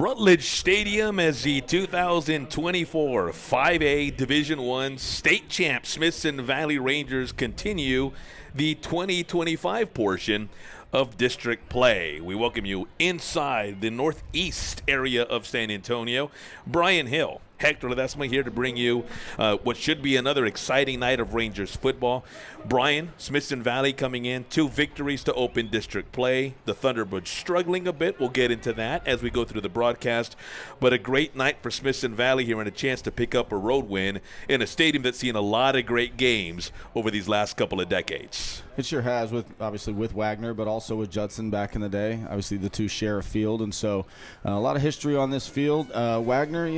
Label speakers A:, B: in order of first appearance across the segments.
A: Rutledge Stadium as the 2024 5A Division I state champ Smithson Valley Rangers continue the 2025 portion of district play. We welcome you inside the northeast area of San Antonio. Brian Hill, Hector Ledesma here to bring you what should be another exciting night of Rangers football. Brian, Smithson Valley coming in, 2 victories to open district play. The Thunderbirds struggling a bit. We'll get into that as we go through the broadcast. But a great night for Smithson Valley here and a chance to pick up a road win in a stadium that's seen a lot of great games over these last couple of decades.
B: It sure has, obviously with Wagner, but also with Judson back in the day. Obviously the two share a field, and so a lot of history on this field. Wagner,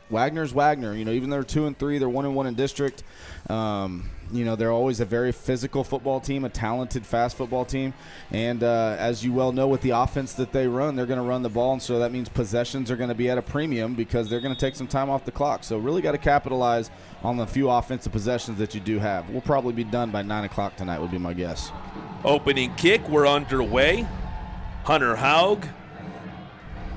B: Wagner's Wagner. Even though they're 2-3, they're 1-1 in district. They're always a very physical football team, a talented, fast football team. And as you well know, with the offense that they run, they're going to run the ball. And so that means possessions are going to be at a premium because they're going to take some time off the clock. So really got to capitalize on the few offensive possessions that you do have. We'll probably be done by 9 o'clock tonight would be my guess.
A: Opening kick, we're underway. Hunter Haug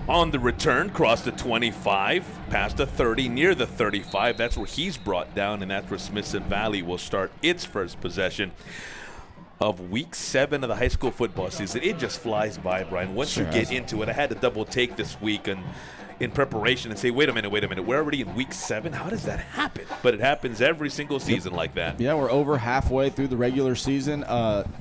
A: on the return, crossed the 25, past the 30, near the 35. That's where he's brought down, and that's where Smithson Valley will start its first possession of week 7 of the high school football season. It just flies by, Brian. Once you get into it, I had to double take this week and in preparation and say, wait a minute, we're already in week 7? How does that happen? But it happens every single season like that.
B: Yeah, we're over halfway through the regular season.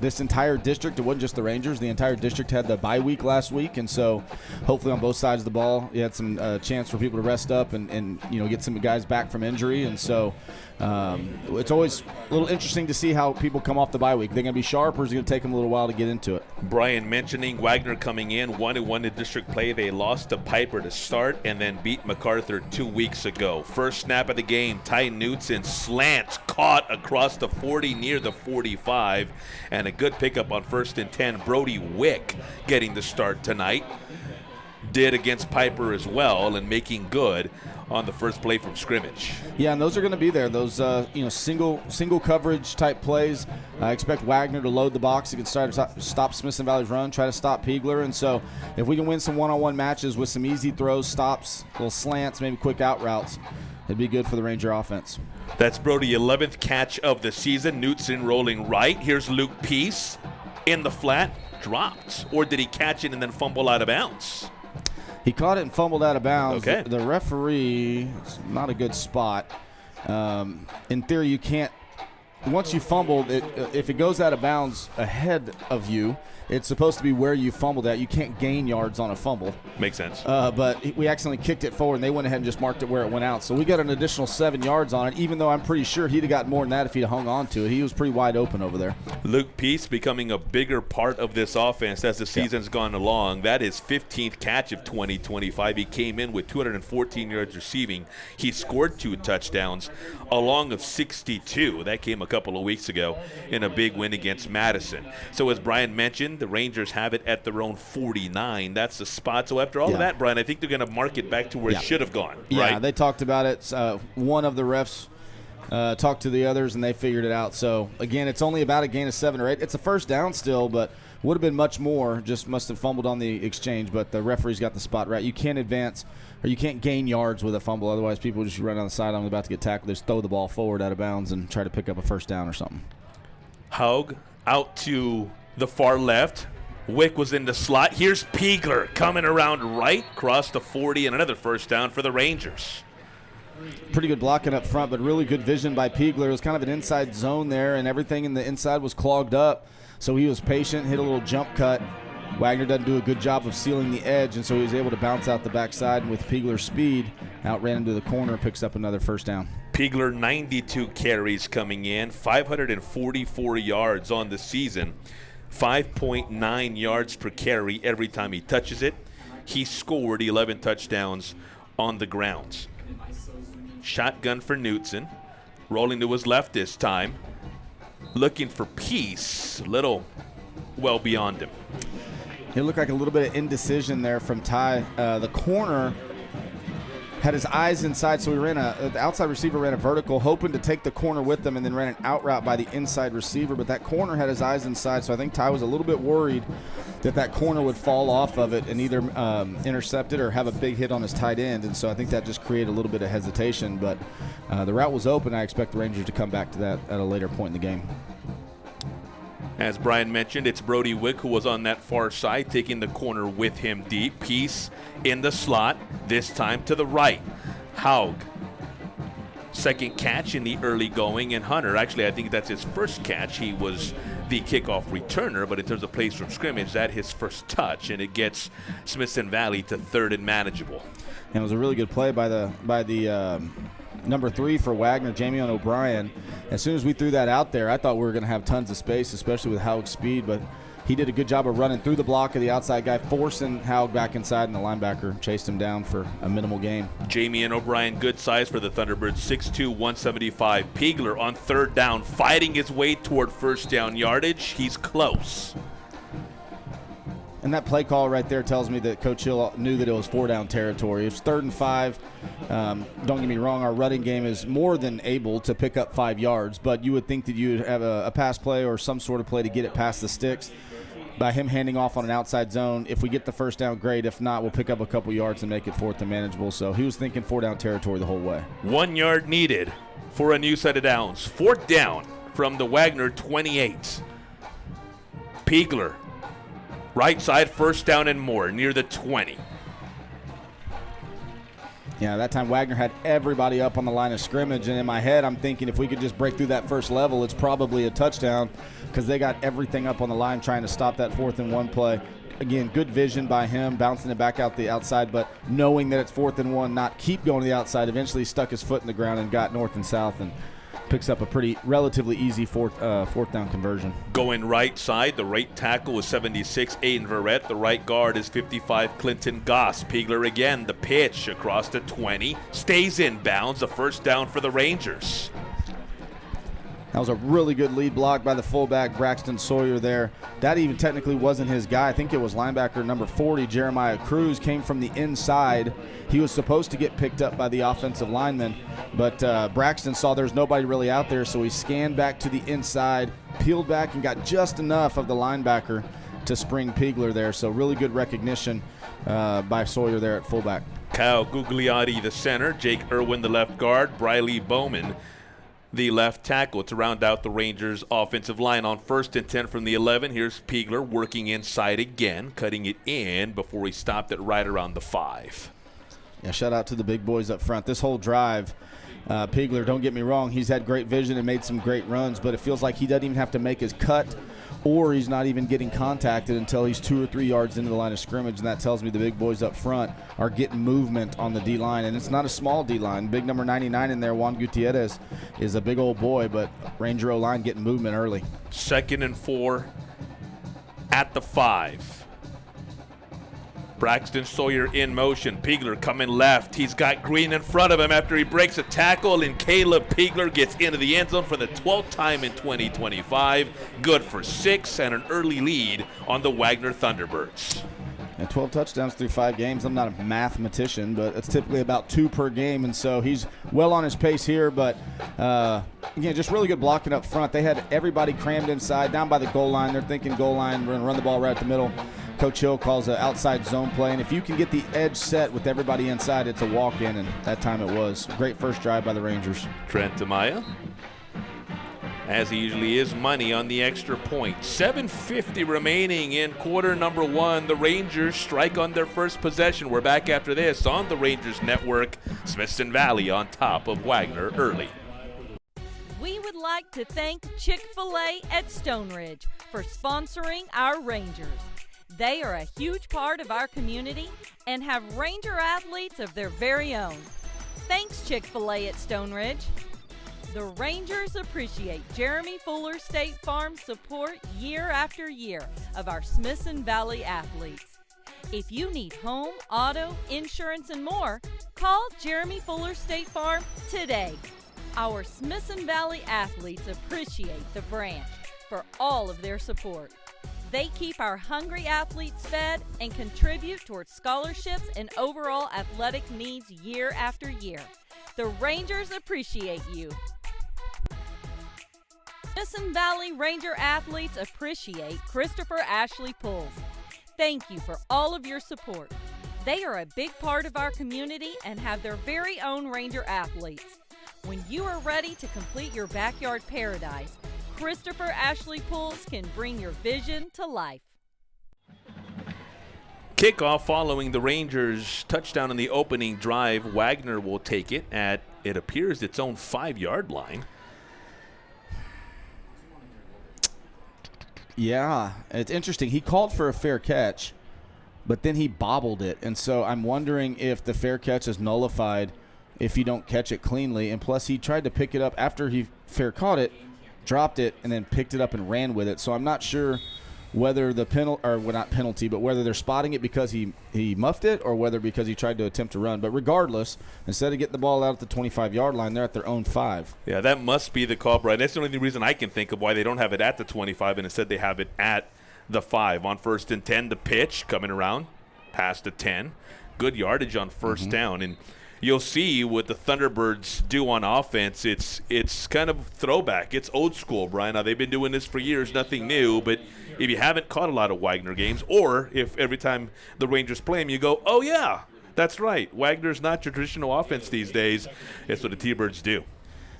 B: This entire district, it wasn't just the Rangers, the entire district had the bye week last week, and so hopefully on both sides of the ball, you had some chance for people to rest up and get some guys back from injury, and so it's always a little interesting to see how people come off the bye week. They're going to be sharp, or is it going to take them a little while to get into it?
A: Brian mentioning Wagner coming in, 1-1 in district play. They lost to Piper to start and then beat MacArthur 2 weeks ago. First snap of the game, Ty Knutson slants caught across the 40 near the 45, and a good pickup on 1st and 10. Brody Wick getting the start tonight. Did against Piper as well, and making good on the first play from scrimmage.
B: Yeah, and those are going to be there. Those single coverage type plays. I expect Wagner to load the box. He can stop Smithson Valley's run, try to stop Piegler. And so if we can win some one-on-one matches with some easy throws, stops, little slants, maybe quick out routes, it'd be good for the Ranger offense.
A: That's Brody, 11th catch of the season. Knutson rolling right. Here's Luke Peace in the flat, dropped. Or did he catch it and then fumble out of bounds?
B: He caught it and fumbled out of bounds.
A: Okay.
B: The referee, not a good spot. In theory, you can't, once you fumbled, if it goes out of bounds ahead of you, it's supposed to be where you fumbled at. You can't gain yards on a fumble.
A: Makes sense.
B: But we accidentally kicked it forward, and they went ahead and just marked it where it went out. So we got an additional 7 yards on it, even though I'm pretty sure he'd have gotten more than that if he'd hung on to it. He was pretty wide open over there.
A: Luke Peace becoming a bigger part of this offense as the season's gone along. That is 15th catch of 2025. He came in with 214 yards receiving. He scored 2 touchdowns, along of 62. That came a couple of weeks ago in a big win against Madison. So as Brian mentioned, the Rangers have it at their own 49. That's the spot. So after all of that, Brian, I think they're going to mark it back to where it should have gone.
B: Yeah,
A: right?
B: They talked about it. One of the refs talked to the others, and they figured it out. So, again, it's only about a gain of 7 or 8. It's a first down still, but would have been much more. Just must have fumbled on the exchange, but the referee's got the spot right. You can't advance or you can't gain yards with a fumble. Otherwise, people just run on the sideline about to get tackled. They just throw the ball forward out of bounds and try to pick up a first down or something.
A: Haug out to the far left. Wick was in the slot. Here's Piegler coming around right, cross the 40, and another first down for the Rangers.
B: Pretty good blocking up front, but really good vision by Piegler. It was kind of an inside zone there, and everything in the inside was clogged up. So he was patient, hit a little jump cut. Wagner doesn't do a good job of sealing the edge, and so he was able to bounce out the backside, and with Piegler's speed, outran into the corner, picks up another first down.
A: Piegler, 92 carries coming in, 544 yards on the season. 5.9 yards per carry every time he touches it. He scored 11 touchdowns on the grounds. Shotgun for Knutson. Rolling to his left this time. Looking for Peace. A little well beyond him.
B: It looked like a little bit of indecision there from Ty. The corner had his eyes inside, so the outside receiver ran a vertical, hoping to take the corner with them, and then ran an out route by the inside receiver. But that corner had his eyes inside, so I think Ty was a little bit worried that corner would fall off of it and either intercept it or have a big hit on his tight end. And so I think that just created a little bit of hesitation. But the route was open. I expect the Rangers to come back to that at a later point in the game.
A: As Brian mentioned, it's Brody Wick who was on that far side, taking the corner with him deep. Peace in the slot, this time to the right. Haug, second catch in the early going, and Hunter, actually I think that's his first catch. He was the kickoff returner, but in terms of plays from scrimmage, that's his first touch, and it gets Smithson Valley to third and manageable.
B: And it was a really good play by the number 3 for Wagner, Jamie O'Brien. As soon as we threw that out there, I thought we were going to have tons of space, especially with Haug's speed, but he did a good job of running through the block of the outside guy, forcing Haug back inside, and the linebacker chased him down for a minimal gain.
A: Jamie and O'Brien, good size for the Thunderbirds, 6'2", 175. Piegler on third down, fighting his way toward first down yardage. He's close.
B: And that play call right there tells me that Coach Hill knew that it was 4-down territory. It's 3rd and 5. Don't get me wrong, our running game is more than able to pick up 5 yards, but you would think that you would have a pass play or some sort of play to get it past the sticks. By him handing off on an outside zone, if we get the first down, great. If not, we'll pick up a couple yards and make it 4th and manageable. So he was thinking 4-down territory the whole way.
A: 1 yard needed for a new set of downs. 4th down from the Wagner 28. Piegler, right side, first down and more, near the 20.
B: Yeah, that time Wagner had everybody up on the line of scrimmage, and in my head I'm thinking if we could just break through that first level, it's probably a touchdown because they got everything up on the line trying to stop that 4th and 1 play. Again, good vision by him, bouncing it back out the outside, but knowing that it's 4th and 1, not keep going to the outside. Eventually stuck his foot in the ground and got north and south and picks up a pretty relatively easy fourth down conversion. Going
A: right side, the right tackle is 76, Aiden Verrett. The right guard is 55, Clinton Goss. Piegler again, the pitch across the 20. Stays in bounds, a first down for the Rangers.
B: That was a really good lead block by the fullback, Braxton Sawyer there. That even technically wasn't his guy. I think it was linebacker number 40, Jeremiah Cruz, came from the inside. He was supposed to get picked up by the offensive lineman, but Braxton saw there's nobody really out there, so he scanned back to the inside, peeled back, and got just enough of the linebacker to spring Piegler there. So really good recognition by Sawyer there at fullback.
A: Kyle Gugliotti, the center, Jake Irwin, the left guard, Briley Bowman, the left tackle, to round out the Rangers' offensive line. On 1st and 10 from the 11, here's Piegler working inside again, cutting it in before he stopped it right around the 5.
B: Yeah, shout out to the big boys up front. This whole drive, Piegler, don't get me wrong, he's had great vision and made some great runs, but it feels like he doesn't even have to make his cut, or he's not even getting contacted until he's 2 or 3 yards into the line of scrimmage, and that tells me the big boys up front are getting movement on the D-line, and it's not a small D-line. Big number 99 in there, Juan Gutierrez, is a big old boy, but Ranger O-line getting movement early.
A: 2nd and 4 at the 5. Braxton Sawyer in motion. Piegler coming left. He's got Green in front of him after he breaks a tackle, and Caleb Piegler gets into the end zone for the 12th time in 2025. Good for 6 and an early lead on the Wagner Thunderbirds.
B: And 12 touchdowns through 5 games. I'm not a mathematician, but it's typically about 2 per game, and so he's well on his pace here. But, again, just really good blocking up front. They had everybody crammed inside, down by the goal line. They're thinking goal line, we're going to run the ball right at the middle. Coach Hill calls an outside zone play, and if you can get the edge set with everybody inside, it's a walk-in, and that time it was. Great first drive by the Rangers.
A: Trent Amaya, as he usually is, money on the extra point. 7:50 remaining in quarter number 1. The Rangers strike on their first possession. We're back after this on the Rangers Network. Smithson Valley on top of Wagner early.
C: We would like to thank Chick-fil-A at Stone Ridge for sponsoring our Rangers. They are a huge part of our community and have Ranger athletes of their very own. Thanks, Chick-fil-A at Stone Ridge. The Rangers appreciate Jeremy Fuller State Farm's support year after year of our Smithson Valley athletes. If you need home, auto, insurance, and more, call Jeremy Fuller State Farm today. Our Smithson Valley athletes appreciate the branch for all of their support. They keep our hungry athletes fed and contribute towards scholarships and overall athletic needs year after year. The Rangers appreciate you. Smithson Valley Ranger athletes appreciate Christopher Ashley Pulls. Thank you for all of your support. They are a big part of our community and have their very own Ranger athletes. When you are ready to complete your backyard paradise, Christopher Ashley Pulls can bring your vision to life.
A: Kickoff following the Rangers' touchdown on the opening drive. Wagner will take it at, it appears, its own 5-yard line.
B: Yeah, it's interesting. He called for a fair catch, but then he bobbled it. And so I'm wondering if the fair catch is nullified if you don't catch it cleanly. And plus, he tried to pick it up after he fair caught it, dropped it, and then picked it up and ran with it. So I'm not sure whether the not penalty, but whether they're spotting it because he muffed it or whether because he tried to attempt to run. But regardless, instead of getting the ball out at the 25-yard line, they're at their own 5.
A: Yeah, that must be the call, Brian. That's the only reason I can think of why they don't have it at the 25 and instead they have it at the 5. On 1st and 10, the pitch coming around past the 10. Good yardage on first down. And you'll see what the Thunderbirds do on offense. It's kind of throwback. It's old school, Brian. Now, they've been doing this for years, nothing new. But if you haven't caught a lot of Wagner games, or if every time the Rangers play him, you go, oh, yeah, that's right. Wagner's not your traditional offense these days. That's what the T-Birds do.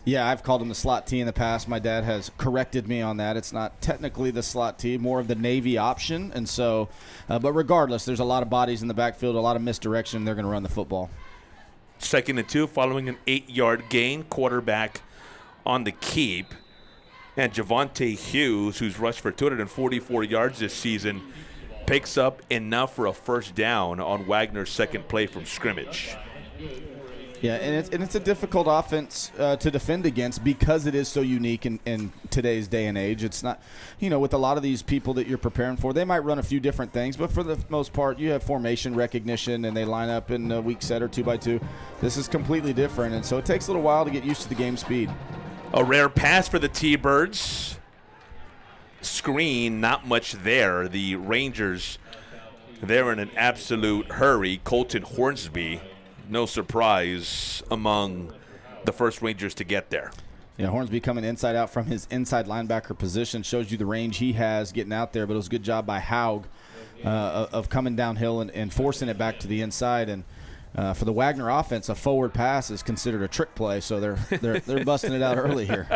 B: Yeah, I've called him the slot T in the past. My dad has corrected me on that. It's not technically the slot T, more of the Navy option. And so, but regardless, there's a lot of bodies in the backfield, a lot of misdirection. They're going to run the football.
A: 2nd and 2 following an 8-yard gain. Quarterback on the keep. And Javonte Hughes, who's rushed for 244 yards this season, picks up enough for a first down on Wagner's second play from scrimmage.
B: Yeah, and it's a difficult offense to defend against because it is so unique in today's day and age. It's not, with a lot of these people that you're preparing for, they might run a few different things, but for the most part, you have formation recognition and they line up in a weak set or 2x2. This is completely different, and so it takes a little while to get used to the game speed.
A: A rare pass for the T-Birds. Screen, not much there. The Rangers, they're in an absolute hurry. Colton Hornsby, no surprise among the first Rangers to get there.
B: Yeah, Hornsby coming inside out from his inside linebacker position shows you the range he has getting out there, but it was a good job by Haug of coming downhill and forcing it back to the inside. And for the Wagner offense, a forward pass is considered a trick play, so they're busting it out early here.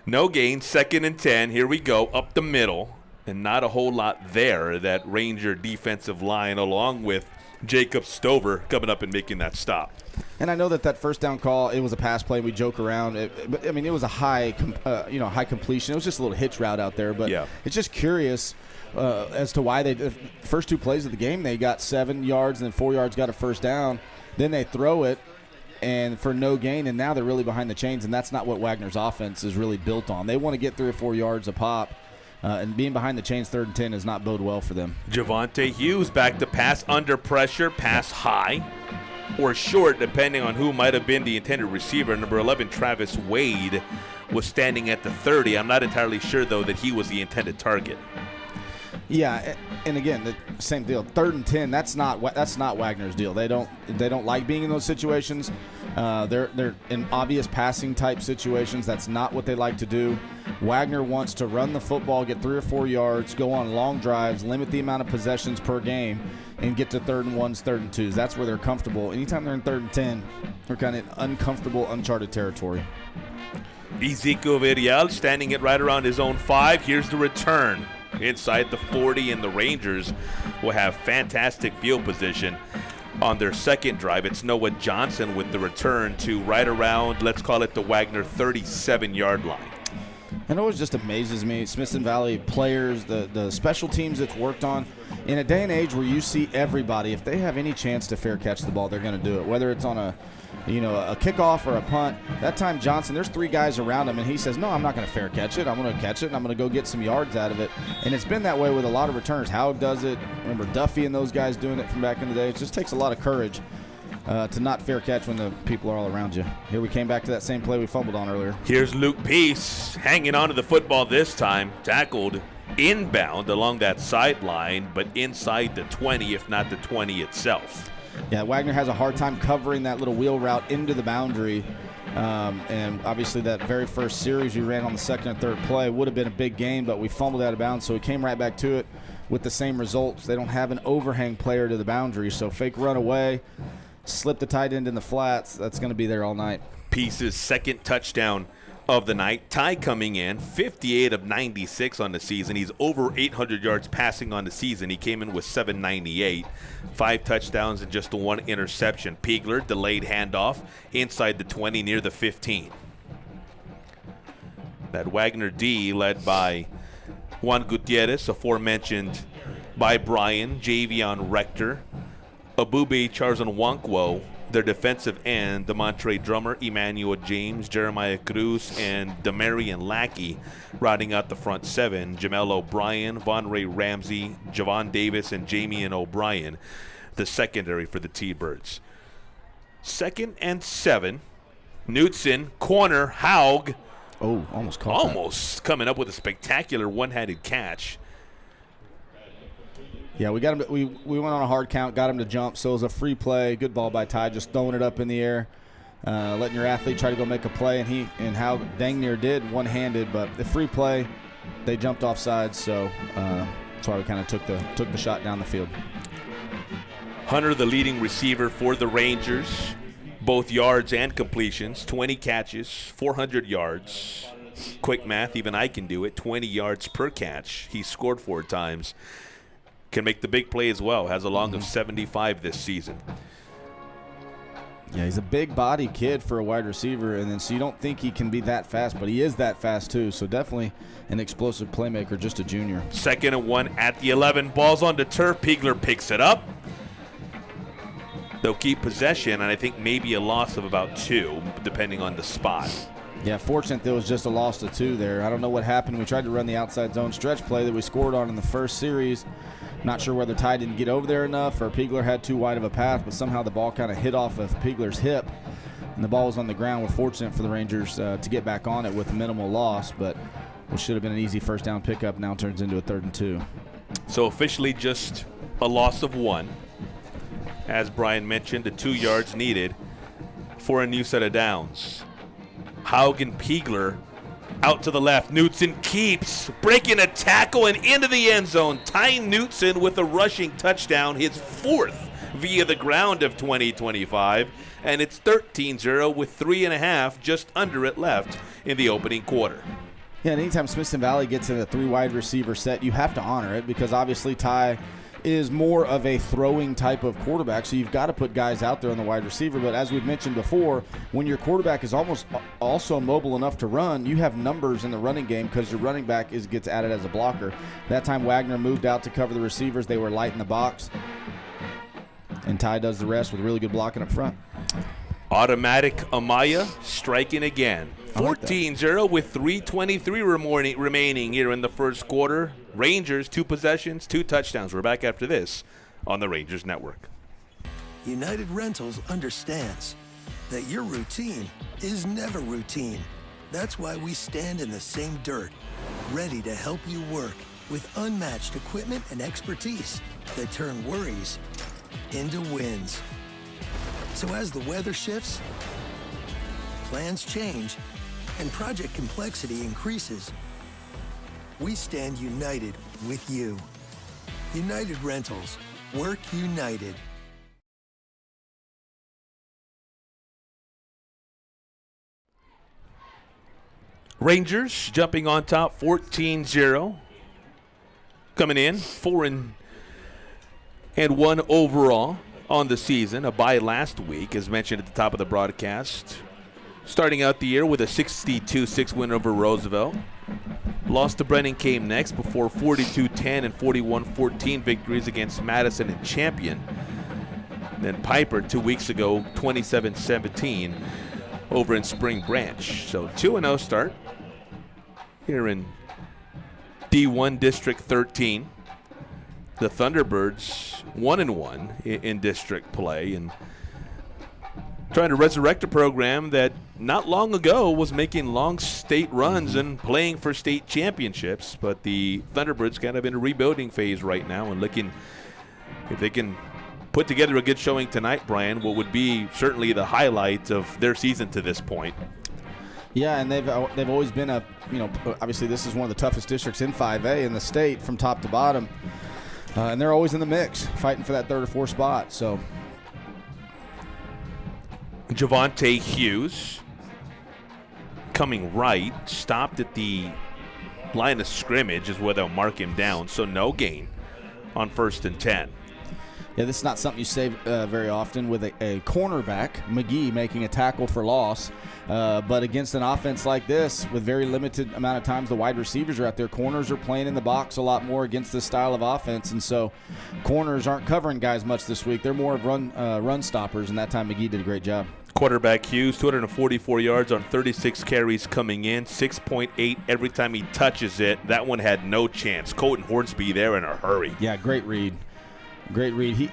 A: No gain, 2nd and 10. Here we go, up the middle, and not a whole lot there. That Ranger defensive line, along with Jacob Stover, coming up and making that stop.
B: And I know that first down call, it was a pass play. We joke around, but I mean, it was a high completion. It was just a little hitch route out there, but yeah. It's just curious as to why the first 2 plays of the game, they got 7 yards and then 4 yards got a first down. Then they throw it and for no gain, and now they're really behind the chains, and that's not what Wagner's offense is really built on. They want to get 3 or 4 yards a pop. And being behind the chains 3rd and 10 does not bode well for them.
A: Javonte Hughes back to pass under pressure, pass high or short, depending on who might have been the intended receiver. Number 11, Travis Wade, was standing at the 30. I'm not entirely sure, though, that he was the intended target.
B: Yeah, and again, the same deal. 3rd and 10. That's not Wagner's deal. They don't like being in those situations. They're in obvious passing type situations. That's not what they like to do. Wagner wants to run the football, get 3 or 4 yards, go on long drives, limit the amount of possessions per game, and get to 3rd and 1s, 3rd and 2s. That's where they're comfortable. Anytime they're in 3rd and 10, they're kind of uncomfortable, uncharted territory.
A: Ezekiel Villarreal standing it right around his own 5. Here's the return inside the 40, and the Rangers will have fantastic field position on their second drive. It's Noah Johnson with the return to right around, let's call it the Wagner 37-yard line.
B: And it always just amazes me, Smithson Valley players, the special teams that's worked on. In a day and age where you see everybody, if they have any chance to fair catch the ball, they're going to do it. Whether it's on a kickoff or a punt. That time Johnson, there's 3 guys around him, and he says, no, I'm not going to fair catch it. I'm going to catch it, and I'm going to go get some yards out of it. And it's been that way with a lot of returners. Howard does it. Remember Duffy and those guys doing it from back in the day. It just takes a lot of courage to not fair catch when the people are all around you. Here we came back to that same play we fumbled on earlier.
A: Here's Luke Peace hanging on to the football this time. Tackled inbound along that sideline, but inside the 20, if not the 20 itself.
B: Yeah, Wagner has a hard time covering that little wheel route into the boundary. And obviously that very first series we ran on the second and third play would have been a big gain, but we fumbled out of bounds, so we came right back to it with the same results. They don't have an overhang player to the boundary, so fake run away, slip the tight end in the flats. That's going to be there all night.
A: Peace's second touchdown of the night. Ty coming in 58 of 96 on the season. He's over 800 yards passing on the season. He came in with 798, 5 touchdowns and just 1 interception. Piegler delayed handoff inside the 20 near the 15. That Wagner D led by Juan Gutierrez, aforementioned by Brian, Javion Rector, Abube Charzon-Wankwo, their defensive end, Demontre Drummer, Emmanuel James, Jeremiah Cruz, and Demarion Lackey routing out the front 7. Jamel O'Brien, Von Ray Ramsey, Javon Davis, and Jamian O'Brien, the secondary for the T-Birds. 2nd and 7. Knutson, corner, Haug.
B: Oh, almost caught
A: Almost coming up with a spectacular one-handed catch.
B: Yeah, we got him. We went on a hard count, got him to jump. So it was a free play. Good ball by Ty, just throwing it up in the air, letting your athlete try to go make a play. And how dang near did one-handed, but the free play, they jumped off sides. So that's why we kind of took the shot down the field.
A: Hunter, the leading receiver for the Rangers, both yards and completions, 20 catches, 400 yards. Quick math, even I can do it. 20 yards per catch. He scored 4 times. Can make the big play as well. Has a long of 75 this season.
B: Yeah, he's a big body kid for a wide receiver, and then so you don't think he can be that fast, but he is that fast too. So definitely an explosive playmaker, just a junior. 2nd
A: and 1 at the 11. Ball's on the turf. Piegler picks it up. They'll keep possession, and I think maybe a loss of about 2, depending on the spot.
B: Yeah, fortunate there was just a loss of 2 there. I don't know what happened. We tried to run the outside zone stretch play that we scored on in the first series. Not sure whether Ty didn't get over there enough or Piegler had too wide of a path, but somehow the ball kind of hit off of Piegler's hip, and the ball was on the ground. We're fortunate for the Rangers to get back on it with minimal loss, but it should have been an easy first down pickup. Now turns into a 3rd and 2.
A: So officially just a loss of 1. As Brian mentioned, the 2 yards needed for a new set of downs. Haug and Piegler out to the left. Knutson keeps breaking a tackle and into the end zone. Ty Knutson with a rushing touchdown, his 4th via the ground of 2025. And it's 13-0 with 3.5 just under it left in the opening quarter.
B: Yeah, and anytime Smithson Valley gets in a 3 wide receiver set, you have to honor it because obviously Ty is more of a throwing type of quarterback, so you've got to put guys out there on the wide receiver. But as we've mentioned before, when your quarterback is almost also mobile enough to run, you have numbers in the running game because your running back gets added as a blocker. That time Wagner moved out to cover the receivers. They were light in the box, and Ty does the rest with really good blocking up front.
A: Automatic Amaya striking again. 14-0 with 3:23 remaining here in the first quarter. Rangers, 2 possessions, 2 touchdowns. We're back after this on the Rangers Network.
D: United Rentals understands that your routine is never routine. That's why we stand in the same dirt, ready to help you work with unmatched equipment and expertise that turn worries into wins. So as the weather shifts, plans change, and project complexity increases, we stand united with you. United Rentals. Work united.
A: Rangers jumping on top 14-0. Coming in 4-1 overall on the season. A bye last week, as mentioned at the top of the broadcast. Starting out the year with a 62-6 win over Roosevelt. Lost to Brennan came next before 42-10 and 41-14 victories against Madison and Champion. Then Piper 2 weeks ago, 27-17 over in Spring Branch. So 2-0 start here in D1 District 13. The Thunderbirds 1-1 in district play, and trying to resurrect a program that not long ago was making long state runs and playing for state championships. But the Thunderbirds kind of in a rebuilding phase right now and looking if they can put together a good showing tonight, Brian, what would be certainly the highlight of their season to this point.
B: Yeah, and they've always been obviously this is one of the toughest districts in 5A in the state from top to bottom. And they're always in the mix, fighting for that third or fourth spot. So
A: Javante Hughes coming right, stopped at the line of scrimmage is where they'll mark him down, so no gain on 1st and 10.
B: Yeah, this is not something you say very often with a cornerback, McGee, making a tackle for loss. But against an offense like this, with very limited amount of times the wide receivers are out there, corners are playing in the box a lot more against this style of offense. And so corners aren't covering guys much this week. They're more of run stoppers, and that time McGee did a great job.
A: Quarterback Hughes, 244 yards on 36 carries coming in, 6.8 every time he touches it. That one had no chance. Colton Hornsby there in a hurry.
B: Yeah, great read. Great read.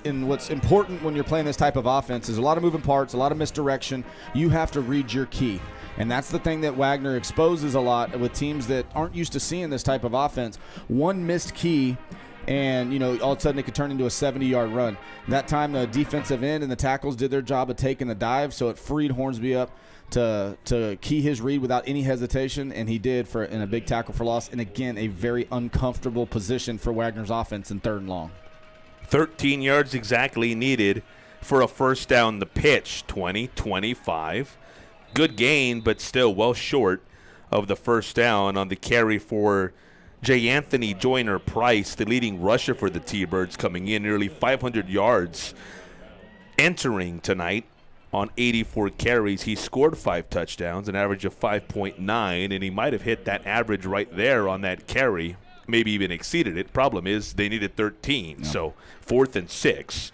B: And what's important when you're playing this type of offense is a lot of moving parts, a lot of misdirection. You have to read your key. And that's the thing that Wagner exposes a lot with teams that aren't used to seeing this type of offense. One missed key, and all of a sudden it could turn into a 70-yard run. That time the defensive end and the tackles did their job of taking the dive, so it freed Hornsby up to key his read without any hesitation, and he did in a big tackle for loss. And again, a very uncomfortable position for Wagner's offense in 3rd and long.
A: 13 yards exactly needed for a first down. The pitch, 20-25. Good gain, but still well short of the first down on the carry for J. Anthony Joyner Price, the leading rusher for the T-Birds, coming in nearly 500 yards. Entering tonight on 84 carries, he scored 5 touchdowns, an average of 5.9, and he might have hit that average right there on that carry, maybe even exceeded it. Problem is they needed 13, so 4th and 6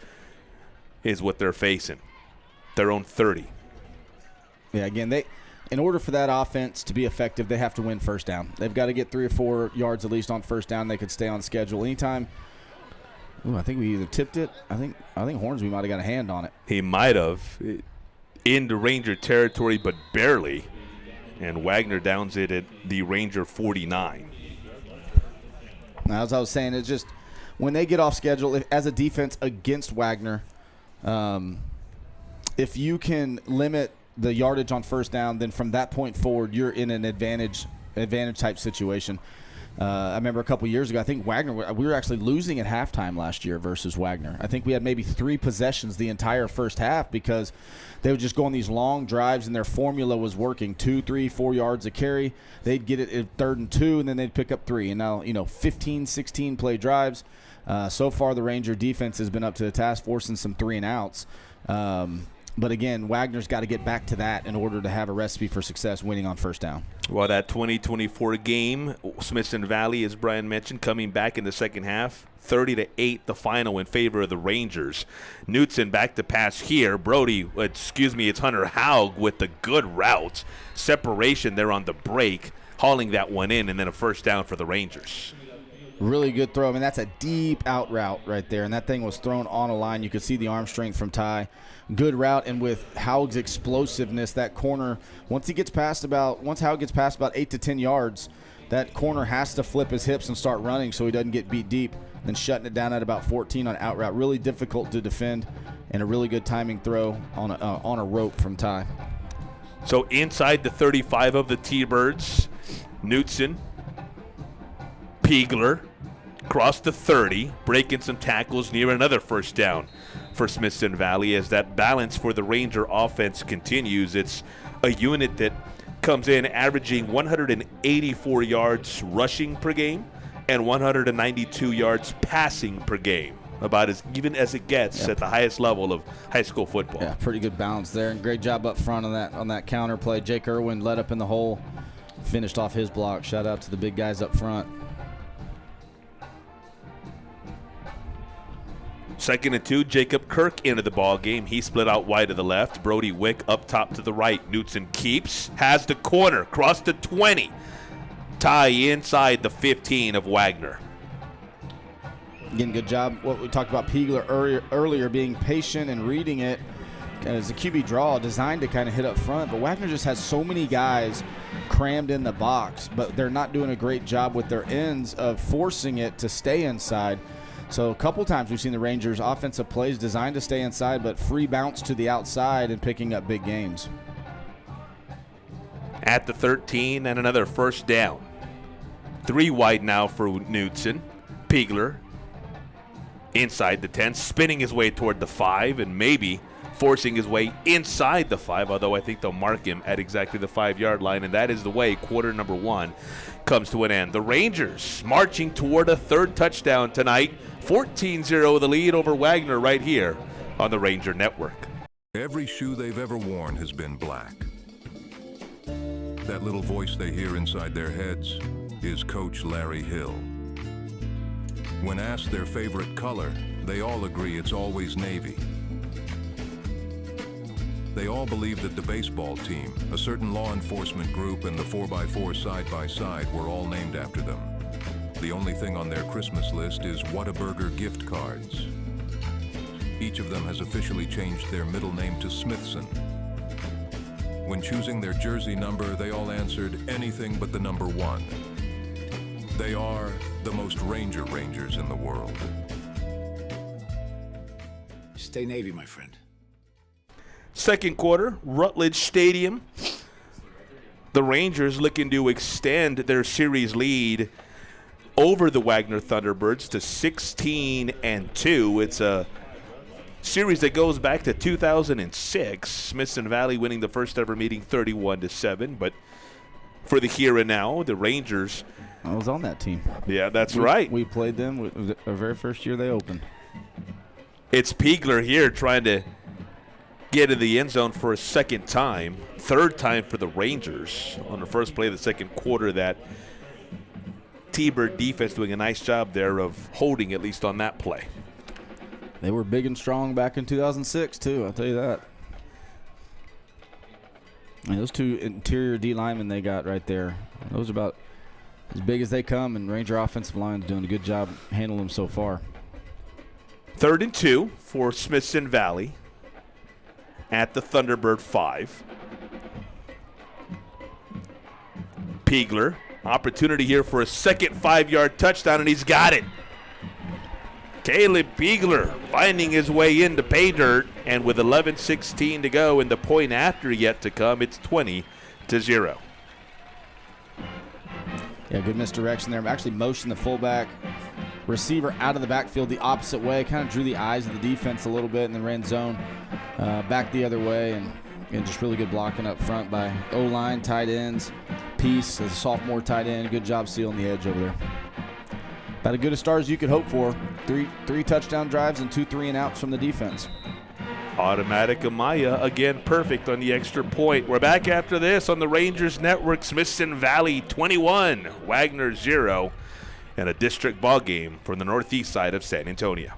A: is what they're facing. Their own 30.
B: Yeah, again, in order for that offense to be effective, they have to win first down. They've got to get 3 or 4 yards at least on first down. They could stay on schedule anytime. I think we either tipped it. I think Hornsby might have got a hand on it.
A: He might have into Ranger territory, but barely. And Wagner downs it at the Ranger 49.
B: Now, as I was saying, it's just when they get off schedule, as a defense against Wagner, if you can limit the yardage on first down, then from that point forward, you're in an advantage type situation. I remember a couple years ago, I think Wagner, we were actually losing at halftime last year versus Wagner. I think we had maybe 3 possessions the entire first half because they would just go on these long drives and their formula was working. 2, 3, 4 yards a carry. They'd get it at 3rd and 2, and then they'd pick up 3. And now, 15, 16 play drives. So far, the Ranger defense has been up to the task, forcing some 3 and outs. But again, Wagner's got to get back to that in order to have a recipe for success winning on first down.
A: Well, that 2024 game, Smithson Valley, as Brian mentioned, coming back in the second half, 30-8 the final in favor of the Rangers. Knutson back to pass here. It's Hunter Haug with the good route. Separation there on the break, hauling that one in, and then a first down for the Rangers.
B: Really good throw. I mean, that's a deep out route right there, and that thing was thrown on a line. You could see the arm strength from Ty. Good route, and with Haug's explosiveness, that corner, once Haug gets past about 8 to 10 yards, that corner has to flip his hips and start running so he doesn't get beat deep, then shutting it down at about 14 on out route. Really difficult to defend, and a really good timing throw on a rope from Ty.
A: So inside the 35 of the T-Birds, Knutson, Piegler, across the 30, breaking some tackles near another first down for Smithson Valley. As that balance for the Ranger offense continues, it's a unit that comes in averaging 184 yards rushing per game and 192 yards passing per game. About as even as it gets at the highest level of high school football. Yeah,
B: pretty good balance there, and great job up front on that counter play. Jake Irwin led up in the hole, finished off his block. Shout out to the big guys up front.
A: 2nd and 2, Jacob Kirk into the ball game. He split out wide to the left. Brody Wick up top to the right. Knutson keeps, has the corner, cross the 20. Tie inside the 15 of Wagner.
B: Again, good job. What we talked about Piegler earlier, being patient and reading it. as a QB draw designed to kind of hit up front, but Wagner just has so many guys crammed in the box, but they're not doing a great job with their ends of forcing it to stay inside. So a couple times we've seen the Rangers offensive plays designed to stay inside, but free bounce to the outside and picking up big gains.
A: At the 13 and another first down. 3 wide now for Knutson. Piegler inside the 10, spinning his way toward the 5 and maybe forcing his way inside the 5, although I think they'll mark him at exactly the 5-yard line, and that is the way quarter number 1 comes to an end. The Rangers marching toward a 3rd touchdown tonight, 14-0 the lead over Wagner right here on the Ranger Network.
E: Every shoe they've ever worn has been black. That little voice they hear inside their heads is Coach Larry Hill. When asked their favorite color, they all agree it's always navy. They all believe that the baseball team, a certain law enforcement group, and the 4x4 side-by-side were all named after them. The only thing on their Christmas list is Whataburger gift cards. Each of them has officially changed their middle name to Smithson. When choosing their jersey number, they all answered anything but the number 1. They are the most Rangers in the world.
F: Stay Navy, my friend.
A: Second quarter, Rutledge Stadium. The Rangers looking to extend their series lead over the Wagner Thunderbirds to 16-2. It's a series that goes back to 2006. Smithson Valley winning the first ever meeting 31-7. But for the here and now, the Rangers.
B: I was on that team.
A: Yeah, that's right.
B: We played them the very first year they opened.
A: It's Piegler here trying to get in the end zone for a second time. 3rd time for the Rangers on the first play of the second quarter. That T-Bird defense doing a nice job there of holding, at least on that play.
B: They were big and strong back in 2006, too, I'll tell you that. And those 2 interior D linemen they got right there, those are about as big as they come, and Ranger offensive line is doing a good job handling them so far.
A: 3rd and 2 for Smithson Valley at the Thunderbird 5. Piegler, opportunity here for a second 5-yard touchdown, and he's got it. Caleb Piegler finding his way into pay dirt, and with 11:16 to go and the point after yet to come, it's 20-0.
B: Yeah, good misdirection there. Actually motioned the fullback receiver out of the backfield the opposite way, kind of drew the eyes of the defense a little bit, and then ran zone back the other way, and just really good blocking up front by O-line, tight ends. Peace as a sophomore tight end. Good job sealing the edge over there. About as good a start as you could hope for. Three touchdown drives and 2 3-and-outs from the defense.
A: Automatic Amaya again perfect on the extra point. We're back after this on the Rangers Network. Smithson Valley 21, Wagner 0, and a district ball game from the northeast side of San Antonio.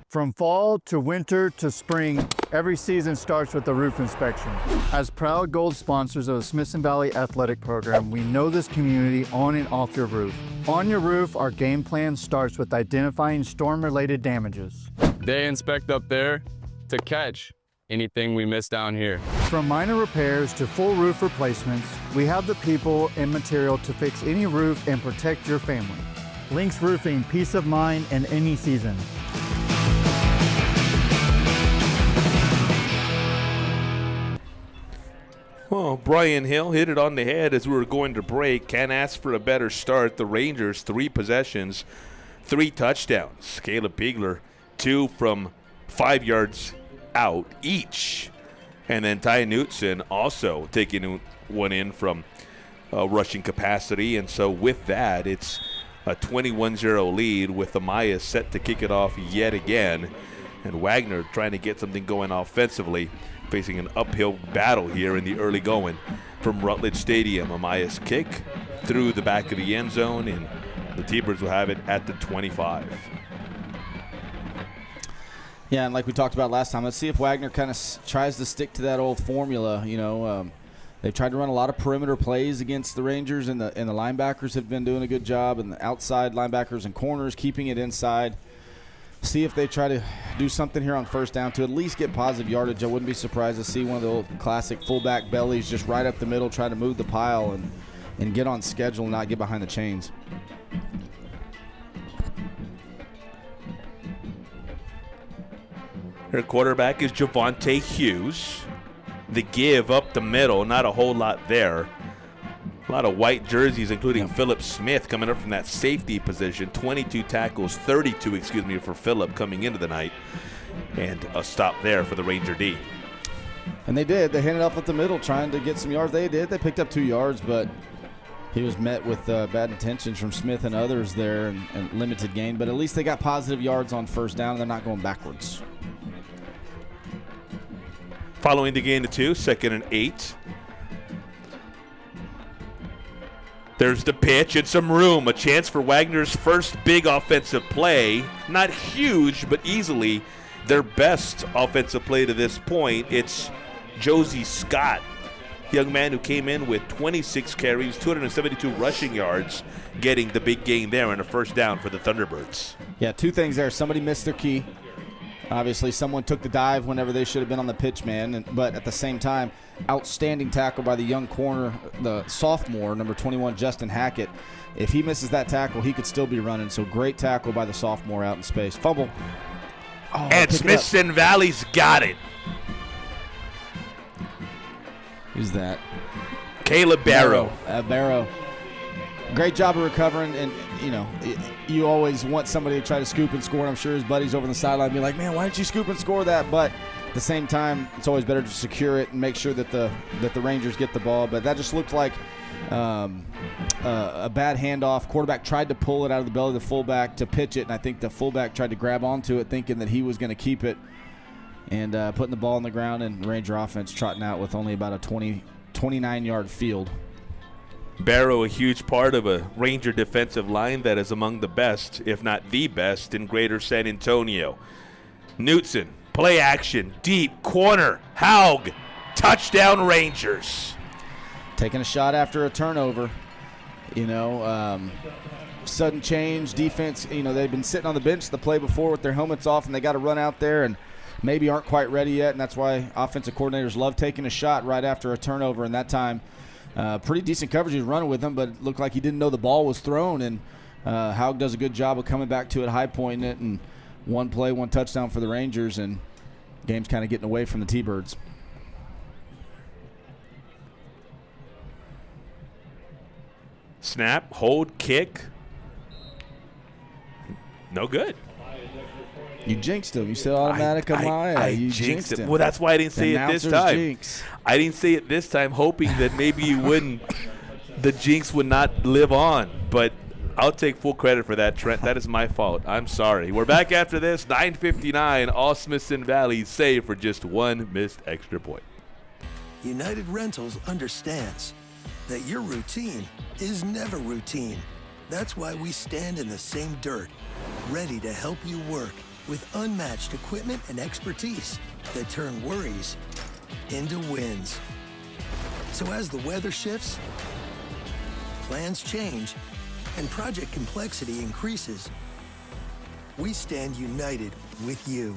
G: From fall to winter to spring, every season starts with a roof inspection. As proud gold sponsors of the Smithson Valley Athletic Program, we know this community on and off your roof. On your roof, our game plan starts with identifying storm-related damages.
H: They inspect up there to catch anything we miss down here.
G: From minor repairs to full roof replacements, we have the people and material to fix any roof and protect your family. Links Roofing, peace of mind in any season.
A: Well, Brian Hill hit it on the head as we were going to break. Can't ask for a better start. The Rangers, 3 possessions, 3 touchdowns. Caleb Piegler, 2 from 5 yards out each. And then Ty Knutson also taking one in from rushing capacity. And so with that, it's a 21-0 lead with Amaya set to kick it off yet again. And Wagner trying to get something going offensively, facing an uphill battle here in the early going from Rutledge Stadium. Amaya's kick through the back of the end zone, and the T-Birds will have it at the 25.
B: Yeah, and like we talked about last time, let's see if Wagner kind of tries to stick to that old formula. You know, they've tried to run a lot of perimeter plays against the Rangers, and the linebackers have been doing a good job, and the outside linebackers and corners keeping it inside. see if they try to do something here on first down to at least get positive yardage. I wouldn't be surprised to see one of the old classic fullback bellies just right up the middle, try to move the pile and get on schedule and not get behind the chains.
A: Her quarterback is Javonte Hughes. The give up the middle, not a whole lot there. A lot of white jerseys, including Phillip Smith coming up from that safety position. 22 tackles, 32, for Phillip coming into the night. And a stop there for the Ranger D.
B: And they did. They handed off up the middle trying to get some yards. They did. They picked up 2 yards, but he was met with bad intentions from Smith and others there and limited gain. But at least they got positive yards on first down, and they're not going backwards.
A: Following the gain to 2, 2nd and 8. There's the pitch and some room. A chance for Wagner's first big offensive play. Not huge, but easily their best offensive play to this point. It's Josie Scott, young man who came in with 26 carries, 272 rushing yards, getting the big gain there and a first down for the Thunderbirds.
B: Yeah, 2 things there. Somebody missed their key. Obviously, someone took the dive whenever they should have been on the pitch man, but at the same time, outstanding tackle by the young corner, the sophomore, number 21, Justin Hackett. If he misses that tackle, he could still be running, so great tackle by the sophomore out in space. Fumble. Oh,
A: and Smithson Valley's got it.
B: Who's that?
A: Caleb Barrow.
B: Barrow. Great job of recovering, and you always want somebody to try to scoop and score. I'm sure his buddies over on the sideline be like, man, why didn't you scoop and score that? But at the same time, it's always better to secure it and make sure that the Rangers get the ball. But that just looked like a bad handoff. Quarterback tried to pull it out of the belly of the fullback to pitch it, and I think the fullback tried to grab onto it thinking that he was going to keep it and putting the ball on the ground, and Ranger offense trotting out with only about a 29-yard field.
A: Barrow, a huge part of a Ranger defensive line that is among the best, if not the best, in Greater San Antonio. Knutson, play action, deep, corner, Haug, touchdown Rangers.
B: Taking a shot after a turnover. Sudden change, defense, they've been sitting on the bench the play before with their helmets off, and they got to run out there and maybe aren't quite ready yet, and that's why offensive coordinators love taking a shot right after a turnover, and that time pretty decent coverage. He was running with him, but it looked like he didn't know the ball was thrown, and Haug does a good job of coming back to it, high pointing it, and 1 play, 1 touchdown for the Rangers, and game's kind of getting away from the T-Birds.
A: Snap, hold, kick. No good.
B: You jinxed him. You said automatic Amaya.
A: I
B: You
A: jinxed
B: him.
A: Well, that's why I didn't say it this time.
B: Jinx.
A: I didn't say it this time, hoping that maybe you wouldn't. The jinx would not live on. But I'll take full credit for that, Trent. That is my fault. I'm sorry. We're back after this. 9:59. All Smithson Valley save for just 1 missed extra point.
D: United Rentals understands that your routine is never routine. That's why we stand in the same dirt, ready to help you work with unmatched equipment and expertise that turn worries into wins. So as the weather shifts, plans change, and project complexity increases, we stand united with you.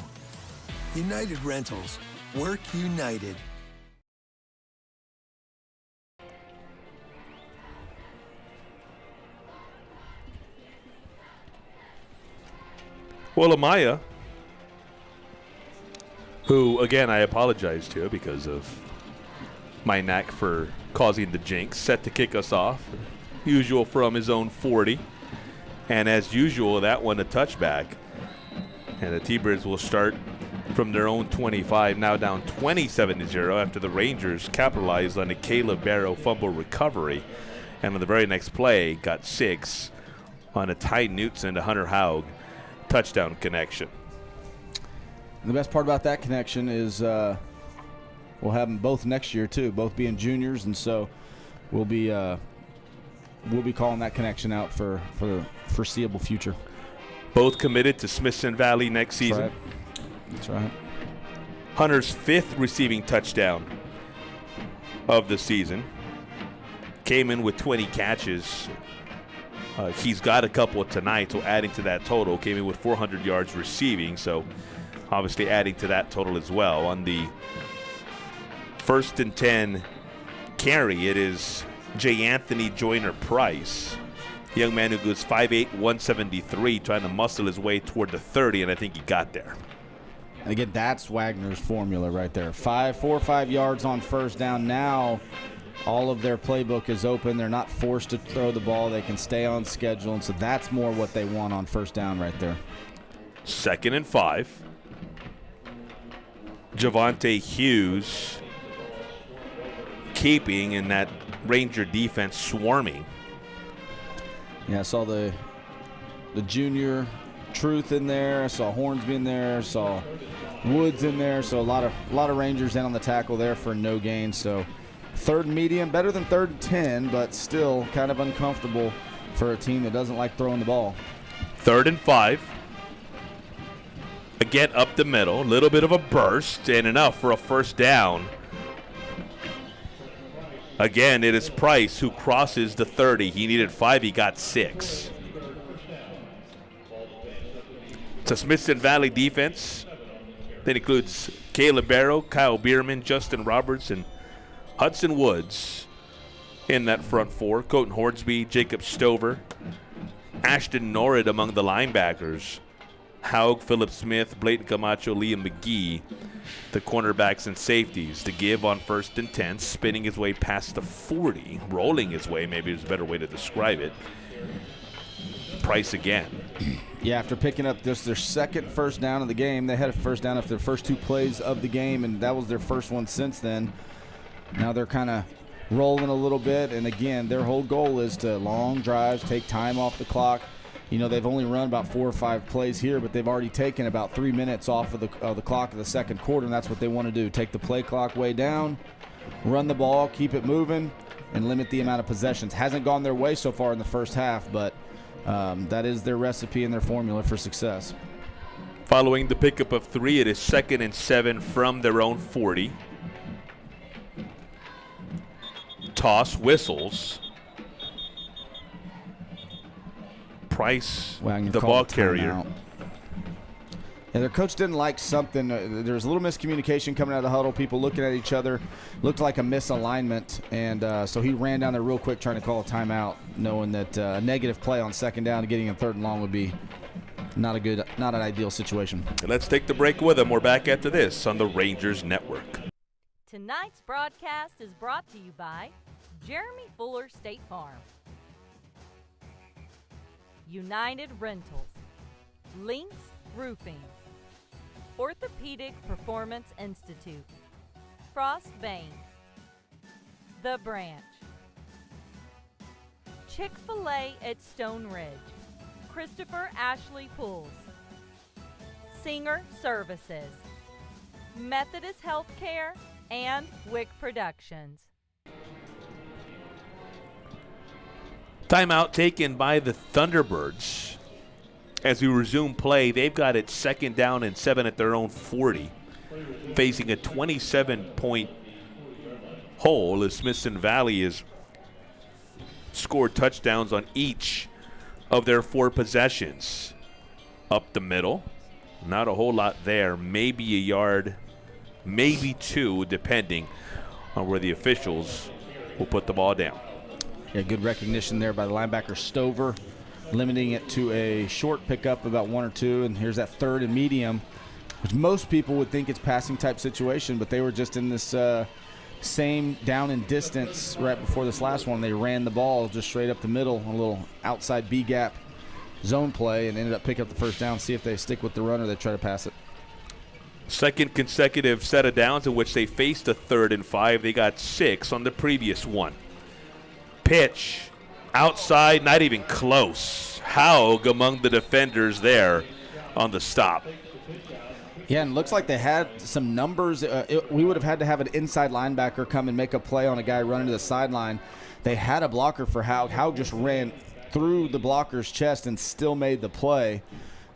D: United Rentals. Work united.
A: Well, Amaya, who, again, I apologize to because of my knack for causing the jinx, set to kick us off, usual from his own 40. And as usual, that one a touchback. And the T-Birds will start from their own 25, now down 27-0 after the Rangers capitalized on a Caleb Barrow fumble recovery. And on the very next play, got 6 on a Ty Knutson to Hunter Haug touchdown connection.
B: And the best part about that connection is we'll have them both next year too, both being juniors, and so we'll be calling that connection out for the foreseeable future.
A: Both committed to Smithson Valley next season.
B: That's right.
A: Hunter's 5th receiving touchdown of the season. Came in with 20 catches He's got a couple tonight, so adding to that total, came in with 400 yards receiving, so obviously adding to that total as well. On the 1st and 10 carry, it is J. Anthony Joyner Price, young man who goes 5'8", 173, trying to muscle his way toward the 30, and I think he got there.
B: And again, that's Wagner's formula right there. 4 or 5 yards on first down. Now all of their playbook is open. They're not forced to throw the ball. They can stay on schedule, and so that's more what they want on first down right there.
A: 2nd and 5. Javonte Hughes keeping, and that Ranger defense swarming.
B: Yeah, I saw the junior Truth in there. I saw Hornsby in there. I saw Woods in there. So a lot of Rangers in on the tackle there for no gain. So 3rd and medium, better than 3rd and 10, but still kind of uncomfortable for a team that doesn't like throwing the ball.
A: 3rd and 5. Again, up the middle, a little bit of a burst, and enough for a first down. Again, it is Price who crosses the 30. He needed 5, he got 6. It's a Smithson Valley defense that includes Caleb Barrow, Kyle Bierman, Justin Roberts, and Hudson Woods in that front 4. Colton Hornsby, Jacob Stover, Ashton Norrid among the linebackers. Haug, Phillip Smith, Blayton Camacho, Liam McGee, the cornerbacks and safeties. To give on 1st and 10, spinning his way past the 40, rolling his way, maybe is a better way to describe it. Price again.
B: Yeah, after picking up just their 2nd first down of the game, they had a first down after their first 2 plays of the game, and that was their first one since then. Now they're kind of rolling a little bit, and again, their whole goal is to long drives, take time off the clock. You know, they've only run about 4 or 5 plays here, but they've already taken about 3 minutes off of the clock of the 2nd quarter, and that's what they want to do. Take the play clock way down, run the ball, keep it moving, and limit the amount of possessions. Hasn't gone their way so far in the first half, but that is their recipe and their formula for success.
A: Following the pickup of 3, it is 2nd and 7 from their own 40. Toss, whistles. Price,
B: Wagner
A: the ball carrier.
B: Yeah, their coach didn't like something. There was a little miscommunication coming out of the huddle. People looking at each other. Looked like a misalignment. And so he ran down there real quick trying to call a timeout, knowing that a negative play on 2nd down and getting a 3rd and long would be not an ideal situation.
A: Let's take the break with them. We're back after this on the Rangers Network.
C: Tonight's broadcast is brought to you by Jeremy Fuller State Farm, United Rentals, Lynx Roofing, Orthopedic Performance Institute, Frost Bank, The Branch, Chick-fil-A at Stone Ridge, Christopher Ashley Pools, Singer Services, Methodist Healthcare, and Wick Productions.
A: Timeout taken by the Thunderbirds. As we resume play, they've got it 2nd down and 7 at their own 40, facing a 27-point hole as Smithson Valley has scored touchdowns on each of their 4 possessions. Up the middle, not a whole lot there, maybe a yard, maybe 2, depending on where the officials will put the ball down.
B: Yeah, good recognition there by the linebacker Stover, limiting it to a short pickup, about 1 or 2. And here's that 3rd and medium, which most people would think it's passing type situation, but they were just in this same down and distance right before this last one. They ran the ball just straight up the middle, a little outside B gap zone play, and ended up picking up the first down. See if they stick with the run or they try to pass it.
A: 2nd consecutive set of downs in which they faced a 3rd and 5. They got 6 on the previous one. Pitch outside, not even close. Haug among the defenders there on the stop.
B: Yeah, and looks like they had some numbers. We would have had to have an inside linebacker come and make a play on a guy running to the sideline. They had a blocker for Haug. Haug just ran through the blocker's chest and still made the play.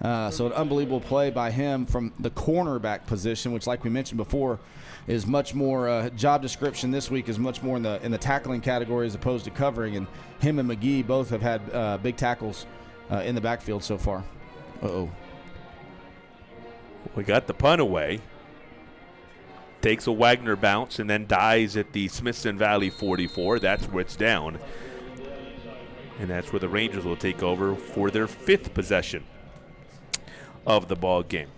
B: So an unbelievable play by him from the cornerback position, which, like we mentioned before, is much more job description this week is much more in the tackling category as opposed to covering. And him and McGee both have had big tackles in the backfield so far. Uh-oh.
A: We got the punt away. Takes a Wagner bounce and then dies at the Smithson Valley 44. That's where it's down. And that's where the Rangers will take over for their 5th possession of the ball game.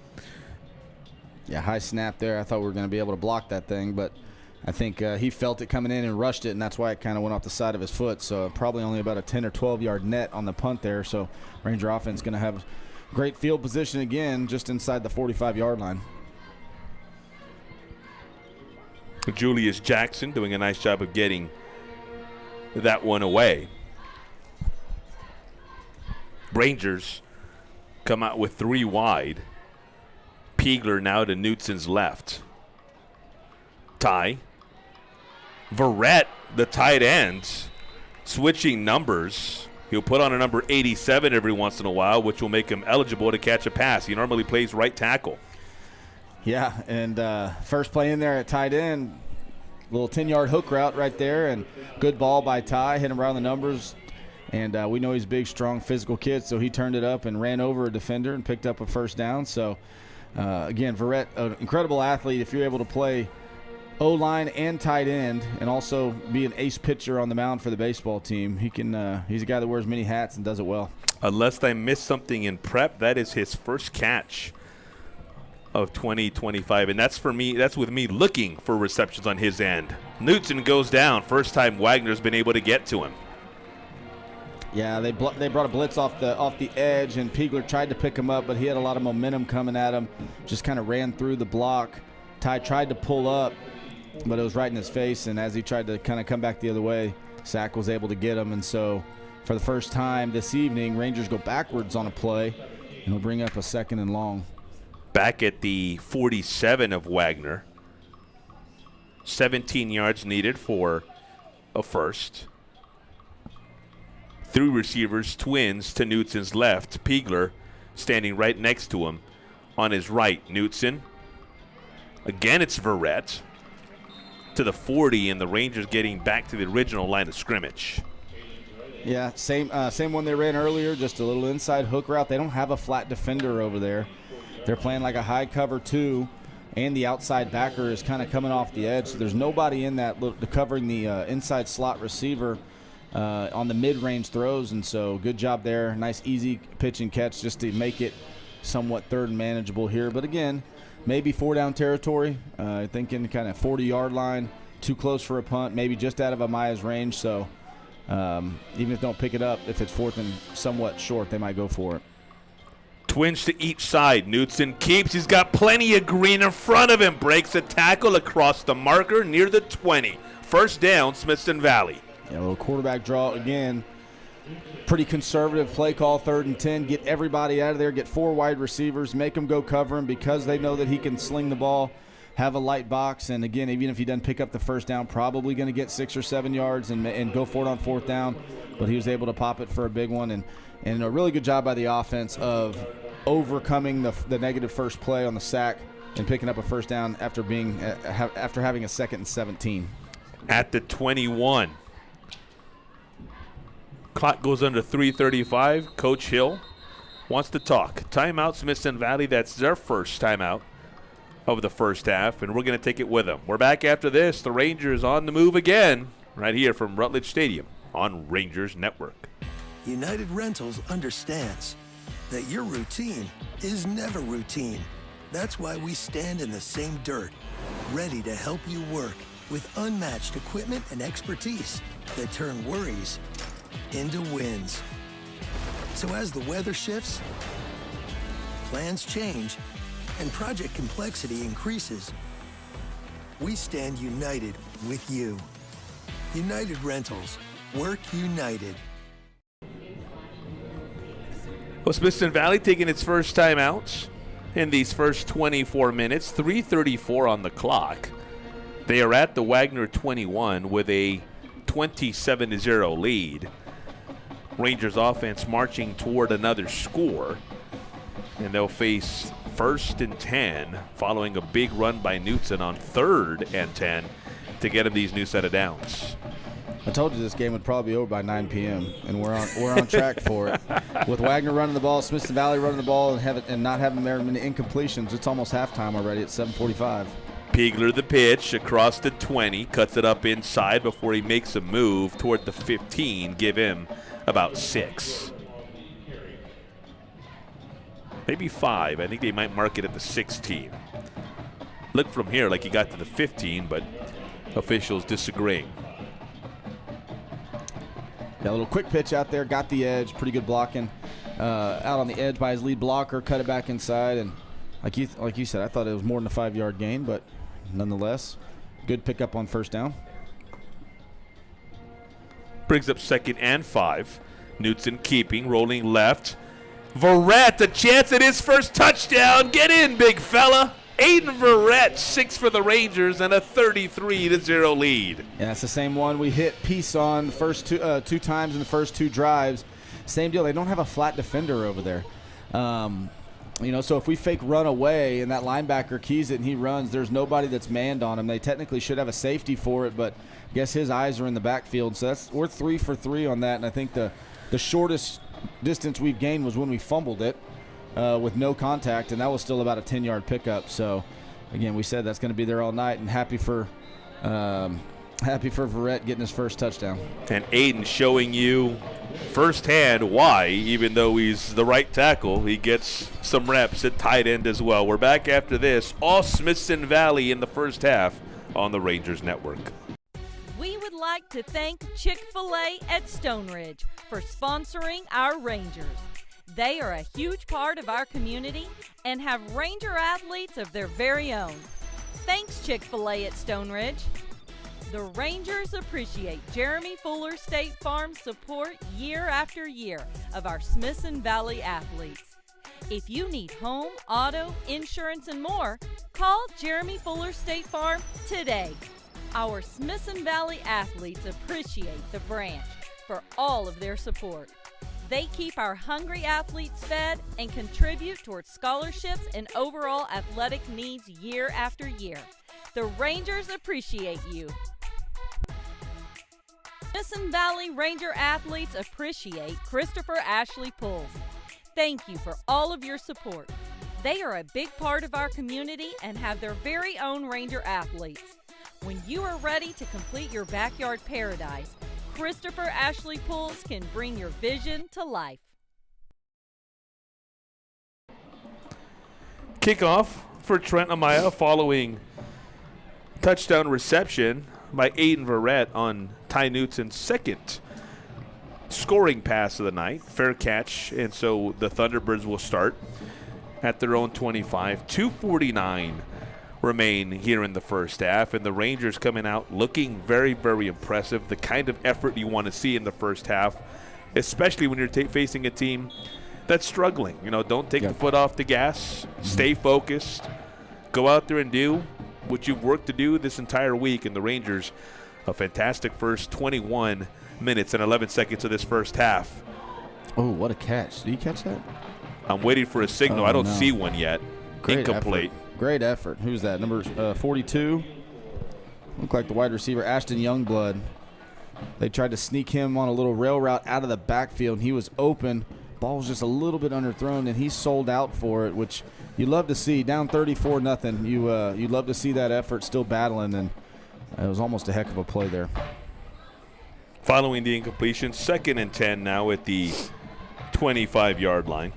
B: Yeah, high snap there. I thought we were going to be able to block that thing, but I think he felt it coming in and rushed it, and that's why it kind of went off the side of his foot. So probably only about a 10 or 12-yard net on the punt there. So Ranger offense going to have great field position again just inside the 45-yard line.
A: Julius Jackson doing a nice job of getting that one away. Rangers come out with 3 wide. Piegler now to Knutson's left. Ty. Verrett, the tight end, switching numbers. He'll put on a number 87 every once in a while, which will make him eligible to catch a pass. He normally plays right tackle.
B: Yeah, and first play in there at tight end, little 10-yard hook route right there, and good ball by Ty, hit him around the numbers. And we know he's a big, strong, physical kid, so he turned it up and ran over a defender and picked up a first down. So, again, Verrett, an incredible athlete. If you're able to play O-line and tight end and also be an ace pitcher on the mound for the baseball team, he can. He's a guy that wears many hats and does it well.
A: Unless I missed something in prep, that is his first catch of 2025, and that's for me. That's with me looking for receptions on his end. Knutson goes down. First time Wagner's been able to get to him.
B: Yeah, they brought a blitz off the edge, and Piegler tried to pick him up, but he had a lot of momentum coming at him. Just kind of ran through the block. Ty tried to pull up, but it was right in his face, and as he tried to kind of come back the other way, Sack was able to get him. And so for the first time this evening, Rangers go backwards on a play, and he'll bring up a 2nd and long.
A: Back at the 47 of Wagner. 17 yards needed for a first. 3 receivers, twins to Knutson's left. Piegler standing right next to him on his right. Knutson. Again, it's Verrett to the 40, and the Rangers getting back to the original line of scrimmage.
B: Yeah, same one they ran earlier, just a little inside hook route. They don't have a flat defender over there. They're playing like a high cover 2, and the outside backer is kind of coming off the edge. So there's nobody in that covering the inside slot receiver on the mid-range throws, and so good job there. Nice easy pitch and catch just to make it somewhat third and manageable here. But again, maybe 4-down territory, thinking kind of 40-yard line, too close for a punt, maybe just out of Amaya's range. So even if they don't pick it up, if it's 4th and somewhat short, they might go for it.
A: Twins to each side. Knutson keeps. He's got plenty of green in front of him. Breaks a tackle across the marker near the 20. First down, Smithson Valley.
B: Yeah, a little quarterback draw again. Pretty conservative play call, 3rd and 10. Get everybody out of there. Get 4 wide receivers. Make them go cover him because they know that he can sling the ball, have a light box. And, again, even if he doesn't pick up the first down, probably going to get 6 or 7 yards and go for it on 4th down. But he was able to pop it for a big one. And a really good job by the offense of overcoming the negative first play on the sack and picking up a first down after having a 2nd and 17.
A: At the 21. Clock goes under 3:35. Coach Hill wants to talk. Timeout, Smithson Valley. That's their first timeout of the first half, and we're going to take it with them. We're back after this. The Rangers on the move again right here from Rutledge Stadium on Rangers Network.
D: United Rentals understands that your routine is never routine. That's why we stand in the same dirt, ready to help you work with unmatched equipment and expertise that turn worries into wins. So as the weather shifts, plans change, and project complexity increases, we stand united with you. United Rentals. Work united.
A: Well, Smithson Valley taking its first timeout in these first 24 minutes. 3:34 on the clock. They are at the Wagner 21 with a 27-0 lead. Rangers offense marching toward another score. and they'll face 1st and 10 following a big run by Knutson on 3rd and 10 to get him these new set of downs.
B: I told you this game would probably be over by 9 p.m. and we're on track for it. With Wagner running the ball, Smithson Valley running the ball, and not having very many incompletions, it's almost halftime already at 7:45.
A: Piegler the pitch across the 20, cuts it up inside before he makes a move toward the 15. Give him about 6. Maybe 5. I think they might mark it at the 16. Look from here like he got to the 15, but officials disagreeing.
B: Yeah, a little quick pitch out there, got the edge, pretty good blocking. Out on the edge by his lead blocker, cut it back inside, and like you said, I thought it was more than a 5-yard gain, but nonetheless, good pickup on 1st down.
A: Brings up 2nd and 5. Knutson keeping, rolling left. Verrett, a chance at his first touchdown. Get in, big fella. Aiden Verrett, 6 for the Rangers, and a 33-0 lead.
B: Yeah, that's the same one we hit piece on first two times in the first 2 drives. Same deal. They don't have a flat defender over there. So if we fake run away and that linebacker keys it and he runs, there's nobody that's manned on him. They technically should have a safety for it, but I guess his eyes are in the backfield. So we're 3 for 3 on that, and I think the shortest distance we've gained was when we fumbled it. With no contact, and that was still about a 10-yard pickup. So, again, we said that's going to be there all night, and happy for Verrett getting his first touchdown.
A: And Aiden showing you firsthand why, even though he's the right tackle, he gets some reps at tight end as well. We're back after this. All Smithson Valley in the first half on the Rangers Network.
C: We would like to thank Chick-fil-A at Stone Ridge for sponsoring our Rangers. They are a huge part of our community and have Ranger athletes of their very own. Thanks, Chick-fil-A at Stone Ridge. The Rangers appreciate Jeremy Fuller State Farm's support year after year of our Smithson Valley athletes. If you need home, auto, insurance, and more, call Jeremy Fuller State Farm today. Our Smithson Valley athletes appreciate the branch for all of their support. They keep our hungry athletes fed and contribute towards scholarships and overall athletic needs year after year. The Rangers appreciate you. Smithson Valley Ranger athletes appreciate Christopher Ashley Pulls. Thank you for all of your support. They are a big part of our community and have their very own Ranger athletes. When you are ready to complete your backyard paradise, Christopher Ashley Pulls can bring your vision to life.
A: Kickoff for Trent Amaya following touchdown reception by Aiden Verrett on Ty Knutson's 2nd scoring pass of the night. Fair catch, and so the Thunderbirds will start at their own 25. 2:49 remain here in the first half, and the Rangers coming out looking very, very impressive. The kind of effort you want to see in the first half, especially when you're facing a team that's struggling. Don't take the foot off the gas. Stay focused. Go out there and do what you've worked to do this entire week. And the Rangers, a fantastic first 21 minutes and 11 seconds of this first half.
B: Oh, what a catch. Did you catch that?
A: I'm waiting for a signal. I don't see one yet.
B: Great
A: Incomplete.
B: Effort. Great effort. Who's that? Number 42. Looked like the wide receiver, Ashton Youngblood. They tried to sneak him on a little rail route out of the backfield, and he was open. Ball was just a little bit underthrown, and he sold out for it, which you love to see. Down 34-0. You love to see that effort, still battling, and it was almost a heck of a play there.
A: Following the incompletion, 2nd and 10 now at the 25-yard line.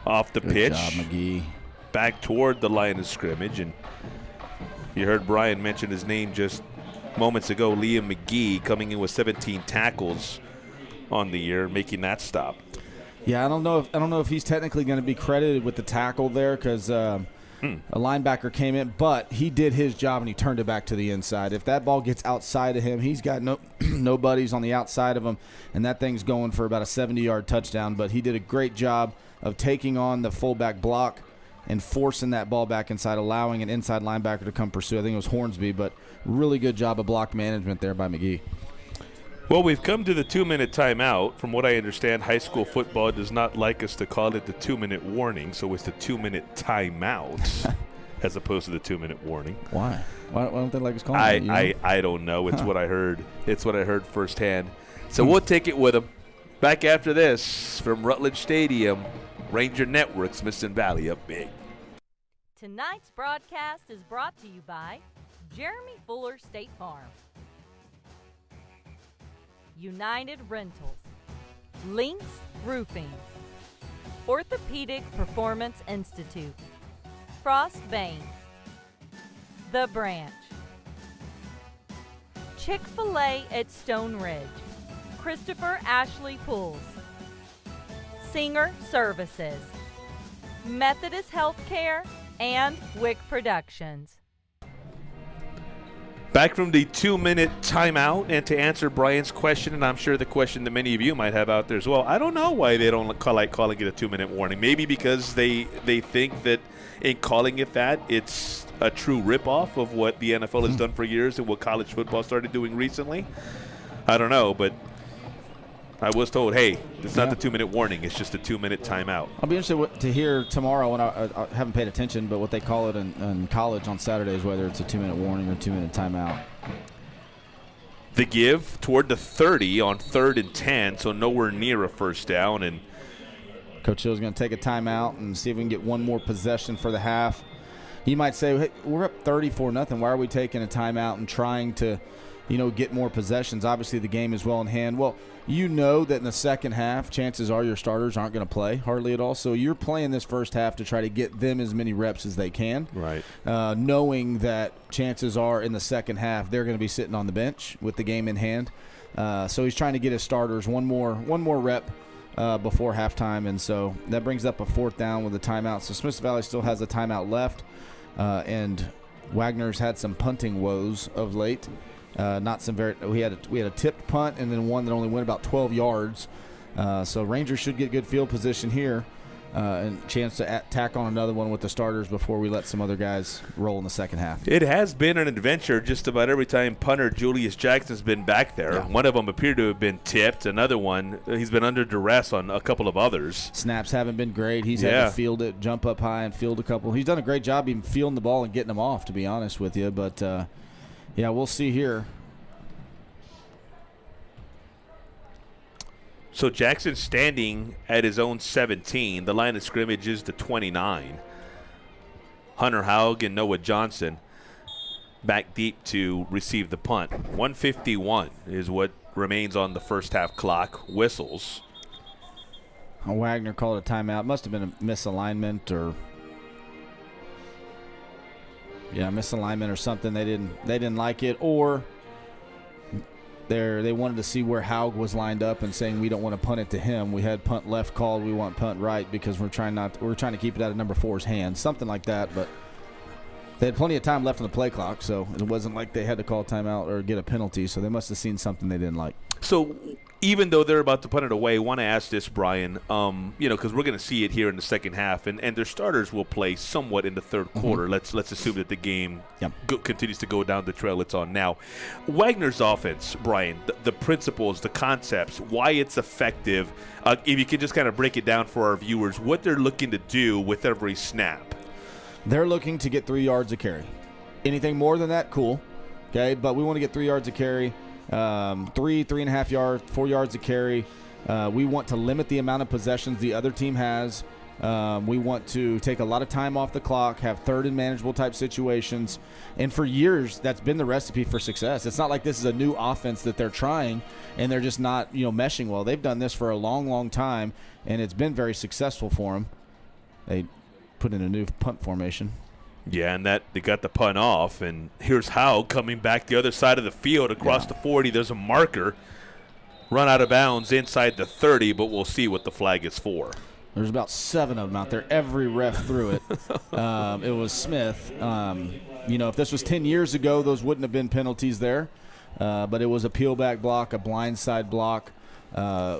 A: Off the pitch.
B: Good job, McGee.
A: Back toward the line of scrimmage. And you heard Brian mention his name just moments ago. Liam McGee coming in with 17 tackles on the year, making that stop.
B: Yeah, I don't know if he's technically going to be credited with the tackle there because a linebacker came in, but he did his job and he turned it back to the inside. If that ball gets outside of him, he's got no buddies on the outside of him, and that thing's going for about a 70-yard touchdown. But he did a great job of taking on the fullback block and forcing that ball back inside, allowing an inside linebacker to come pursue. I think it was Hornsby, but really good job of block management there by McGee.
A: Well, we've come to the 2-minute timeout. From what I understand, high school football does not like us to call it the 2-minute warning, so it's the 2-minute timeout as opposed to the 2-minute warning.
B: Why? Why don't they like us calling it?
A: I don't know. It's what I heard. It's what I heard firsthand. So we'll take it with them. Back after this from Rutledge Stadium, Ranger Network, Smithson Valley up big.
C: Tonight's broadcast is brought to you by Jeremy Fuller State Farm, United Rentals, Lynx Roofing, Orthopedic Performance Institute, Frost Bank, The Branch, Chick-fil-A at Stone Ridge, Christopher Ashley Pools, Singer Services, Methodist Healthcare, and Wick Productions.
A: Back from the 2-minute timeout, and to answer Brian's question, and I'm sure the question that many of you might have out there as well, I don't know why they don't like calling it a 2-minute warning. Maybe because they think that in calling it that, it's a true ripoff of what the NFL has done for years and what college football started doing recently. I don't know, but I was told, hey, it's not the 2-minute warning. It's just a 2-minute timeout.
B: I'll be interested to hear tomorrow, when I haven't paid attention, but what they call it in college on Saturdays, whether it's a 2-minute warning or 2-minute timeout.
A: The give toward the 30 on 3rd and 10, so nowhere near a first down. And
B: Coach Hill's going to take a timeout and see if we can get one more possession for the half. He might say, hey, we're up 34-0. Why are we taking a timeout and trying to, get more possessions? Obviously, the game is well in hand. Well, you know that in the second half, chances are your starters aren't going to play hardly at all. So you're playing this first half to try to get them as many reps as they can.
A: Right.
B: Knowing that chances are in the second half they're going to be sitting on the bench with the game in hand. So he's trying to get his starters one more rep before halftime, and so that brings up a 4th down with a timeout. So Smithson Valley still has a timeout left, and Wagner's had some punting woes of late. We had a tipped punt and then one that only went about 12 yards. So Rangers should get good field position here and chance to tack on another one with the starters before we let some other guys roll in the second half.
A: It has been an adventure just about every time punter Julius Jackson's been back there.
B: Yeah.
A: One of them appeared to have been tipped. Another one, he's been under duress on a couple of others.
B: Snaps haven't been great. He's had to field it, jump up high and field a couple. He's done a great job even fielding the ball and getting them off, to be honest with you. But, we'll see here.
A: So Jackson standing at his own 17. The line of scrimmage is the 29. Hunter Haug and Noah Johnson back deep to receive the punt. 1:51 is what remains on the first half clock. Whistles.
B: Wagner called a timeout. Must have been a misalignment or misalignment or something. They didn't like it, or they wanted to see where Haug was lined up and saying we don't want to punt it to him. We had punt left called. We want punt right because we're trying to keep it out of number 4's hands, something like that. But they had plenty of time left on the play clock, so it wasn't like they had to call a timeout or get a penalty. So they must have seen something they didn't like. So
A: even though they're about to punt it away, I want to ask this, Brian, because we're going to see it here in the second half, and their starters will play somewhat in the third quarter. Let's assume that the game continues to go down the trail it's on now. Wagner's offense, Brian, the principles, the concepts, why it's effective, if you could just kind of break it down for our viewers, what they're looking to do with every snap.
B: They're looking to get 3 yards a carry. Anything more than that, cool. Okay, but we want to get 3 yards a carry. 3.5 yards, 4 yards a carry. We want to limit the amount of possessions the other team has. We want to take a lot of time off the clock, have third and manageable type situations. And for years, that's been the recipe for success. It's not like this is a new offense that they're trying and they're just not, meshing well. They've done this for a long, long time, and it's been very successful for them. They put in a new punt formation.
A: Yeah, and that they got the punt off, and here's Haug coming back the other side of the field across the 40. There's a marker, run out of bounds inside the 30, but we'll see what the flag is for.
B: There's about 7 of them out there. Every ref threw it. It was Smith. If this was 10 years ago, those wouldn't have been penalties there, but it was a peel back block, a blindside block.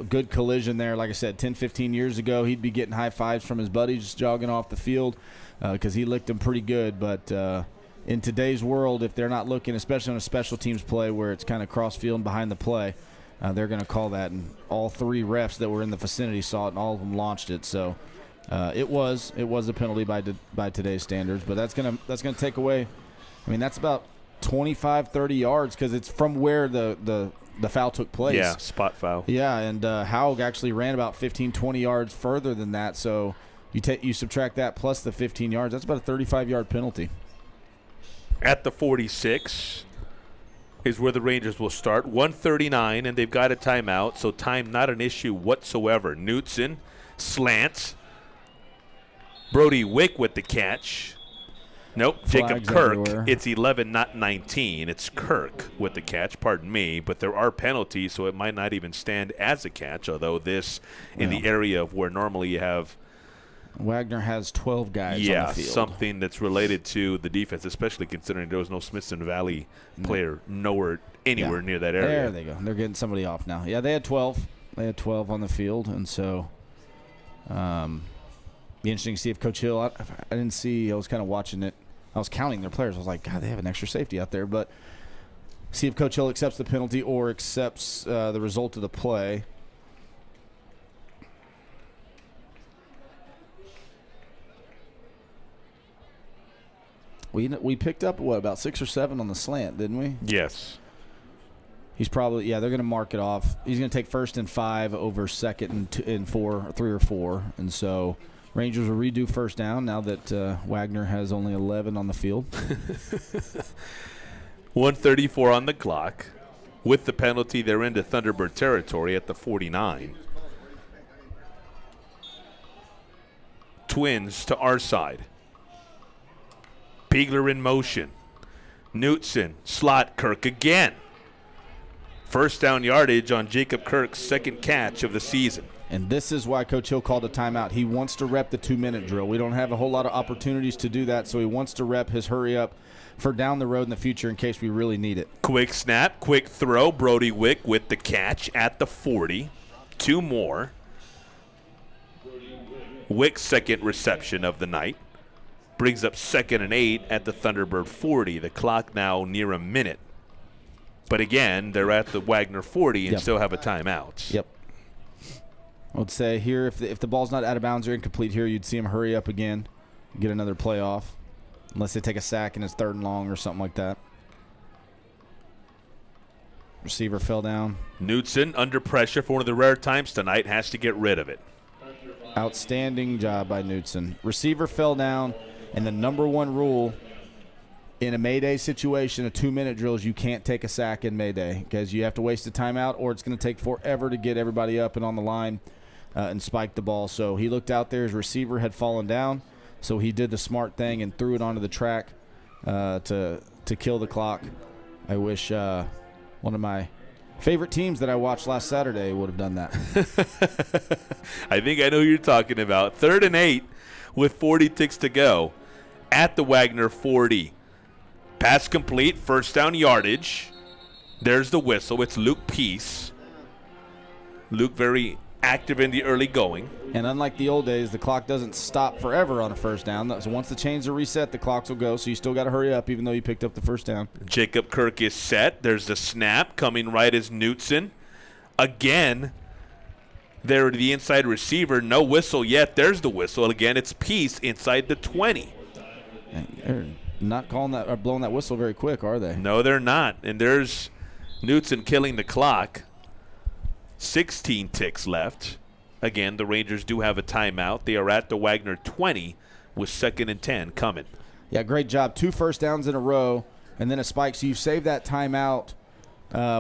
B: Good collision there. Like I said, 10, 15 years ago, he'd be getting high fives from his buddies jogging off the field because he licked him pretty good. But in today's world, if they're not looking, especially on a special teams play where it's kind of cross field and behind the play, they're going to call that, and all 3 refs that were in the vicinity saw it, and all of them launched it. So it was a penalty by today's standards, but that's gonna take away. I mean, that's about 25, 30 yards because it's from where the foul took place.
A: Yeah, spot foul.
B: Yeah, and Haug actually ran about 15, 20 yards further than that. So you subtract that plus the 15 yards. That's about a 35-yard penalty.
A: At the 46 is where the Rangers will start. 1:39, and they've got a timeout, so time not an issue whatsoever. Knutson slants. Brody Wick with the catch. Nope, Jacob
B: Flags
A: Kirk.
B: everywhere.
A: It's 11, not 19. It's Kirk with the catch, pardon me. But there are penalties, so it might not even stand as a catch, although this in the area of where normally you have
B: Wagner has 12 guys on the field.
A: Something that's related to the defense, especially considering there was no Smithson Valley player anywhere near that area.
B: There they go. They're getting somebody off now. Yeah, they had 12. They had 12 on the field, and so be interesting to see if Coach Hill. I didn't see. I was kind of watching it. I was counting their players. I was like, God, they have an extra safety out there. But see if Coach Hill accepts the penalty or accepts the result of the play. We picked up, about 6 or 7 on the slant, didn't we?
A: Yes.
B: He's probably, they're going to mark it off. He's going to take 1st and 5 over 2nd and 4, 3 or 4. And so Rangers will redo 1st down now that Wagner has only 11 on the field.
A: 1:34 on the clock. With the penalty, they're into Thunderbird territory at the 49. Twins to our side. Piegler in motion. Knutson, slot Kirk again. 1st down yardage on Jacob Kirk's 2nd catch of the season.
B: And this is why Coach Hill called a timeout. He wants to rep the 2-minute drill. We don't have a whole lot of opportunities to do that, so he wants to rep his hurry up for down the road in the future in case we really need it.
A: Quick snap, quick throw. Brody Wick with the catch at the 40. 2 more. Wick's 2nd reception of the night. Brings up 2nd and 8 at the Thunderbird 40. The clock now near a minute. But again, they're at the Wagner 40 and still have a timeout.
B: Yep. I would say here, if the ball's not out of bounds or incomplete here, you'd see him hurry up again, get another play off, unless they take a sack and it's 3rd and long or something like that. Receiver fell down.
A: Knutson, under pressure for one of the rare times tonight, has to get rid of it.
B: Outstanding job by Knutson. Receiver fell down, and the number 1 rule in a Mayday situation, a 2-minute drill, is you can't take a sack in Mayday because you have to waste a timeout or it's going to take forever to get everybody up and on the line and spike the ball. So he looked out there. His receiver had fallen down, so he did the smart thing and threw it onto the track to kill the clock. I wish one of my favorite teams that I watched last Saturday would have done that.
A: I think I know who you're talking about. 3rd and 8 with 40 ticks to go at the Wagner 40. Pass complete, 1st down yardage. There's the whistle. It's Luke Peace. Luke very active in the early going.
B: And unlike the old days, the clock doesn't stop forever on a 1st down. So once the chains are reset, the clocks will go. So you still got to hurry up even though you picked up the 1st down.
A: Jacob Kirk is set. There's the snap coming right as Knutson. Again, there the inside receiver. No whistle yet. There's the whistle. Again, it's Peace inside the 20.
B: And they're not calling that or blowing that whistle very quick, are they?
A: No, they're not. And there's Knutson killing the clock. 16 ticks left. Again, the Rangers do have a timeout. They are at the Wagner 20 with 2nd and 10 coming.
B: Yeah, great job. 2 1st downs in a row and then a spike. So you've saved that timeout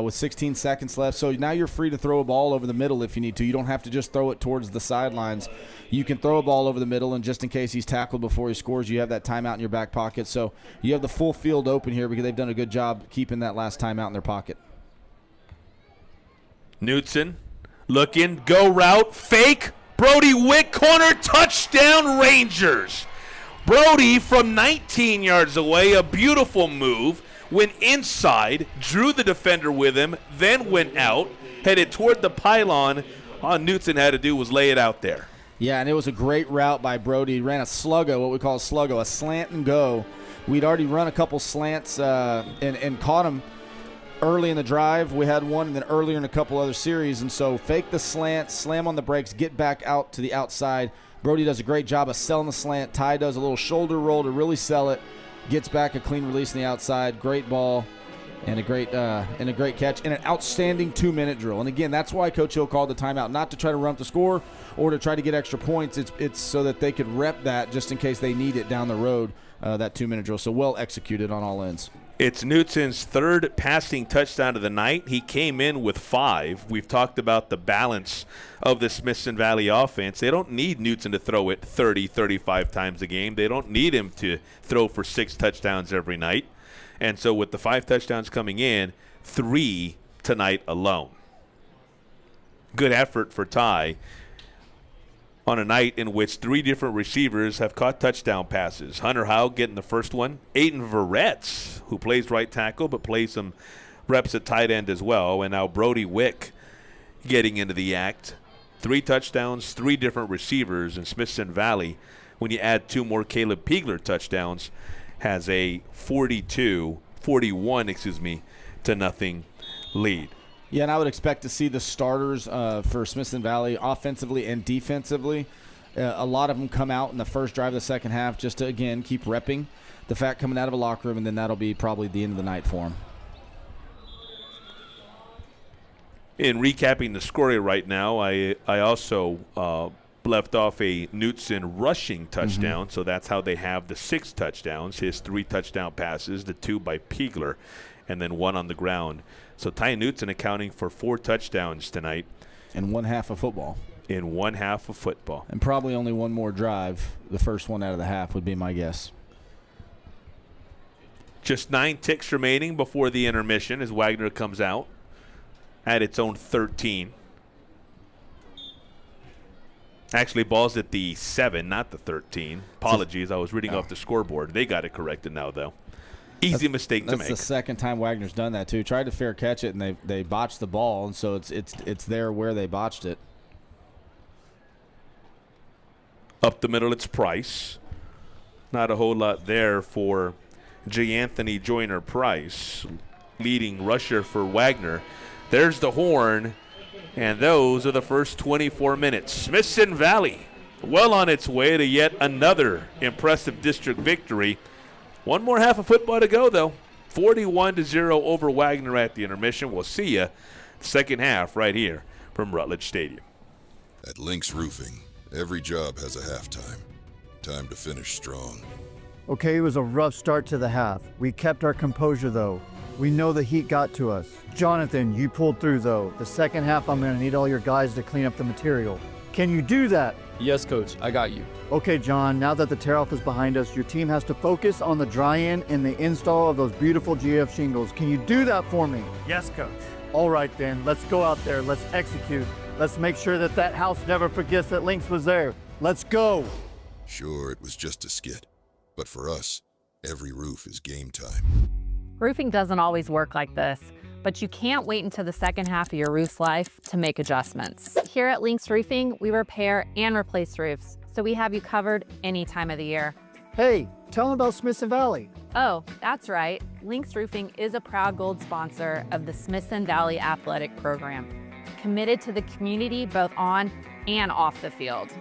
B: with 16 seconds left. So now you're free to throw a ball over the middle if you need to. You don't have to just throw it towards the sidelines. You can throw a ball over the middle, and just in case he's tackled before he scores, you have that timeout in your back pocket. So you have the full field open here because they've done a good job keeping that last timeout in their pocket.
A: Knutson looking, go route, fake. Brody Wick, corner, touchdown Rangers. Brody from 19 yards away, a beautiful move. Went inside, drew the defender with him, then went out, headed toward the pylon. All Knutson had to do was lay it out there.
B: Yeah, and it was a great route by Brody. He ran a sluggo, what we call a sluggo, a slant and go. We'd already run a couple slants and caught him early in the drive, we had one, and then earlier in a couple other series. And so fake the slant, slam on the brakes, get back out to the outside. Brody does a great job of selling the slant. Ty does a little shoulder roll to really sell it. Gets back a clean release on the outside. Great ball and a great catch and an outstanding 2-minute drill. And again, that's why Coach Hill called the timeout, not to try to run up the score or to try to get extra points. It's so that they could rep that just in case they need it down the road, that 2-minute drill. So well executed on all ends.
A: It's Knutson's third passing touchdown of the night. He came in with 5. We've talked about the balance of the Smithson Valley offense. They don't need Knutson to throw it 30, 35 times a game. They don't need him to throw for 6 touchdowns every night. And so with the 5 touchdowns coming in, 3 tonight alone. Good effort for Ty on a night in which 3 different receivers have caught touchdown passes. Hunter Howe getting the first one. Aiden Veretz, who plays right tackle but plays some reps at tight end as well. And now Brody Wick getting into the act. 3 touchdowns, 3 different receivers. And Smithson Valley, when you add 2 more Caleb Piegler touchdowns, has a 41 to nothing lead.
B: Yeah, and I would expect to see the starters for Smithson Valley offensively and defensively. A lot of them come out in the first drive of the second half just to, again, keep repping the fact coming out of a locker room, and then that'll be probably the end of the night for them.
A: In recapping the score right now, I also left off a Knutson rushing touchdown, so that's how they have the 6 touchdowns. His 3 touchdown passes, the 2 by Piegler, and then 1 on the ground. So Ty Knutson accounting for 4 touchdowns tonight.
B: In one half of football.
A: In one half of football.
B: And probably only one more drive, the first one out of the half would be my guess.
A: Just 9 ticks remaining before the intermission as Wagner comes out at its own 13. Actually, ball's at the 7, not the 13. Apologies, I was reading off the scoreboard. They got it corrected now, though. Easy mistake to make.
B: That's the second time Wagner's done that, too. Tried to fair catch it, and they botched the ball, and so it's there where they botched it.
A: Up the middle, it's Price. Not a whole lot there for J. Anthony Joyner-Price, leading rusher for Wagner. There's the horn, and those are the first 24 minutes. Smithson Valley well on its way to yet another impressive district victory. One more half of football to go, though. 41-0 over Wagner at the intermission. We'll see you second half right here from Rutledge Stadium.
I: At Lynx Roofing, every job has a halftime. Time to finish strong.
G: Okay, it was a rough start to the half. We kept our composure, though. We know the heat got to us. Jonathan, you pulled through, though. The second half, I'm going to need all your guys to clean up the material. Can you do that?
H: Yes, Coach. I got you.
G: Okay, John, now that the tear-off is behind us, your team has to focus on the dry-in and the install of those beautiful GF shingles. Can you do that for me?
J: Yes, Coach.
G: All right, then. Let's go out there. Let's execute. Let's make sure that house never forgets that Lynx was there. Let's go.
I: Sure, it was just a skit. But for us, every roof is game time.
K: Roofing doesn't always work like this, but you can't wait until the second half of your roof's life to make adjustments. Here at Lynx Roofing, we repair and replace roofs, so we have you covered any time of the year.
G: Hey, tell them about Smithson Valley.
K: Oh, that's right. Lynx Roofing is a proud gold sponsor of the Smithson Valley Athletic Program, committed to the community both on and off the field.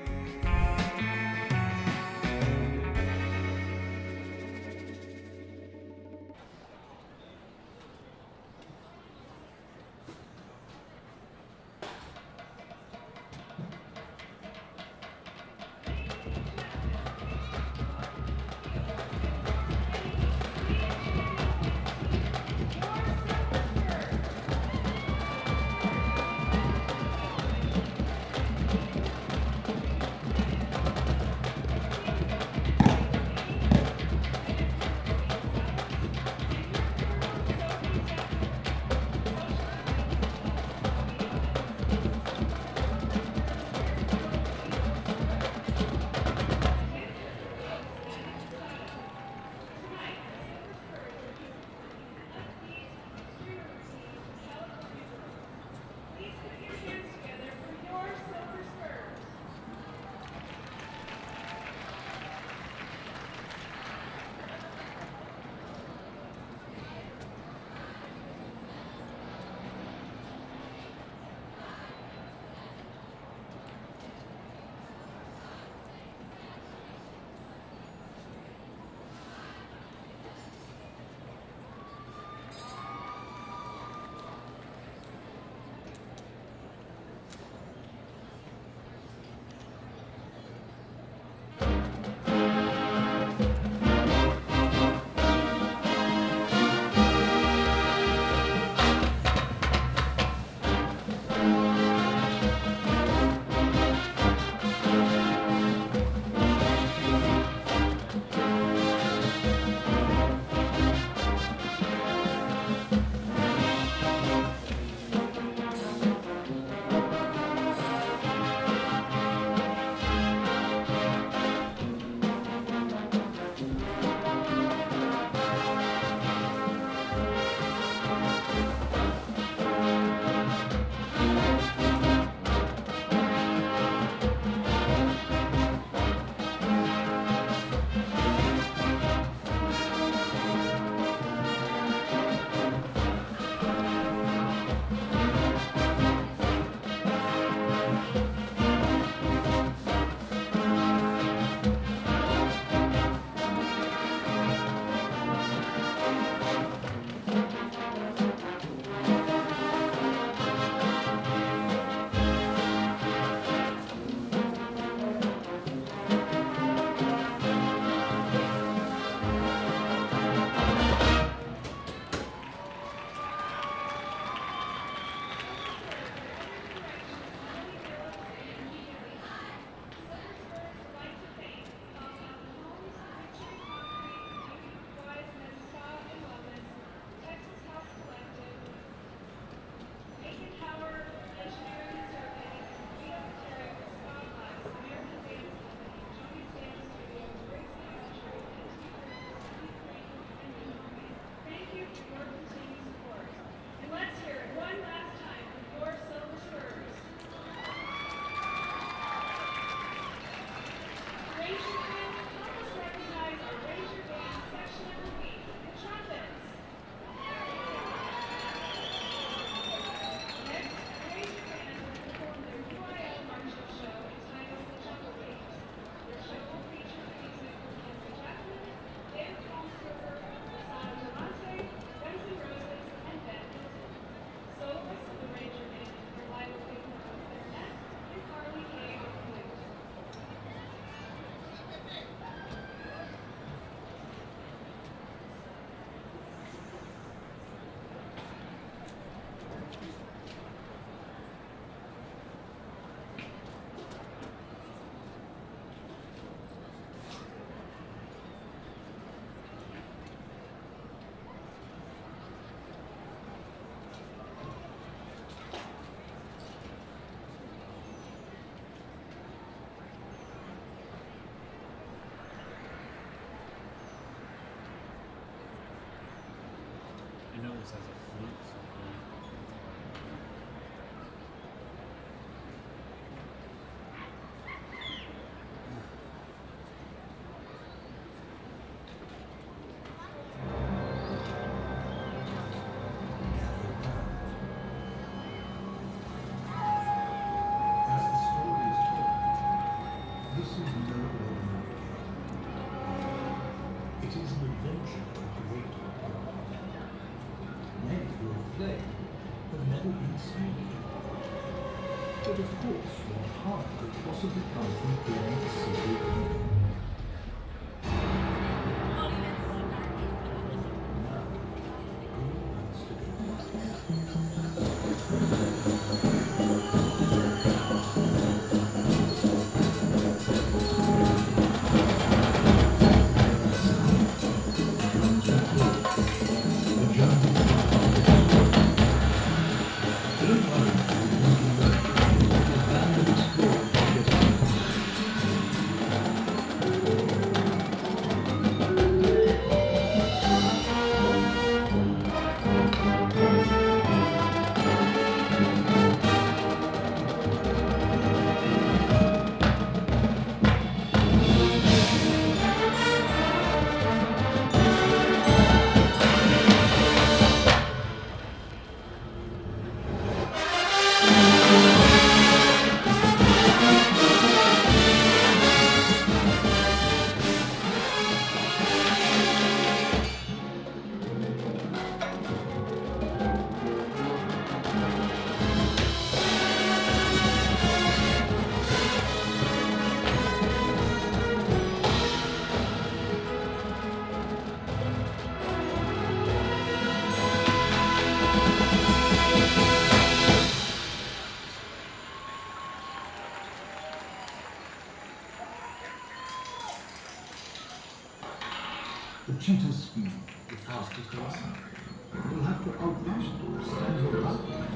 J: The cheetah's speed, the fastest one. You'll have to outburst or stand your ground.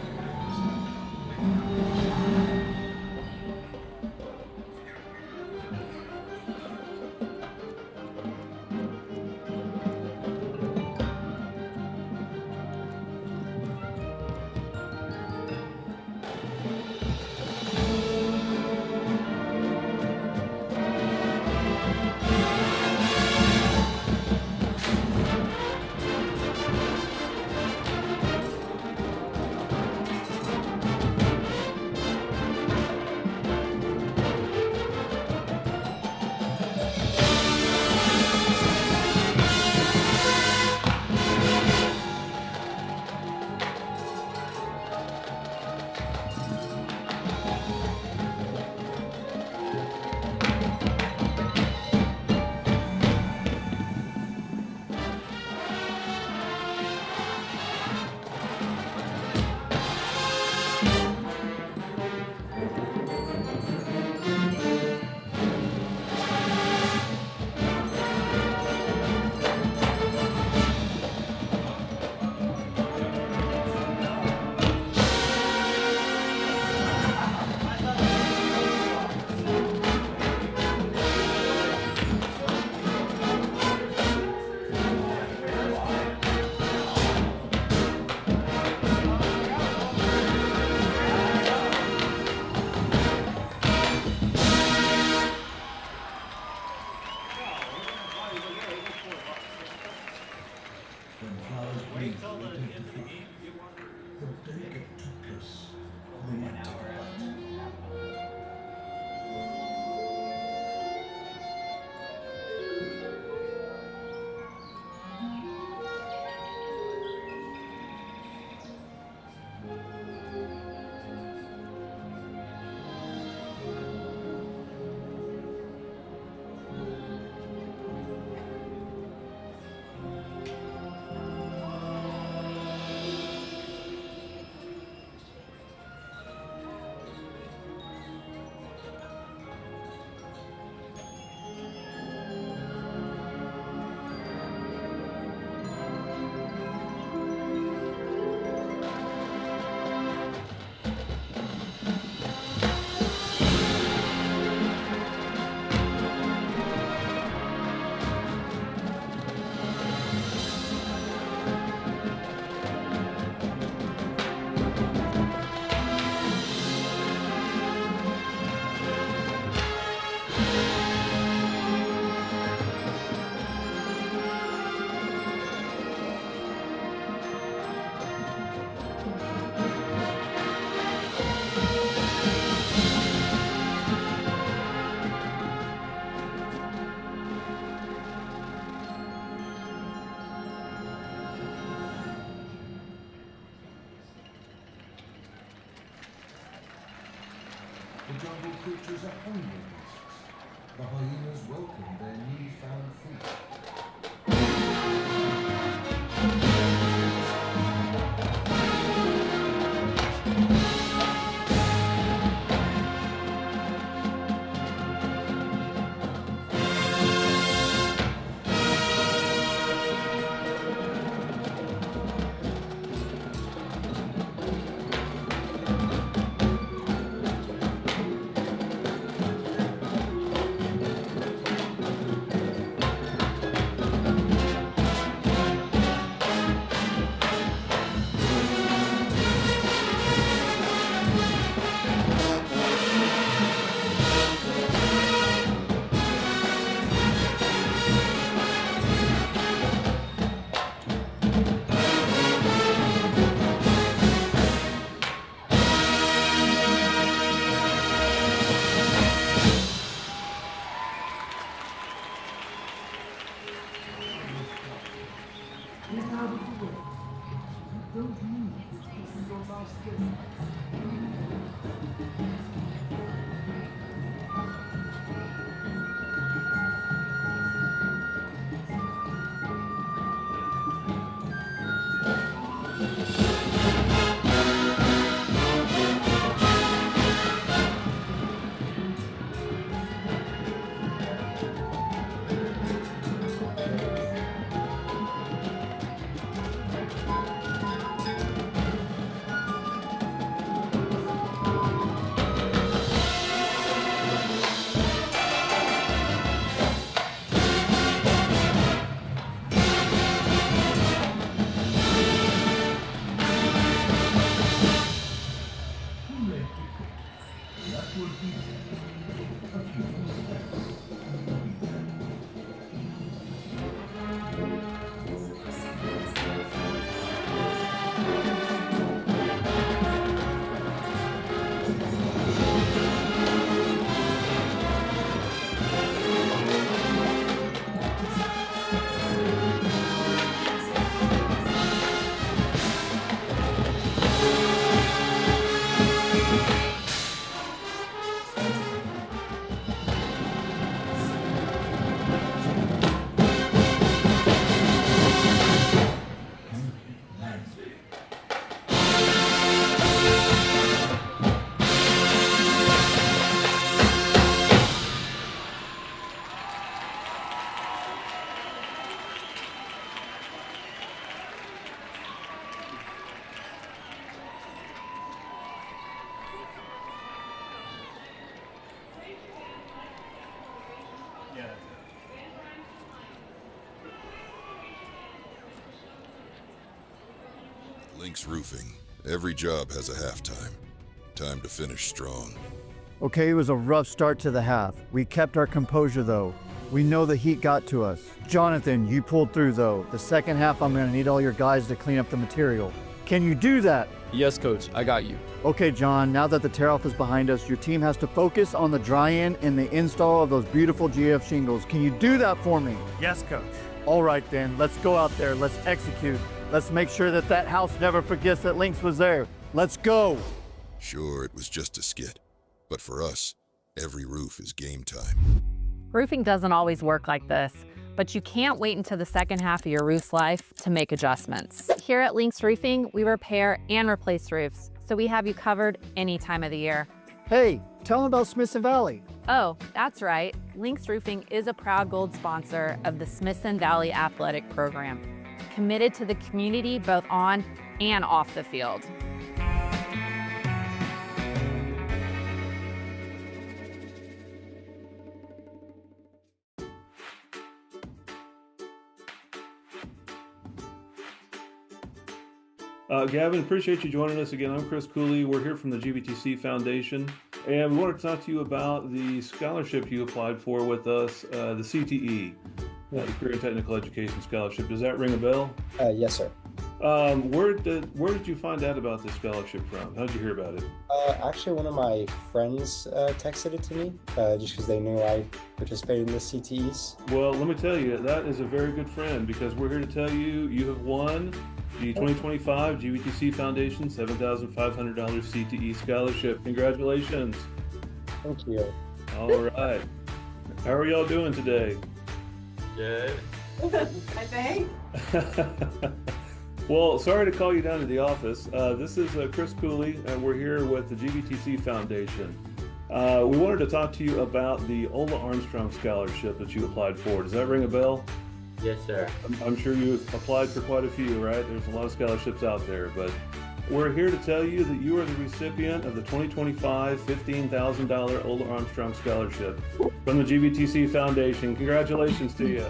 J: jungle creatures are hungry beasts. The hyenas welcome their newfound food.
I: Lynx Roofing. Every job has a halftime. Time to finish strong.
G: Okay, it was a rough start to the half. We kept our composure though. We know the heat got to us. Jonathan, you pulled through though. The second half, I'm gonna need all your guys to clean up the material. Can you do that?
H: Yes, coach, I got you.
G: Okay, John, now that the tear-off is behind us, your team has to focus on the dry-in and the install of those beautiful GF shingles. Can you do that for me?
L: Yes, coach.
G: All right then, let's go out there, let's execute. Let's make sure that that house never forgets that Lynx was there. Let's go.
I: Sure, it was just a skit. But for us, every roof is game time.
K: Roofing doesn't always work like this, but you can't wait until the second half of your roof's life to make adjustments. Here at Lynx Roofing, we repair and replace roofs, so we have you covered any time of the year.
G: Hey, tell them about Smithson Valley.
K: Oh, that's right. Lynx Roofing is a proud gold sponsor of the Smithson Valley Athletic Program, committed to the community both on and off the field.
M: Gavin, appreciate you joining us again. I'm Chris Cooley. We're here from the GBTC Foundation, and we want to talk to you about the scholarship you applied for with us, the CTE, the Career and Technical Education Scholarship. Does that ring a bell?
N: Yes, sir.
M: Where did you find out about this scholarship from? How did you hear about it?
N: Actually, one of my friends texted it to me just because they knew I participated in the CTEs.
M: Well, let me tell you, that is a very good friend, because we're here to tell you you have won the 2025 GBTC Foundation $7,500 CTE scholarship. Congratulations.
N: Thank you.
M: All right. How are y'all doing today?
H: Good.
L: I think.
M: Well, sorry to call you down to the office. This is Chris Cooley, and we're here with the GBTC Foundation. We wanted to talk to you about the Ola Armstrong Scholarship that you applied for. Does that ring a bell?
O: Yes, sir.
M: I'm sure you've applied for quite a few, right? There's a lot of scholarships out there, but we're here to tell you that you are the recipient of the 2025 $15,000 Ola Armstrong Scholarship from the GBTC Foundation. Congratulations to you.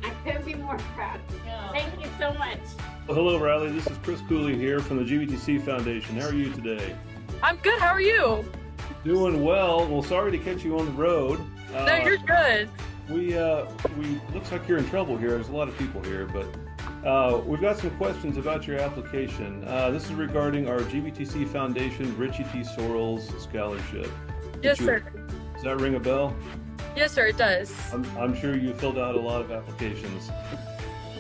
L: I couldn't be more proud. Thank you so much.
M: Well, hello, Riley. This is Chris Cooley here from the GBTC Foundation. How are you today?
P: I'm good. How are you?
M: Doing well. Well, sorry to catch you on the road.
P: No, you're good.
M: We looks like you're in trouble here. There's a lot of people here, but we've got some questions about your application. This is regarding our GBTC Foundation Richie T. Sorrells Scholarship.
P: Yes, sir.
M: Does that ring a bell?
P: Yes, sir, it does.
M: I'm sure you filled out a lot of applications.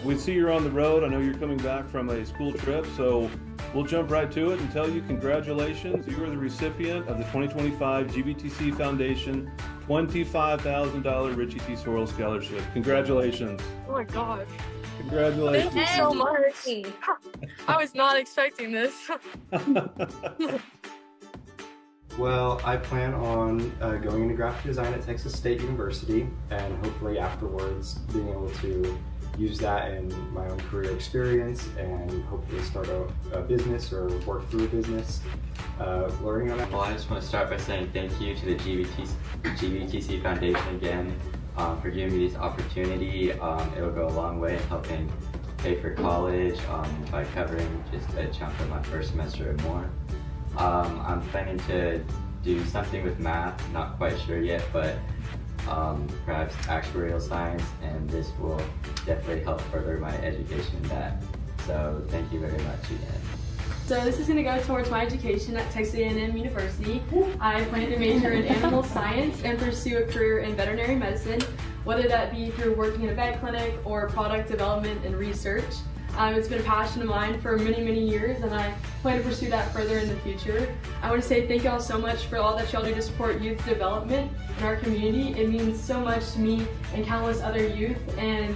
M: We see you're on the road. I know you're coming back from a school trip, so we'll jump right to it and tell you congratulations. You are the recipient of the 2025 GBTC Foundation $25,000 Richie T. Sorrells Scholarship. Congratulations.
P: Oh my gosh.
M: Congratulations.
P: Thank you so much. I was not expecting this.
N: Well, I plan on going into graphic design at Texas State University, and hopefully afterwards being able to use that in my own career experience and hopefully start a business or work through a business, learning on that.
O: Well, I just want to start by saying thank you to the GBTC Foundation again for giving me this opportunity. It'll go a long way in helping pay for college by covering just a chunk of my first semester or more. I'm planning to do something with math, not quite sure yet, but perhaps actuarial science, and this will definitely help further my education in that. So thank you very much again.
Q: So this is going to go towards my education at Texas A&M University. I plan to major in animal science and pursue a career in veterinary medicine, whether that be through working in a vet clinic or product development and research. It's been a passion of mine for many, many years, and I plan to pursue that further in the future. I want to say thank y'all so much for all that y'all do to support youth development in our community. It means so much to me and countless other youth, and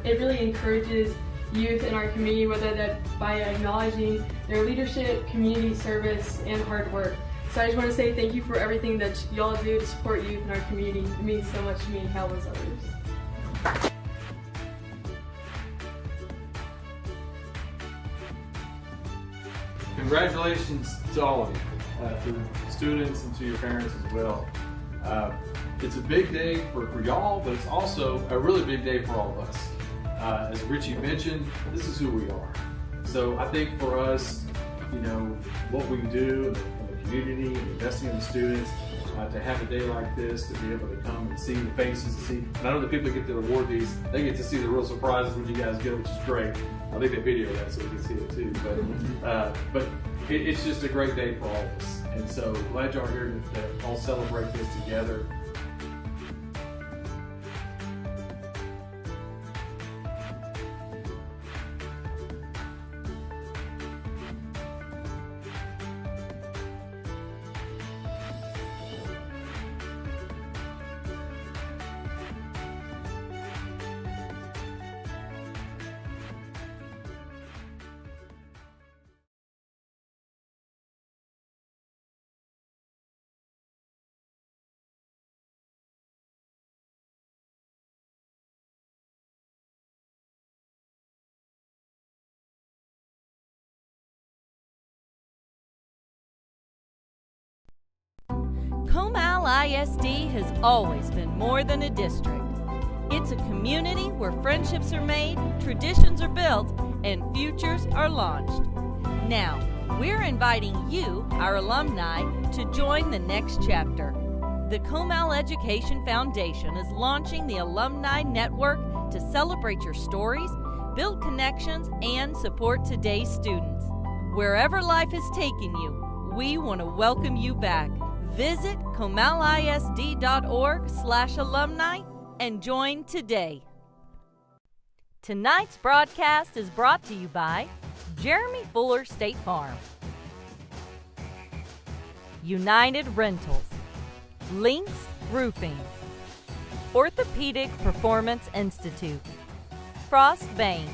Q: it really encourages youth in our community, whether that by acknowledging their leadership, community service, and hard work. So I just want to say thank you for everything that y'all do to support youth in our community. It means so much to me and countless others.
R: Congratulations to all of you, to the students and to your parents as well. It's a big day for y'all, but it's also a really big day for all of us. As Richie mentioned, this is who we are. So I think for us, you know, what we do in the community and investing in the students, to have a day like this, to be able to come and see the faces, and see, and I know the people that get to award these, they get to see the real surprises when you guys get it, which is great. I think they video that so we can see it too. But it's just a great day for all of us. And so glad y'all are here to all celebrate this together.
C: Comal ISD has always been more than a district. It's a community where friendships are made, traditions are built, and futures are launched. Now, we're inviting you, our alumni, to join the next chapter. The Comal Education Foundation is launching the Alumni Network to celebrate your stories, build connections, and support today's students. Wherever life is taking you, we want to welcome you back. Visit comalisd.org/alumni and join today. Tonight's broadcast is brought to you by Jeremy Fuller State Farm, United Rentals, Lynx Roofing, Orthopedic Performance Institute, Frost Bank,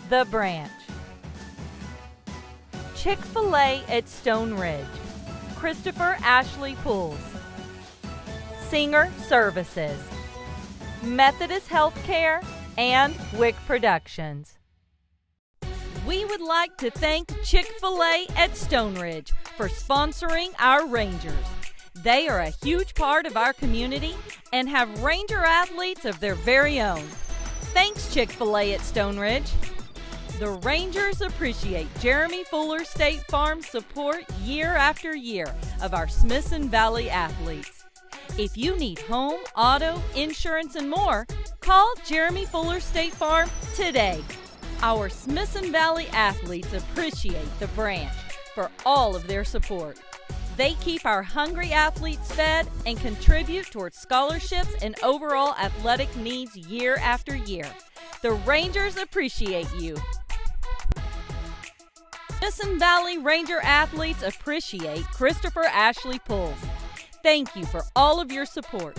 C: The Branch, Chick-fil-A at Stone Ridge, Christopher Ashley Pools, Singer Services, Methodist Healthcare, and Wick Productions. We would like to thank Chick-fil-A at Stone Ridge for sponsoring our Rangers. They are a huge part of our community and have Ranger athletes of their very own. Thanks, Chick-fil-A at Stone Ridge. The Rangers appreciate Jeremy Fuller State Farm's support year after year of our Smithson Valley athletes. If you need home, auto, insurance, and more, call Jeremy Fuller State Farm today. Our Smithson Valley athletes appreciate the Branch for all of their support. They keep our hungry athletes fed and contribute towards scholarships and overall athletic needs year after year. The Rangers appreciate you. Smithson Valley Ranger athletes appreciate Christopher Ashley Pools. Thank you for all of your support.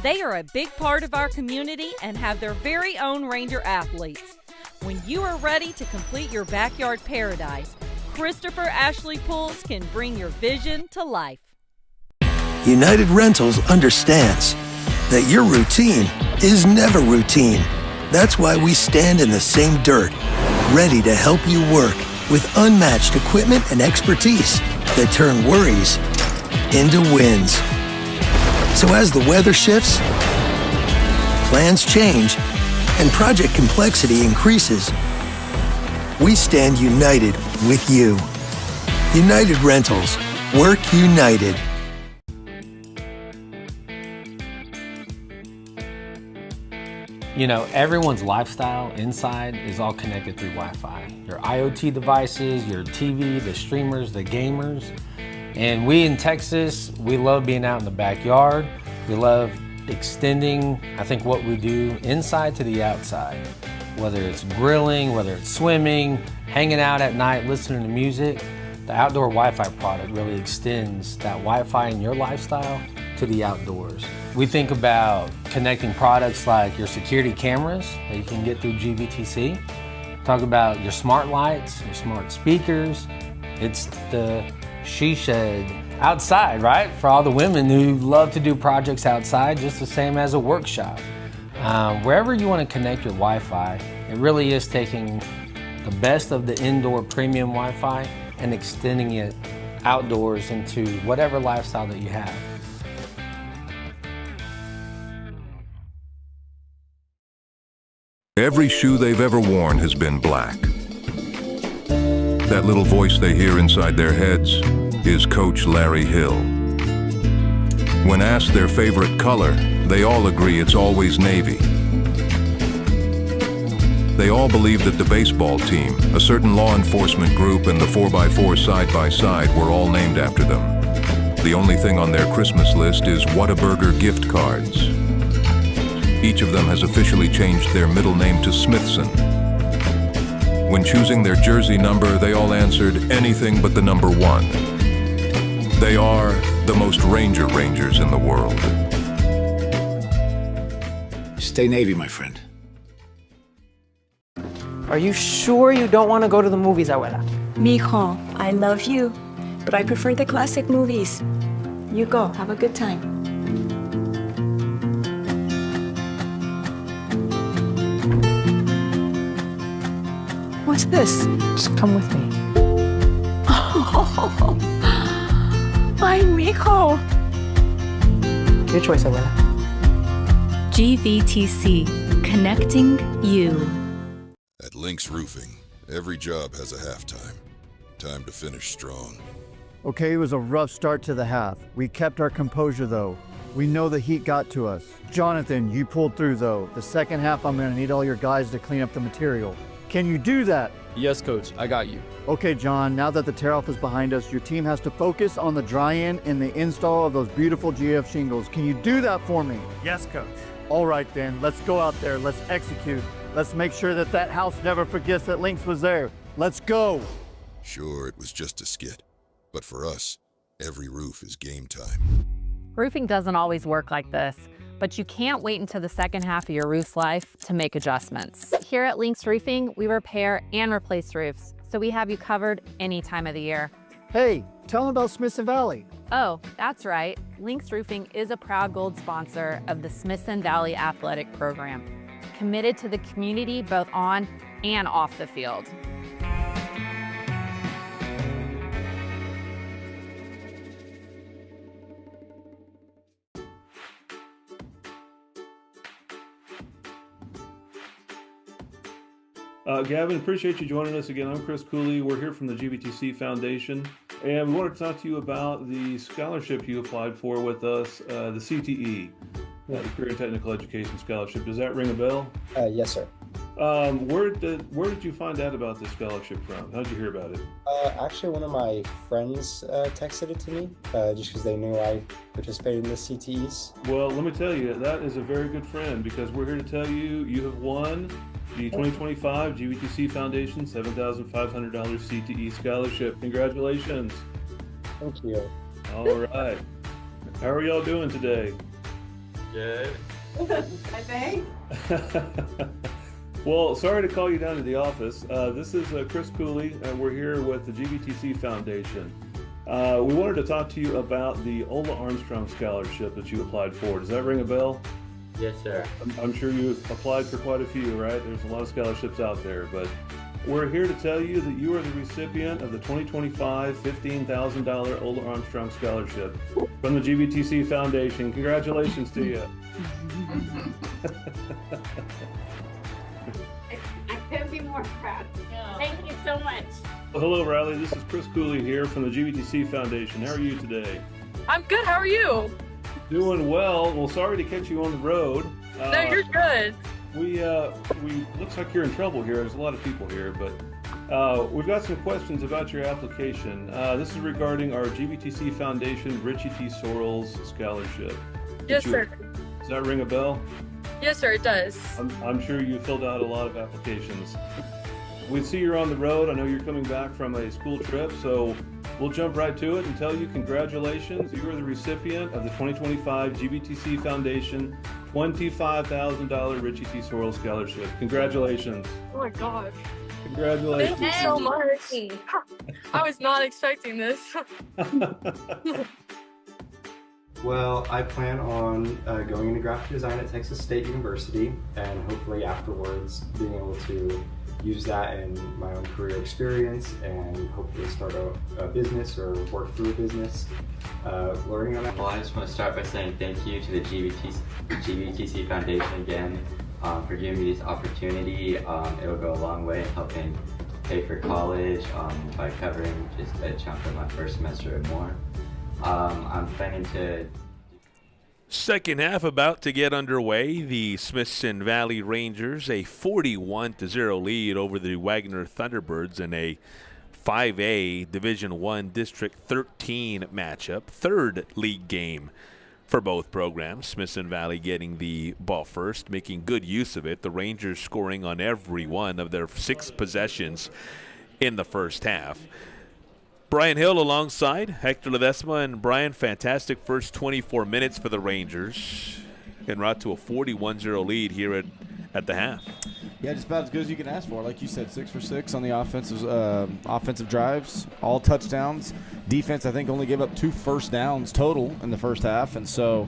C: They are a big part of our community and have their very own Ranger athletes. When you are ready to complete your backyard paradise, Christopher Ashley Pools can bring your vision to life.
D: United Rentals understands that your routine is never routine. That's why we stand in the same dirt, ready to help you work with unmatched equipment and expertise that turn worries into wins. So as the weather shifts, plans change, and project complexity increases, we stand united with you. United Rentals. Work united.
S: You know, everyone's lifestyle inside is all connected through Wi-Fi. Your IoT devices, your TV, the streamers, the gamers. And we in Texas, we love being out in the backyard. We love extending, I think, what we do inside to the outside. Whether it's grilling, whether it's swimming, hanging out at night, listening to music, the outdoor Wi-Fi product really extends that Wi-Fi in your lifestyle to the outdoors. We think about connecting products like your security cameras that you can get through GVTC. Talk about your smart lights, your smart speakers. It's the she shed outside, right? For all the women who love to do projects outside, just the same as a workshop. Wherever you want to connect your Wi-Fi, it really is taking the best of the indoor premium Wi-Fi and extending it outdoors into whatever lifestyle that you have.
E: Every shoe they've ever worn has been black. That little voice they hear inside their heads is Coach Larry Hill. When asked their favorite color, they all agree it's always navy. They all believe that the baseball team, a certain law enforcement group, and the 4x4 side-by-side were all named after them. The only thing on their Christmas list is Whataburger gift cards. Each of them has officially changed their middle name to Smithson. When choosing their jersey number, they all answered anything but the number 1. They are the most Rangers in the world.
F: Stay Navy, my friend.
T: Are you sure you don't want to go to the movies, Abuela?
U: Mijo, I love you, but I prefer the classic movies. You go, have a good time. What's this?
T: Just come with me.
U: Oh, ay, mijo.
T: Your choice, Abuela.
V: GVTC, connecting you.
I: At Lynx Roofing, every job has a halftime. Time to finish strong.
G: Okay, it was a rough start to the half. We kept our composure though. We know the heat got to us. Jonathan, you pulled through though. The second half, I'm gonna need all your guys to clean up the material. Can you do that?
H: Yes, Coach, I got you.
G: Okay, John, now that the tear-off is behind us, your team has to focus on the dry-in and the install of those beautiful GF shingles. Can you do that for me?
W: Yes, Coach.
G: All right then, let's go out there, let's execute. Let's make sure that that house never forgets that Lynx was there. Let's go.
I: Sure, it was just a skit. But for us, Every roof is game time.
K: Roofing doesn't always work like this, but you can't wait until the second half of your roof's life to make adjustments. Here at Lynx Roofing, we repair and replace roofs, so we have you covered any time of the year.
G: Hey, tell them about Smithson Valley.
K: Oh, that's right. Lynx Roofing is a proud gold sponsor of the Smithson Valley Athletic Program, committed to the community both on and off the field.
M: Gavin, appreciate you joining us again. I'm Chris Cooley. We're here from the GBTC Foundation, and we want to talk to you about the scholarship you applied for with us, the CTE, the Career and Technical Education Scholarship. Does that ring a bell?
A: Yes, sir.
M: Where did you find out about this scholarship from? How did you hear about it?
A: Actually, one of my friends texted it to me, just because they knew I participated in the CTEs.
M: Well, let me tell you, that is a very good friend, because we're here to tell you you have won the 2025 GBTC Foundation $7,500 CTE scholarship. Congratulations.
A: Thank you.
M: All right. How are y'all doing today?
O: Good.
L: I think.
M: Well, sorry to call you down to the office. This is Chris Cooley, and we're here with the GBTC Foundation. We wanted to talk to you about the Ola Armstrong Scholarship that you applied for. Does that ring a bell?
O: Yes, sir.
M: I'm sure you've applied for quite a few, right? There's a lot of scholarships out there, but we're here to tell you that you are the recipient of the 2025 $15,000 Ola Armstrong Scholarship from the GBTC Foundation. Congratulations to you.
L: I couldn't be more proud. Thank you so much.
M: Well, hello, Riley. This is Chris Cooley here from the GBTC Foundation. How are you today?
P: I'm good. How are you?
M: Doing well. Well, sorry to catch you on the road.
P: No, you're good.
M: We looks like you're in trouble here. There's a lot of people here, but we've got some questions about your application. This is regarding our GBTC Foundation Richie T. Sorrells Scholarship.
P: Yes, sir.
M: Does that ring a bell?
P: Yes, sir, it does.
M: I'm sure you filled out a lot of applications. We see you're on the road. I know you're coming back from a school trip, so we'll jump right to it and tell you congratulations. You are the recipient of the 2025 GBTC Foundation $25,000 Richie T. Sorrells Scholarship. Congratulations.
P: Oh my gosh.
M: Congratulations.
P: Thank you so much. I was not expecting this.
N: Well, I plan on going into graphic design at Texas State University, and hopefully afterwards being able to use that in my own career experience and hopefully start a business or work through a business, learning on that.
O: Well, I just want to start by saying thank you to the GBTC Foundation again for giving me this opportunity. It'll go a long way in helping pay for college by covering just a chunk of my first semester or more. I'm planning to...
B: Second half about to get underway. The Smithson Valley Rangers, a 41-0 lead over the Wagner Thunderbirds in a 5A Division I District 13 matchup. Third league game for both programs. Smithson Valley getting the ball first, making good use of it. The Rangers scoring on every one of their 6 possessions in the first half. Brian Hill alongside Hector Ledesma. And Brian, fantastic first 24 minutes for the Rangers en route to a 41-0 lead here at the half.
W: Yeah, just about as good as you can ask for. Like you said, 6 for 6 on the offensive drives, all touchdowns. Defense, I think, only gave up 2 first downs total in the first half. And so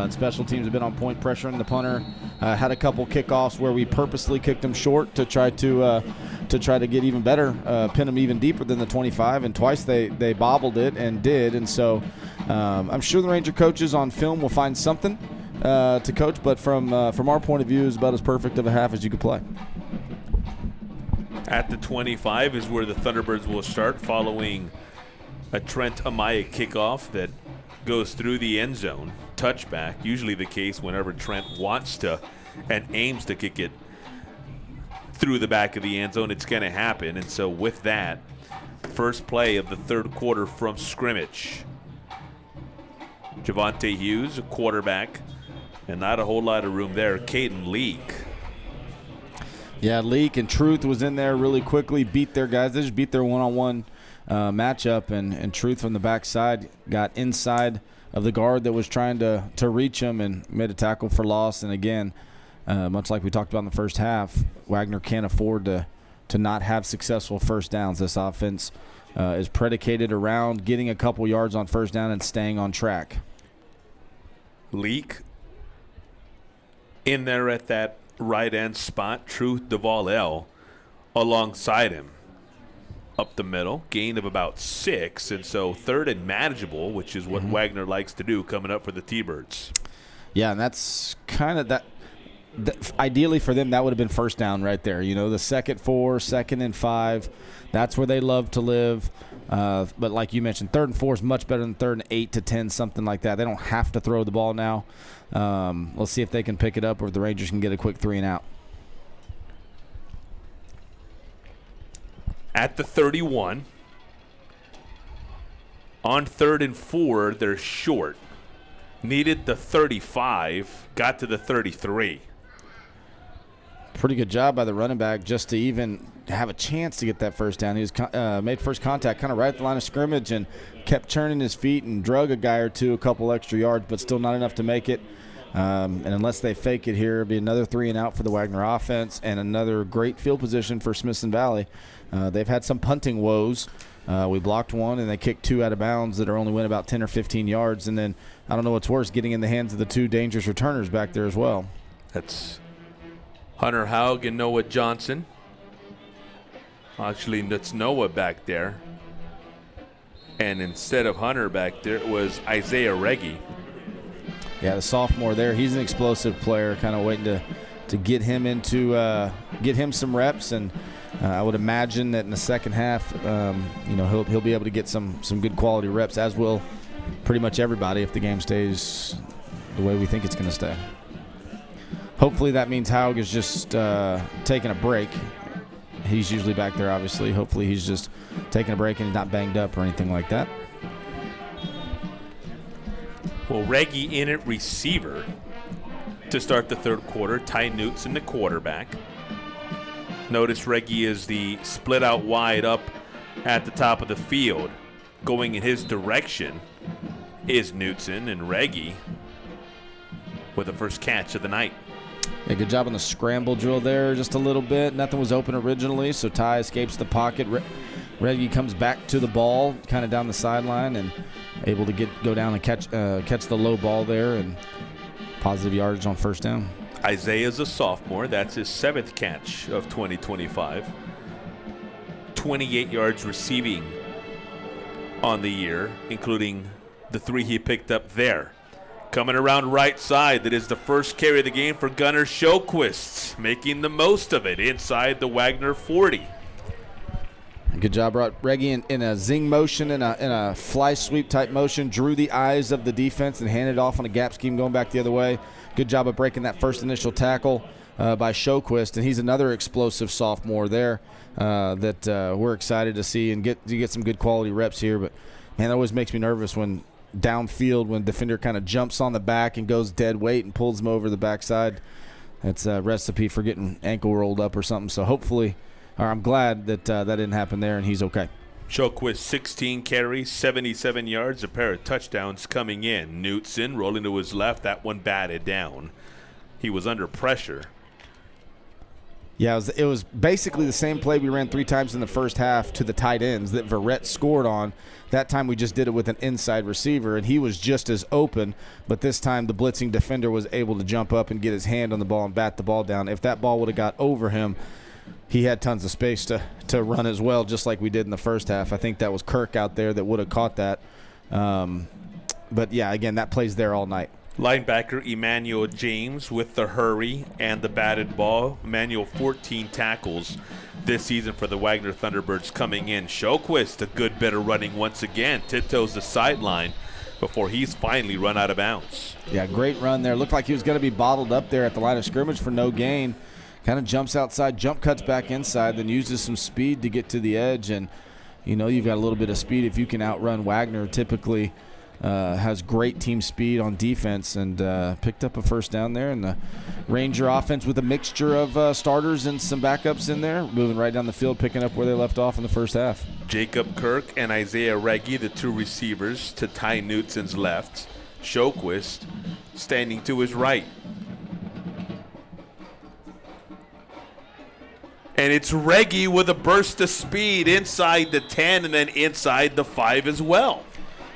W: special teams have been on point, pressuring the punter. Had a couple kickoffs where we purposely kicked them short to try to get even better, pin them even deeper than the 25. And twice they bobbled it and did. And so I'm sure the Ranger coaches on film will find something to coach, but from our point of view, is about as perfect of a half as you could play.
B: At the 25 is where the Thunderbirds will start, following a Trent Amaya kickoff that goes through the end zone. Touchback, usually the case whenever Trent wants to and aims to kick it through the back of the end zone, it's going to happen. And so with that, first play of the third quarter from scrimmage. Javante Hughes, a quarterback, and not a whole lot of room there. Caden Leak.
W: Yeah, Leak and Truth was in there really quickly, beat their guys. They just beat their one-on-one matchup, and Truth from the backside got inside of the guard that was trying to reach him and made a tackle for loss. And again, much like we talked about in the first half, Wagner can't afford to not have successful first downs. This offense is predicated around getting a couple yards on first down and staying on track.
B: Leak in there at that right end spot. Truth Duvall alongside him. Up the middle, gain of about 6, and so third and manageable, which is what Wagner likes to do coming up for the T-Birds.
W: Yeah, and that's kind of that. Ideally for them, that would have been first down right there. You know, the 2nd 4, 2nd and 5, that's where they love to live. But like you mentioned, 3rd and 4 is much better than 3rd and 8 to 10, something like that. They don't have to throw the ball now. Let's see if they can pick it up or if the Rangers can get a quick 3 and out.
B: At the 31, on 3rd and 4, they're short. Needed the 35, got to the 33.
W: Pretty good job by the running back just to even have a chance to get that first down. He was made first contact kind of right at the line of scrimmage and kept turning his feet and drug a guy or two a couple extra yards, but still not enough to make it. And unless they fake it here, it'll be another 3 and out for the Wagner offense and another great field position for Smithson Valley. They've had some punting woes. We blocked one, and they kicked 2 out of bounds that are only went about 10 or 15 yards. And then I don't know what's worse, getting in the hands of the 2 dangerous returners back there as well.
B: That's Hunter Haug and Noah Johnson. Actually, that's Noah back there. And instead of Hunter back there, it was Isaiah Reggie.
W: Yeah, the sophomore there. He's an explosive player, kind of waiting to get him into get him some reps. And I would imagine that in the second half, he'll be able to get some good quality reps, as will pretty much everybody if the game stays the way we think it's going to stay. Hopefully that means Haug is just taking a break. He's usually back there, obviously. Hopefully he's just taking a break and he's not banged up or anything like that.
B: Well, Reggie in at receiver to start the third quarter. Ty Knutson, the quarterback. Notice Reggie is the split out wide up at the top of the field. Going in his direction is Knutson, and Reggie with the first catch of the night.
W: Yeah, good job on the scramble drill there just a little bit. Nothing was open originally, so Ty escapes the pocket. Reggie comes back to the ball, kind of down the sideline, and able to go down and catch the low ball there, and positive yardage on first down.
B: Isaiah's a sophomore. That's his 7th catch of 2025. 28 yards receiving on the year, including the 3 he picked up there. Coming around right side, that is the first carry of the game for Gunnar Sjoquist, making the most of it inside the Wagner 40.
W: Good job, Reggie in a zing motion, in a fly sweep type motion, drew the eyes of the defense and handed off on a gap scheme going back the other way. Good job of breaking that first initial tackle by Sjoquist, and he's another explosive sophomore there that we're excited to see and get some good quality reps here. But man, that always makes me nervous when downfield, when defender kind of jumps on the back and goes dead weight and pulls him over the backside. That's a recipe for getting ankle rolled up or something. So hopefully, or I'm glad that that didn't happen there and he's okay.
B: Sjoquist 16 carries, 77 yards, a pair of touchdowns coming in. Knutson rolling to his left, that one batted down. He was under pressure.
W: Yeah, it was basically the same play we ran 3 times in the first half to the tight ends that Verrett scored on. That time we just did it with an inside receiver, and he was just as open, but this time the blitzing defender was able to jump up and get his hand on the ball and bat the ball down. If that ball would have got over him, he had tons of space to run as well, just like we did in the first half. I think that was Kirk out there that would have caught that. But, yeah, again, that play's there all night.
B: Linebacker Emmanuel James with the hurry and the batted ball. Emmanuel 14 tackles this season for the Wagner Thunderbirds coming in. Sjoquist, a good bit of running once again. Tiptoes the sideline before he's finally run out of bounds.
W: Yeah, great run there. Looked like he was going to be bottled up there at the line of scrimmage for no gain. Kind of jumps outside, jump cuts back inside, then uses some speed to get to the edge. And, you know, you've got a little bit of speed if you can outrun Wagner typically. has great team speed on defense, and picked up a first down there. And the Ranger offense with a mixture of starters and some backups in there, moving right down the field, picking up where they left off in the first half.
B: Jacob Kirk and Isaiah Reggie, the two receivers, to Ty Newton's left. Shoquist standing to his right. And it's Reggie with a burst of speed inside the 10 and then inside the 5 as well.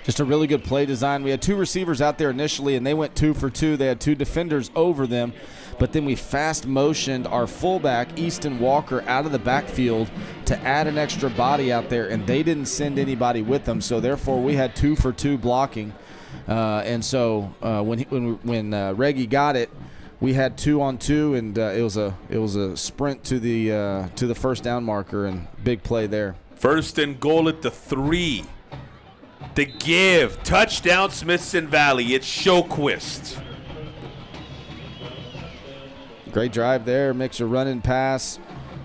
W: Just a really good play design. We had two receivers out there initially, and they went 2 for 2. They had two defenders over them, but then we fast motioned our fullback, Easton Walker, out of the backfield to add an extra body out there, and they didn't send anybody with them, so therefore we had 2 for 2 blocking. And so when Reggie got it, we had 2 on 2, and it was a sprint to the first down marker, and big play there.
B: First and goal at the 3. The give, touchdown Smithson Valley. It's Shoquist.
W: Great drive there, mix of run and pass,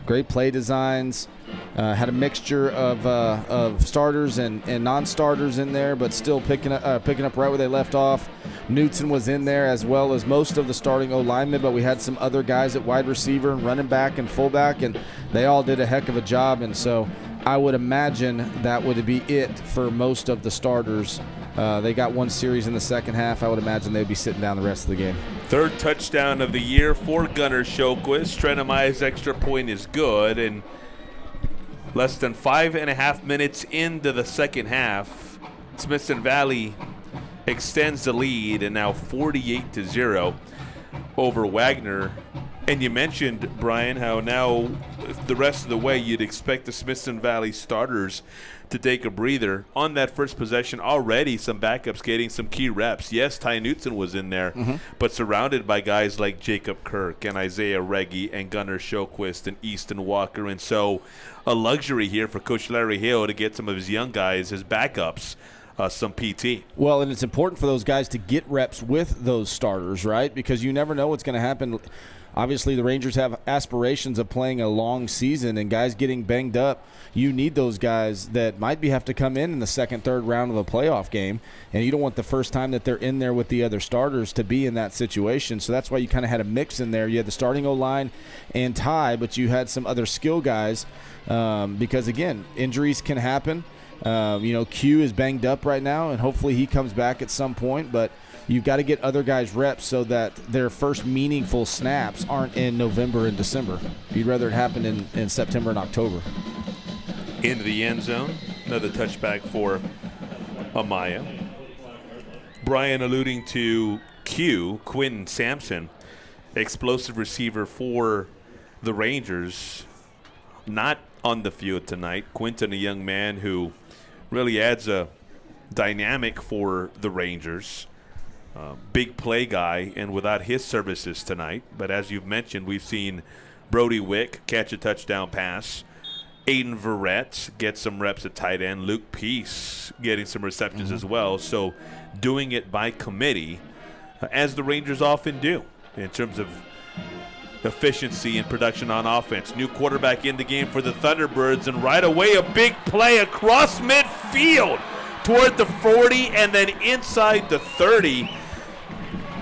W: great play designs. Had a mixture of starters and non-starters in there, but still picking up right where they left off. Newton was in there as well as most of the starting O-linemen, but we had some other guys at wide receiver and running back and fullback, and they all did a heck of a job. And so I would imagine that would be it for most of the starters. They got 1 series in the second half. I would imagine they'd be sitting down the rest of the game.
B: Third touchdown of the year for Gunnar Shoquist. Trenemaya's extra point is good, and less than 5.5 minutes into the second half, Smithson Valley extends the lead, and now 48-0 over Wagner. And you mentioned, Brian, how now the rest of the way you'd expect the Smithson Valley starters to take a breather. On that first possession, already some backups getting some key reps. Yes, Ty Newton was in there, but surrounded by guys like Jacob Kirk and Isaiah Reggie and Gunnar Shoquist and Easton Walker. And so a luxury here for Coach Larry Hill to get some of his young guys, his backups, some PT.
W: Well, and it's important for those guys to get reps with those starters, right? Because you never know what's going to happen. Obviously, the Rangers have aspirations of playing a long season, and guys getting banged up, you need those guys that might have to come in the second, third round of a playoff game, and you don't want the first time that they're in there with the other starters to be in that situation. So that's why you kind of had a mix in there. You had the starting O-line and Ty, but you had some other skill guys because, again, injuries can happen. Q is banged up right now, and hopefully he comes back at some point, but you've got to get other guys reps so that their first meaningful snaps aren't in November and December. You'd rather it happen in September and October.
B: Into the end zone. Another touchback for Amaya. Brian alluding to Quentin Sampson, explosive receiver for the Rangers. Not on the field tonight. Quentin, a young man who really adds a dynamic for the Rangers. Big play guy, and without his services tonight. But as you've mentioned, we've seen Brody Wick catch a touchdown pass. Aiden Verrett get some reps at tight end. Luke Peace getting some receptions as well. So doing it by committee, as the Rangers often do in terms of efficiency and production on offense. New quarterback in the game for the Thunderbirds, and right away a big play across midfield toward the 40 and then inside the 30.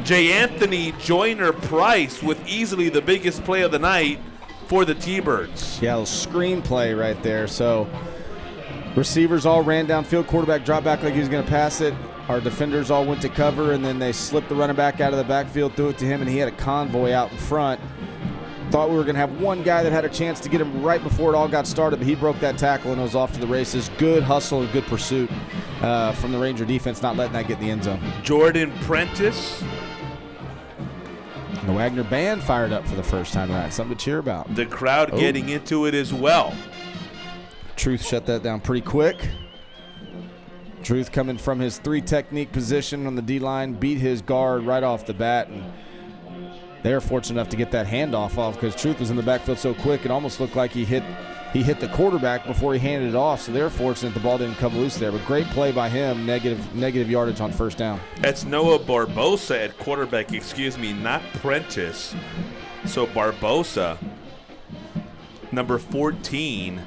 B: J. Anthony Joyner-Price with easily the biggest play of the night for the T-Birds.
W: Yeah, a screen play right there. So receivers all ran downfield, quarterback dropped back like he was going to pass it. Our defenders all went to cover, and then they slipped the running back out of the backfield, threw it to him, and he had a convoy out in front. Thought we were going to have one guy that had a chance to get him right before it all got started, but he broke that tackle and was off to the races. Good hustle and good pursuit from the Ranger defense, not letting that get in the end zone.
B: Jordan Prentice.
W: And the Wagner band fired up for the first time tonight. Something to cheer about.
B: The crowd getting into it as well.
W: Truth shut that down pretty quick. Truth coming from his 3 technique position on the D-line, beat his guard right off the bat, and they were fortunate enough to get that handoff off because Truth was in the backfield so quick it almost looked like he hit the quarterback before he handed it off, so they're fortunate the ball didn't come loose there. But great play by him, negative yardage on first down.
B: That's Noah Barbosa at quarterback, not Prentice. So Barbosa, number 14,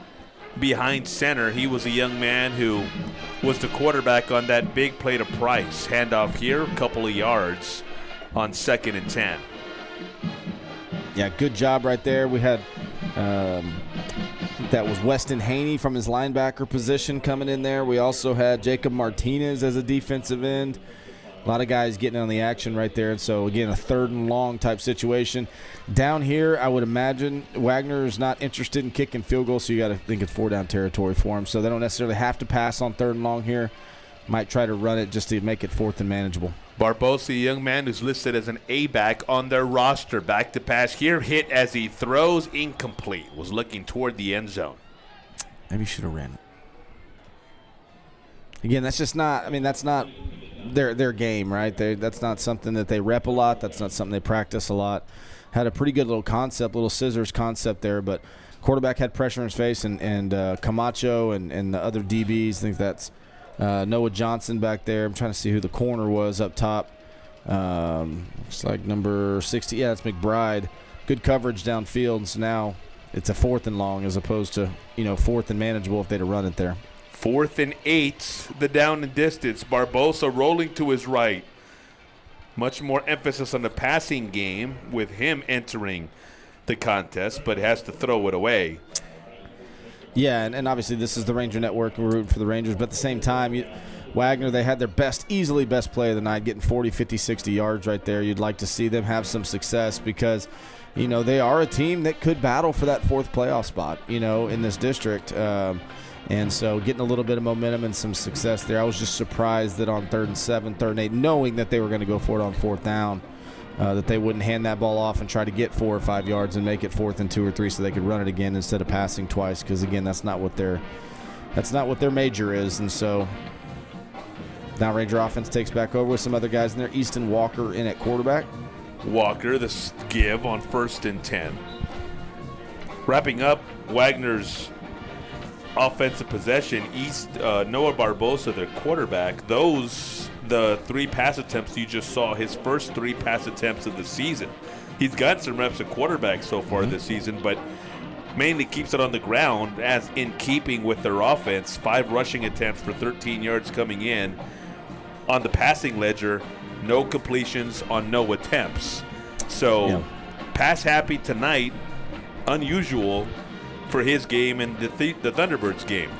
B: behind center. He was a young man who was the quarterback on that big play to Price. Handoff here, a couple of yards on 2nd and 10.
W: Yeah, good job right there. We had that was Weston Haney from his linebacker position coming in there. We also had Jacob Martinez as a defensive end. A lot of guys getting on the action right there. And so, again, a 3rd and long type situation. Down here, I would imagine Wagner is not interested in kicking field goals, so you got to think it's 4-down territory for him. So they don't necessarily have to pass on 3rd and long here. Might try to run it just to make it 4th and manageable.
B: Barbosa, a young man who's listed as an A-back on their roster. Back to pass here, hit as he throws, incomplete. Was looking toward the end zone.
W: Maybe should have ran it. Again, that's just not, I mean, that's not their game, right? That's not something that they rep a lot. That's not something they practice a lot. Had a pretty good little concept, little scissors concept there, but quarterback had pressure in his face, and Camacho and the other DBs, I think that's Noah Johnson back there. I'm trying to see who the corner was up top. Looks like number 60. Yeah, it's McBride. Good coverage downfield, and so now it's a 4th and long as opposed to, 4th and manageable if they'd have run it there.
B: 4th and 8, the down and distance. Barbosa rolling to his right. Much more emphasis on the passing game with him entering the contest, but has to throw it away.
W: Yeah, and obviously this is the Ranger Network, and we're rooting for the Rangers. But at the same time, Wagner, they had their easily best play of the night, getting 40, 50, 60 yards right there. You'd like to see them have some success because, they are a team that could battle for that 4th playoff spot, in this district. And so getting a little bit of momentum and some success there. I was just surprised that on 3rd and 7, 3rd and 8, knowing that they were going to go for it on 4th down, that they wouldn't hand that ball off and try to get 4 or 5 yards and make it 4th and 2 or 3 so they could run it again instead of passing twice. Because again, that's not what their major is. And so now Ranger offense takes back over with some other guys in there. Easton Walker in at quarterback.
B: Walker, the give on 1st and 10. Wrapping up Wagner's offensive possession, Noah Barbosa, their quarterback, the 3 pass attempts you just saw, his first 3 pass attempts of the season. He's gotten some reps at quarterback so far this season, but mainly keeps it on the ground as in keeping with their offense. 5 rushing attempts for 13 yards coming in. On the passing ledger, no completions on no attempts. So pass happy tonight, unusual for his game and the Thunderbirds game.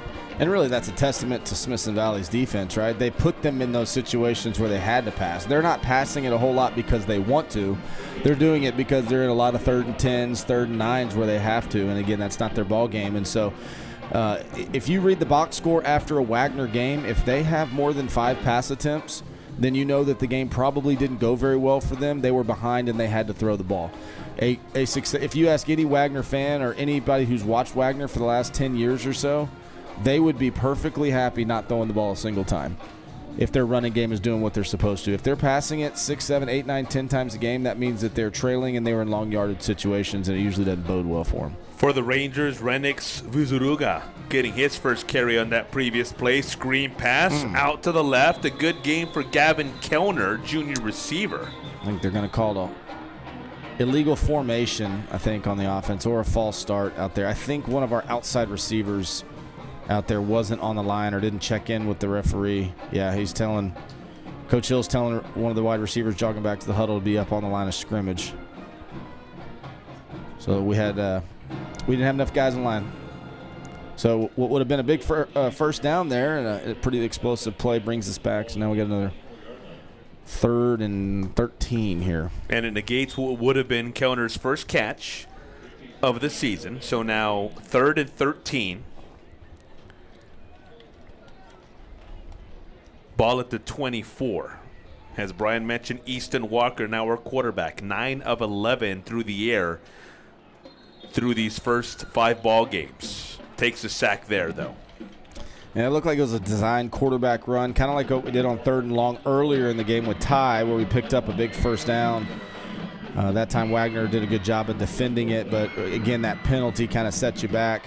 W: And really that's a testament to Smithson Valley's defense, right? They put them in those situations where they had to pass. They're not passing it a whole lot because they want to. They're doing it because they're in a lot of 3rd and 10s, 3rd and 9s where they have to. And again, that's not their ball game. And so if you read the box score after a Wagner game, if they have more than 5 pass attempts, then you know that the game probably didn't go very well for them. They were behind and they had to throw the ball. If you ask any Wagner fan or anybody who's watched Wagner for the last 10 years or so, they would be perfectly happy not throwing the ball a single time if their running game is doing what they're supposed to. If they're passing it 6, 7, 8, 9, 10 times a game, that means that they're trailing and they were in long yardage situations, and it usually doesn't bode well for them.
B: For the Rangers, Renix Vuzuruga getting his first carry on that previous play. Screen pass out to the left. A good game for Gavin Kellner, junior receiver.
W: I think they're going to call it illegal formation, I think, on the offense, or a false start out there. I think one of our outside receivers out there wasn't on the line or didn't check in with the referee. Yeah, Coach Hill's telling one of the wide receivers jogging back to the huddle to be up on the line of scrimmage. So we didn't have enough guys in line. So what would have been a big first down there and a pretty explosive play brings us back. So now we got another 3rd and 13 here.
B: And it negates what would have been Kellner's first catch of the season. So now 3rd and 13. Ball at the 24. As Brian mentioned, Easton Walker, now our quarterback, 9 of 11 through the air through these first 5 ball games. Takes a sack there, though.
W: And it looked like it was a designed quarterback run, kind of like what we did on 3rd and long earlier in the game with Ty, where we picked up a big first down. That time Wagner did a good job of defending it, but again, that penalty kind of set you back.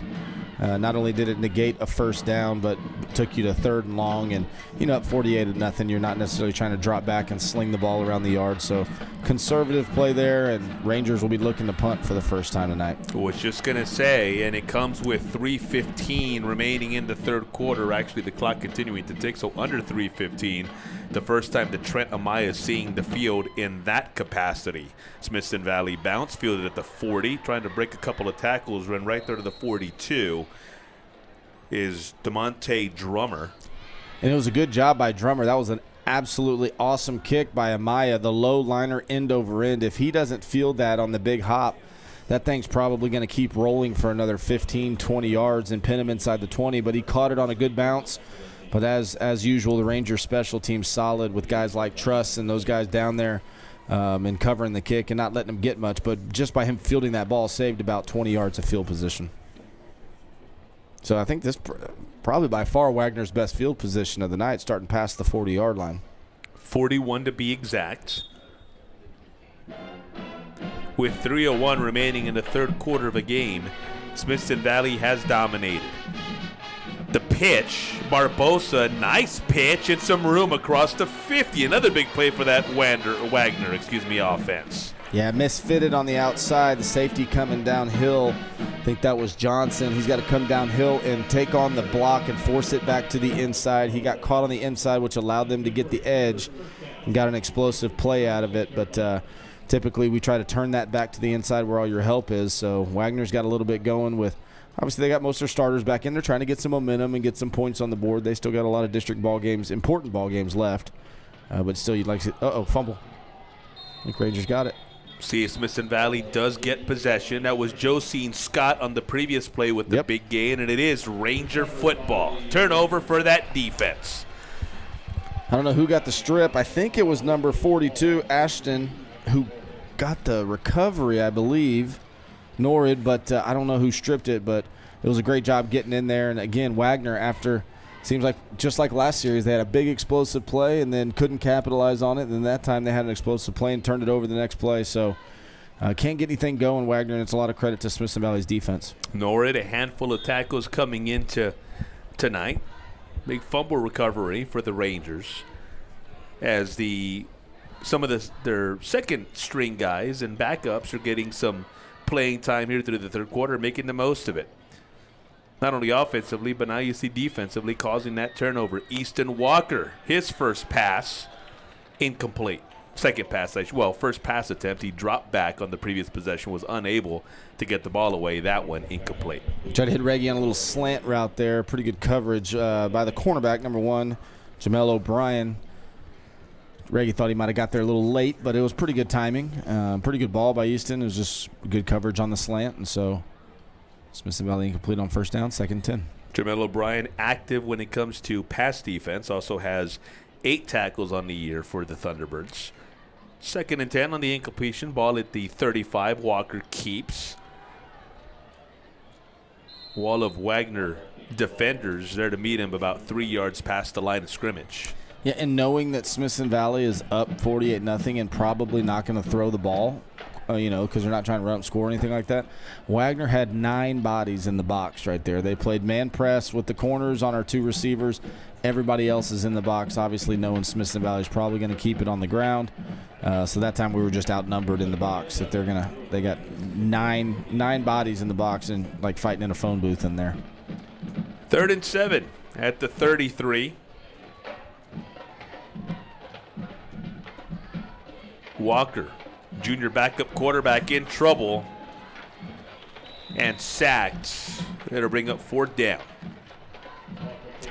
W: Not only did it negate a first down, but took you to 3rd and long. And, up 48-0, you're not necessarily trying to drop back and sling the ball around the yard. So conservative play there, and Rangers will be looking to punt for the first time tonight.
B: I was just going to say, and it comes with 3:15 remaining in the 3rd quarter. Actually, the clock continuing to tick, so under 3:15. The first time that Trent Amaya is seeing the field in that capacity. Smithson Valley bounce, fielded at the 40, trying to break a couple of tackles, run right there to the 42 is DeMonte Drummer.
W: And it was a good job by Drummer. That was an absolutely awesome kick by Amaya, the low liner end over end. If he doesn't field that on the big hop, that thing's probably going to keep rolling for another 15, 20 yards and pin him inside the 20. But he caught it on a good bounce. But as usual, the Rangers special team's solid with guys like Truss and those guys down there and covering the kick and not letting him get much. But just by him fielding that ball, saved about 20 yards of field position. So I think this probably by far Wagner's best field position of the night, starting past the 40-yard line.
B: 41 to be exact. With 3:01 remaining in the 3rd quarter of a game, Smithson Valley has dominated. The pitch, Barbosa, nice pitch and some room across the 50. Another big play for that Wagner offense.
W: Yeah, misfitted on the outside. The safety coming downhill. I think that was Johnson. He's got to come downhill and take on the block and force it back to the inside. He got caught on the inside, which allowed them to get the edge and got an explosive play out of it. But typically we try to turn that back to the inside where all your help is. So Wagner's got a little bit going with. Obviously, they got most of their starters back in. They're trying to get some momentum and get some points on the board. They still got a lot of district ball games, important ball games left. But still, you'd like to see. Fumble. I think Rangers got it.
B: See, Smithson Valley does get possession. That was Josine Scott on the previous play with the big gain, and it is Ranger football. Turnover for that defense.
W: I don't know who got the strip. I think it was number 42, Ashton, who got the recovery, I believe. Norrid, but I don't know who stripped it, but it was a great job getting in there. And again, Wagner, after seems like just like last series, they had a big explosive play and then couldn't capitalize on it. And then that time they had an explosive play and turned it over the next play. So can't get anything going, Wagner, and it's a lot of credit to Smithson Valley's defense.
B: Norrid, a handful of tackles coming into tonight. Big fumble recovery for the Rangers as some of their second string guys and backups are getting some playing time here through the 3rd quarter, making the most of it. Not only offensively, but now you see defensively causing that turnover. Easton Walker, his first pass, incomplete. Second pass, first pass attempt, he dropped back on the previous possession, was unable to get the ball away. That one incomplete.
W: Tried to hit Reggie on a little slant route there. Pretty good coverage by the cornerback, number 1, Jamel O'Brien. Reggie thought he might have got there a little late, but it was pretty good timing. Pretty good ball by Easton. It was just good coverage on the slant, and so Smithson Valley incomplete on first down, 2nd and 10.
B: Jamel O'Brien active when it comes to pass defense. Also has 8 tackles on the year for the Thunderbirds. 2nd and 10 on the incompletion. Ball at the 35. Walker keeps. Wall of Wagner defenders there to meet him about 3 yards past the line of scrimmage.
W: Yeah, and knowing that Smithson Valley is up 48-0 and probably not going to throw the ball, because they're not trying to run up score or anything like that, Wagner had 9 bodies in the box right there. They played man press with the corners on our 2 receivers. Everybody else is in the box, obviously knowing Smithson Valley is probably going to keep it on the ground. So that time we were just outnumbered in the box. If they got nine bodies in the box and like fighting in a phone booth in there.
B: 3rd and 7 at the 33. Walker, junior backup quarterback, in trouble and sacked. It'll bring up 4th down.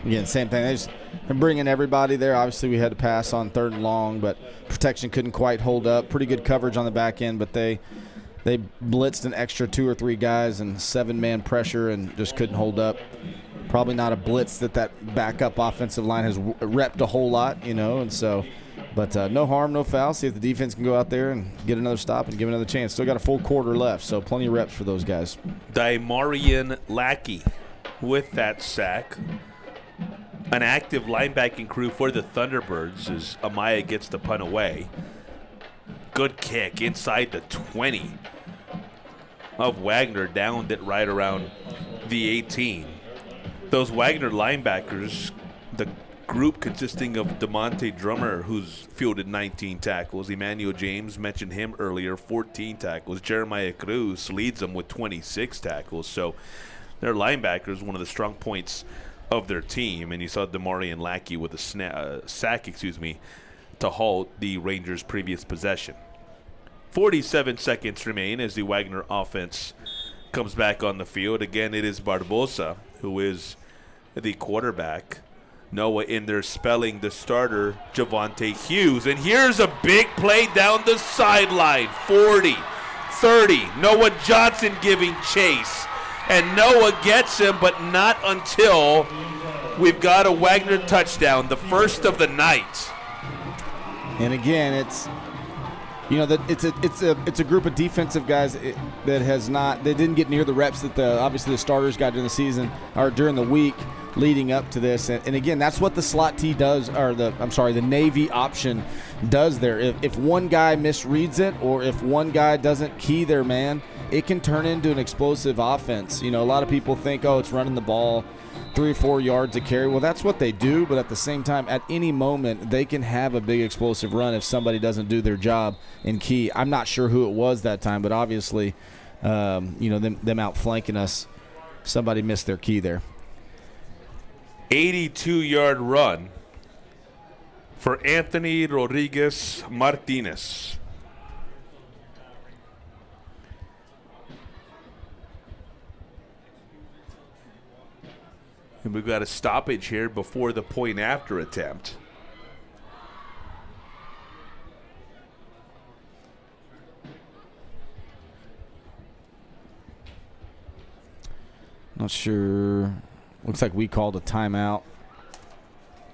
W: Again, same thing. They're bringing everybody there. Obviously, we had to pass on 3rd and long, but protection couldn't quite hold up. Pretty good coverage on the back end, but they blitzed an extra 2 or 3 guys and 7-man pressure and just couldn't hold up. Probably not a blitz that backup offensive line has repped a whole lot, and so – but no harm, no foul. See if the defense can go out there and get another stop and give another chance. Still got a full quarter left, so plenty of reps for those guys.
B: Daimarian Lackey with that sack. An active linebacking crew for the Thunderbirds as Amaya gets the punt away. Good kick inside the 20 of Wagner, downed it right around the 18. Those Wagner linebackers, the group consisting of DeMonte Drummer, who's fielded 19 tackles. Emmanuel James, mentioned him earlier, 14 tackles. Jeremiah Cruz leads them with 26 tackles. So their linebackers, one of the strong points of their team. And you saw Demarion Lackey with a sack, to halt the Rangers' previous possession. 47 seconds remain as the Wagner offense comes back on the field. Again, it is Barbosa who is the quarterback. Noah in there spelling the starter, Javonte Hughes. And here's a big play down the sideline. 40, 30. Noah Johnson giving chase. And Noah gets him, but not until we've got a Wagner touchdown, the first of the night.
W: And again, it's it's a group of defensive guys that didn't get near the reps that obviously the starters got during the season or during the week leading up to this. And again, that's what the slot T does, or the Navy option does there. If one guy misreads it, or if one guy doesn't key their man, it can turn into an explosive offense. A lot of people think, oh, it's running the ball 3 or 4 yards a carry. Well, that's what they do, but at the same time, at any moment, they can have a big explosive run if somebody doesn't do their job in key. I'm not sure who it was that time, but obviously, them outflanking us, somebody missed their key there.
B: 82-yard run for Anthony Rodriguez Martinez. And we've got a stoppage here before the point after attempt.
W: Not sure. Looks like we called a timeout.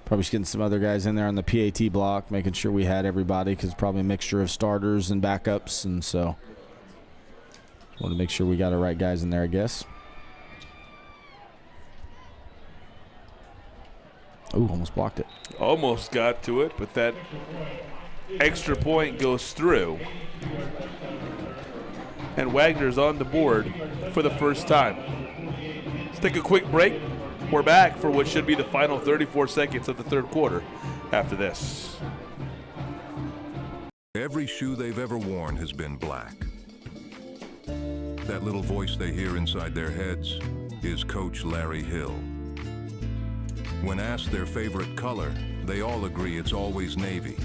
W: Probably just getting some other guys in there on the PAT block, making sure we had everybody, because probably a mixture of starters and backups. And so want to make sure we got our right guys in there, I guess. Ooh, almost blocked it.
B: Almost got to it, but that extra point goes through. And Wagner's on the board for the first time. Let's take a quick break. We're back for what should be the final 34 seconds of the third quarter after this.
E: Every shoe they've ever worn has been black. That little voice they hear inside their heads is Coach Larry Hill. When asked their favorite color, they all agree it's always navy.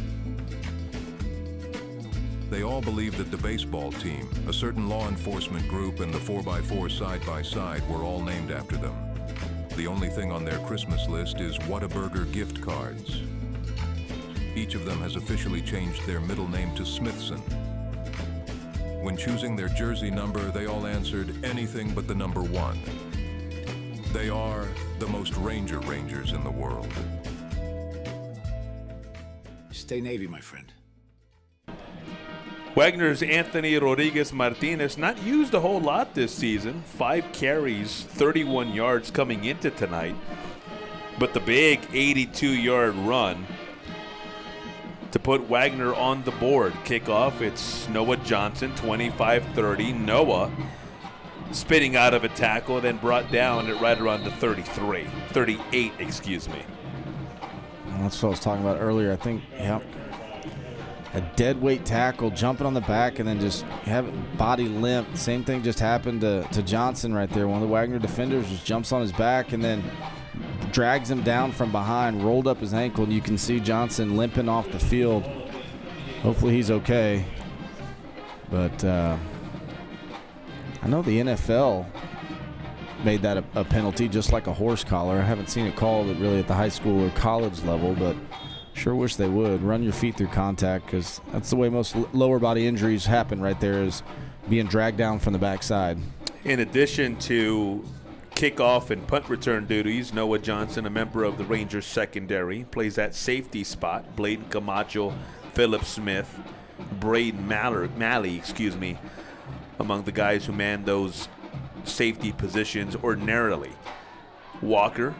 E: They all believe that the baseball team, a certain law enforcement group, and the 4x4 side-by-side were all named after them. The only thing on their Christmas list is Whataburger gift cards. Each of them has officially changed their middle name to Smithson. When choosing their jersey number, they all answered anything but the number 1. They are the most Rangers in the world.
F: Stay Navy, my friend.
B: Wagner's Anthony Rodriguez Martinez not used a whole lot this season. 5 carries, 31 yards coming into tonight. But the big 82-yard run to put Wagner on the board. Kickoff, it's Noah Johnson, 25-30. Noah spitting out of a tackle, then brought down at right around the 38, excuse me.
W: That's what I was talking about earlier. I think, a dead weight tackle, jumping on the back, and then just having body limp. Same thing just happened to Johnson right there. One of the Wagner defenders just jumps on his back and then drags him down from behind, rolled up his ankle, and you can see Johnson limping off the field. Hopefully he's okay. But I know the NFL made that a penalty, just like a horse collar. I haven't seen it called really at the high school or college level, but sure wish they would. Run your feet through contact, because that's the way most lower body injuries happen right there, is being dragged down from the backside.
B: In addition to kickoff and punt return duties, Noah Johnson, a member of the Rangers secondary, plays that safety spot. Bladen Camacho, Philip Smith, Braden Malley, among the guys who man those safety positions ordinarily. Walker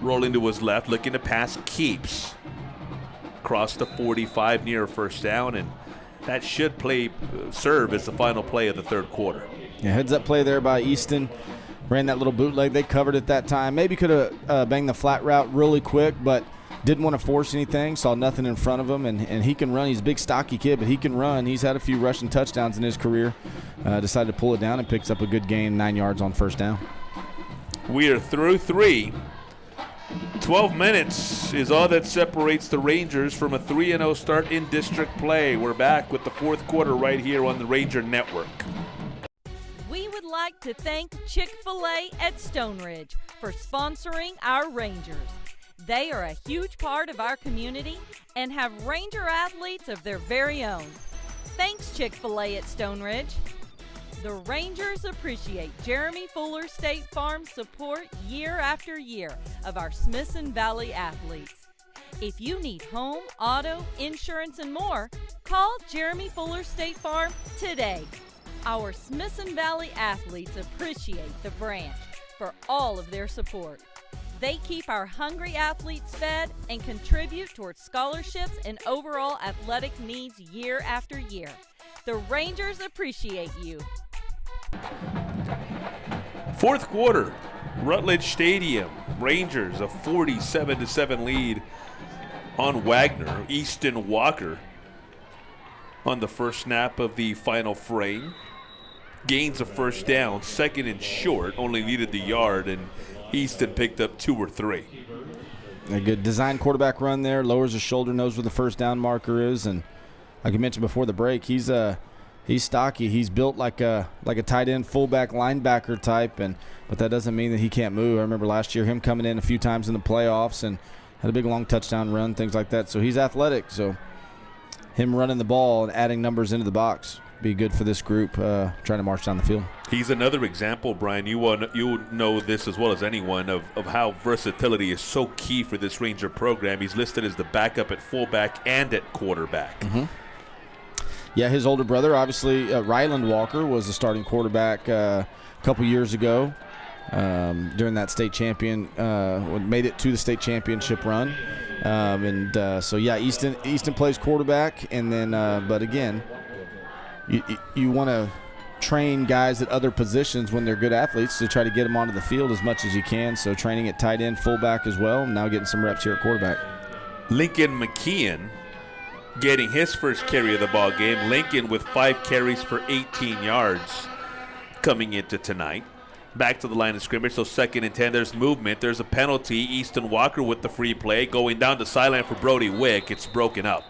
B: rolling to his left, looking to pass, keeps across the 45 near first down, and that should serve as the final play of the third quarter.
W: Yeah, heads up play there by Easton. ran that little bootleg. They covered it that time. Maybe could have banged the flat route really quick, but didn't want to force anything. Saw nothing in front of him, and he can run. He's a big, stocky kid, but he can run. He's had a few rushing touchdowns in his career. Decided to pull it down and picks up a good gain, 9 yards on first down.
B: We are through 3. 12 minutes is all that separates the Rangers from a 3-0 start in district play. We're back with the fourth quarter right here on the Ranger Network.
C: We would like to thank Chick-fil-A at Stone Ridge for sponsoring our Rangers. They are a huge part of our community and have Ranger athletes of their very own. Thanks, Chick-fil-A at Stone Ridge. The Rangers appreciate Jeremy Fuller State Farm's support year after year of our Smithson Valley athletes. If you need home, auto, insurance, and more, call Jeremy Fuller State Farm today. Our Smithson Valley athletes appreciate the branch for all of their support. They keep our hungry athletes fed and contribute towards scholarships and overall athletic needs year after year. The Rangers appreciate you.
B: Fourth quarter, Rutledge Stadium. Rangers a 47-7 lead on Wagner. Easton Walker on the first snap of the final frame. Gains a first down, second and short, only needed the yard, and Easton picked up 2 or 3.
W: A good design quarterback run there, lowers his shoulder, knows where the first down marker is, and like you mentioned before the break, he's stocky. He's built like a tight end, fullback, linebacker type, but that doesn't mean that he can't move. I remember last year him coming in a few times in the playoffs and had a big long touchdown run, things like that. So he's athletic. So him running the ball and adding numbers into the box be good for this group trying to march down the field.
B: He's another example, Brian. You know this as well as anyone of how versatility is so key for this Ranger program. He's listed as the backup at fullback and at quarterback.
W: Mm-hmm. Yeah, his older brother, obviously, Ryland Walker, was the starting quarterback a couple years ago during that state champion, made it to the state championship run. So, yeah, Easton plays quarterback, and then, but again, you want to train guys at other positions when they're good athletes to try to get them onto the field as much as you can. So training at tight end, fullback as well, and now getting some reps here at quarterback.
B: Lincoln McKeon getting his first carry of the ball game. Lincoln with 5 carries for 18 yards coming into tonight. Back to the line of scrimmage, so 2nd and 10. There's movement. There's a penalty. Easton Walker with the free play. Going down the sideline for Brody Wick. It's broken up.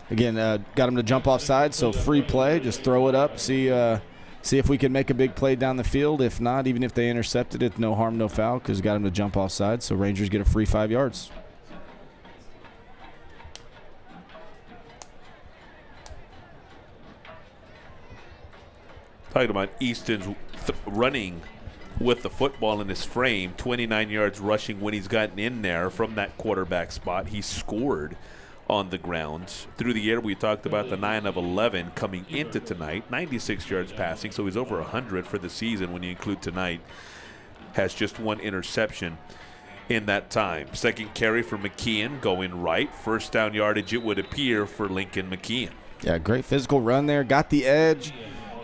W: Again, got him to jump off sides, so free play. Just throw it up, see if we can make a big play down the field. If not, even if they intercepted it, no harm, no foul, because got him to jump off sides. So Rangers get a free 5 yards.
B: Talking about Easton's running with the football in his frame, 29 yards rushing when he's gotten in there from that quarterback spot. He scored on the ground. Through the air, we talked about the 9 of 11 coming into tonight, 96 yards passing, so he's over 100 for the season when you include tonight. Has just 1 interception in that time. 2nd carry for McKeon going right. First down yardage, it would appear, for Lincoln McKeon.
W: Yeah, great physical run there. Got the edge.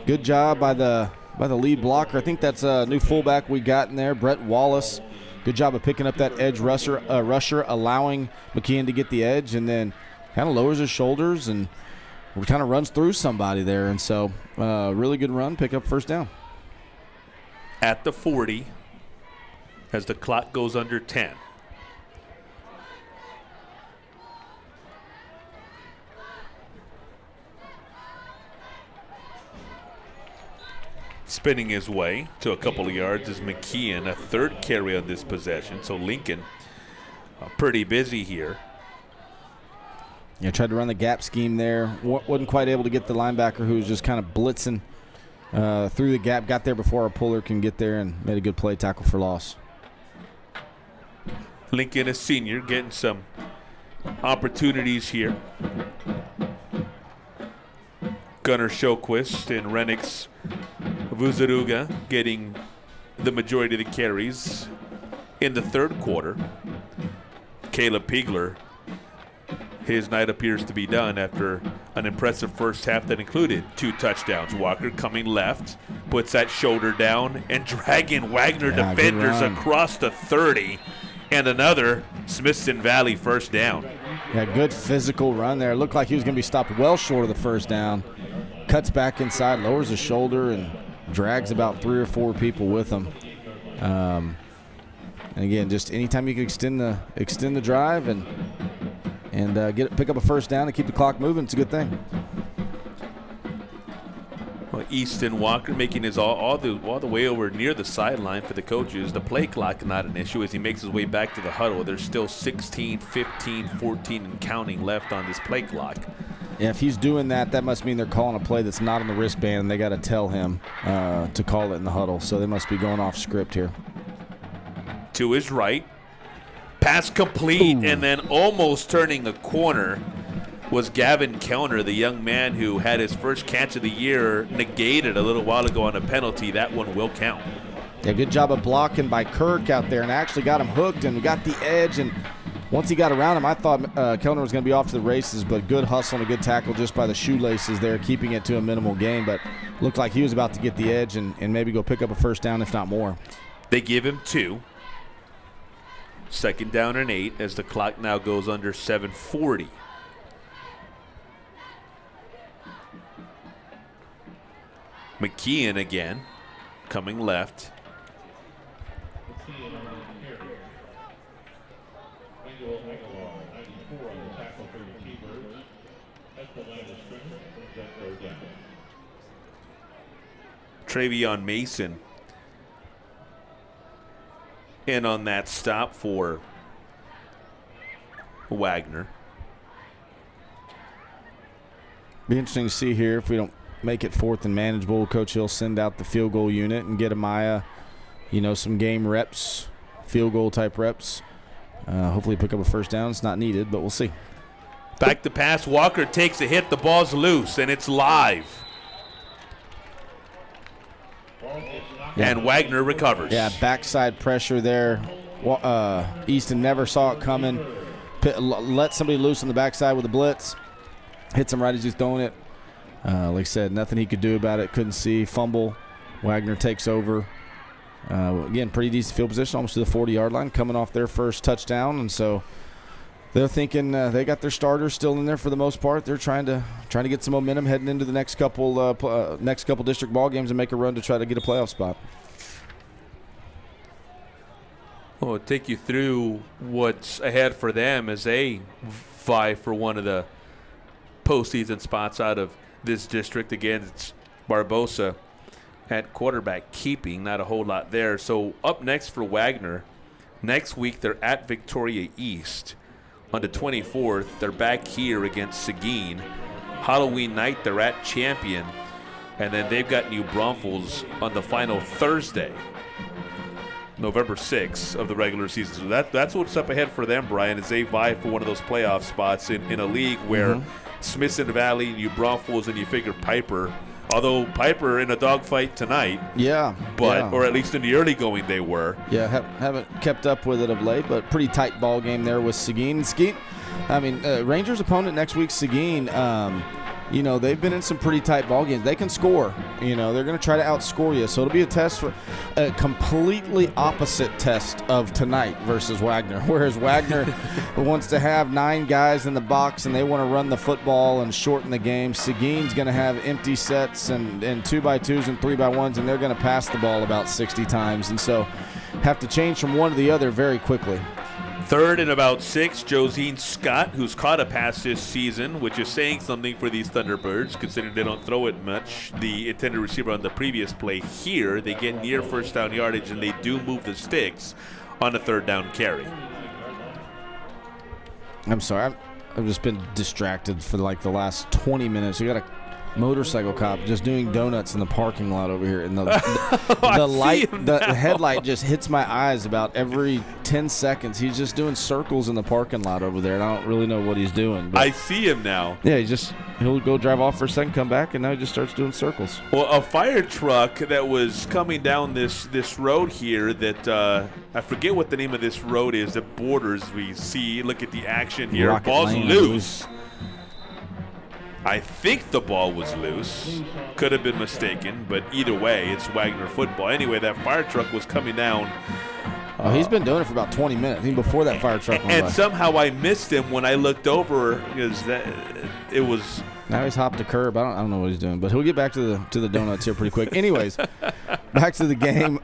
W: Good job by the lead blocker. I think that's a new fullback we got in there, Brett Wallace. Good job of picking up that edge rusher, allowing McKeon to get the edge, and then kind of lowers his shoulders and kind of runs through somebody there. And so really good run, pick up first down.
B: At the 40 as the clock goes under 10. Spinning his way to a couple of yards is McKeon, a 3rd carry on this possession. So Lincoln pretty busy here.
W: Yeah, tried to run the gap scheme there. Wasn't quite able to get the linebacker, who was just kind of blitzing through the gap. Got there before our puller can get there and made a good play, tackle for loss.
B: Lincoln, a senior, getting some opportunities here. Gunnar Shoquist and Renix Vuzaruga getting the majority of the carries in the 3rd quarter. Caleb Pigler, his night appears to be done after An impressive first half that included 2 touchdowns. Walker coming left, puts that shoulder down and dragging Wagner defenders across the 30, and another Smithson Valley first down.
W: Yeah, good physical run there. It looked like he was going to be stopped well short of the first down. Cuts back inside, lowers his shoulder, and drags about 3 or 4 people with him. And again, just anytime you can extend the drive and pick up a first down and keep the clock moving, it's a good thing.
B: Well, Easton Walker making his all the way over near the sideline for the coaches. The play clock not an issue as he makes his way back to the huddle. There's still 16, 15, 14 and counting left on this play clock.
W: Yeah, if he's doing that, that must mean they're calling a play that's not on the wristband, and they got to tell him to call it in the huddle. So they must be going off script here.
B: To his right. Pass complete, and then almost turning the corner was Gavin Kellner, the young man who had his first catch of the year negated a little while ago on a penalty. That one will count.
W: Yeah, good job of blocking by Kirk out there and actually got him hooked and got the edge. And once he got around him, I thought Kellner was going to be off to the races, but good hustle and a good tackle just by the shoelaces there, keeping it to a minimal gain. But looked like he was about to get the edge and maybe go pick up a first down, if not more.
B: They give him 2. 2nd down and 8 as the clock now goes under 7:40. McKeon again, coming left. Travion Mason in on that stop for Wagner.
W: Be interesting to see here if we don't make it 4th and manageable. Coach Hill send out the field goal unit and get Amaya, some game reps, field goal type reps. Hopefully pick up a first down. It's not needed, but we'll see.
B: Back to pass. Walker takes a hit. The ball's loose, and it's live. And Wagner recovers.
W: Yeah, backside pressure there. Easton never saw it coming. Let somebody loose on the backside with a blitz. Hits him right as he's throwing it. Like I said, nothing he could do about it. Couldn't see. Fumble. Wagner takes over. Again, pretty decent field position, almost to the 40-yard line, coming off their first touchdown. And so they're thinking they got their starters still in there for the most part. They're trying to get some momentum heading into the next couple district ball games and make a run to try to get a playoff spot.
B: Well, I'll take you through what's ahead for them as they vie for one of the postseason spots out of this district. Again, it's Barbosa at quarterback keeping, not a whole lot there. So up next for Wagner, next week they're at Victoria East. On the 24th, they're back here against Seguin. Halloween night, they're at Champion. And then they've got New Braunfels on the final Thursday, November 6th of the regular season. So that's what's up ahead for them, Brian, as they vie for one of those playoff spots in a league where Smithson Valley, New Braunfels, and you figure Piper, although Piper in a dogfight tonight.
W: Yeah.
B: Or at least in the early going they were.
W: Yeah, haven't kept up with it of late, but pretty tight ball game there with Seguin. Rangers' opponent next week, Seguin, they've been in some pretty tight ball games. They can score. They're going to try to outscore you. So it'll be a test for a completely opposite test of tonight versus Wagner. Whereas Wagner wants to have 9 guys in the box and they want to run the football and shorten the game. Seguin's going to have empty sets and 2x2s and 3x1s, and they're going to pass the ball about 60 times. And so have to change from one to the other very quickly.
B: 3rd and about 6, Josine Scott, who's caught a pass this season, which is saying something for these Thunderbirds, considering they don't throw it much. The intended receiver on the previous play here, they get near first down yardage, and they do move the sticks on a 3rd down carry.
W: I'm sorry. I've just been distracted for like the last 20 minutes. We got a motorcycle cop just doing donuts in the parking lot over here, and the headlight just hits my eyes about every 10 seconds. He's just doing circles in the parking lot over there, and I don't really know what he's doing. But
B: I see him now.
W: Yeah, he'll go drive off for a second, come back, and now he just starts doing circles.
B: Well, a fire truck that was coming down this road here that I forget what the name of this road is that borders, we see, look at the action here.
W: Rocket
B: Ball's
W: Lane,
B: loose. I think the ball was loose. Could have been mistaken, but either way, it's Wagner football. Anyway, that fire truck was coming down.
W: Oh, he's been doing it for about 20 minutes, even before that fire truck went by.
B: And somehow I missed him when I looked over because it was.
W: Now he's hopped the curb. I don't know what he's doing, but he'll get back to the donuts here pretty quick. Anyways, back to the game.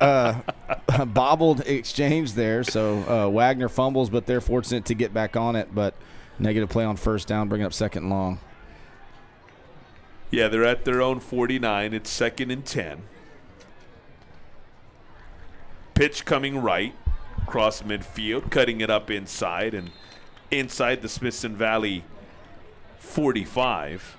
W: Bobbled exchange there, so Wagner fumbles, but they're fortunate to get back on it. But negative play on first down, bringing up 2nd and long.
B: Yeah, they're at their own 49. It's 2nd and 10. Pitch coming right, across midfield, cutting it up inside, and inside the Smithson Valley 45.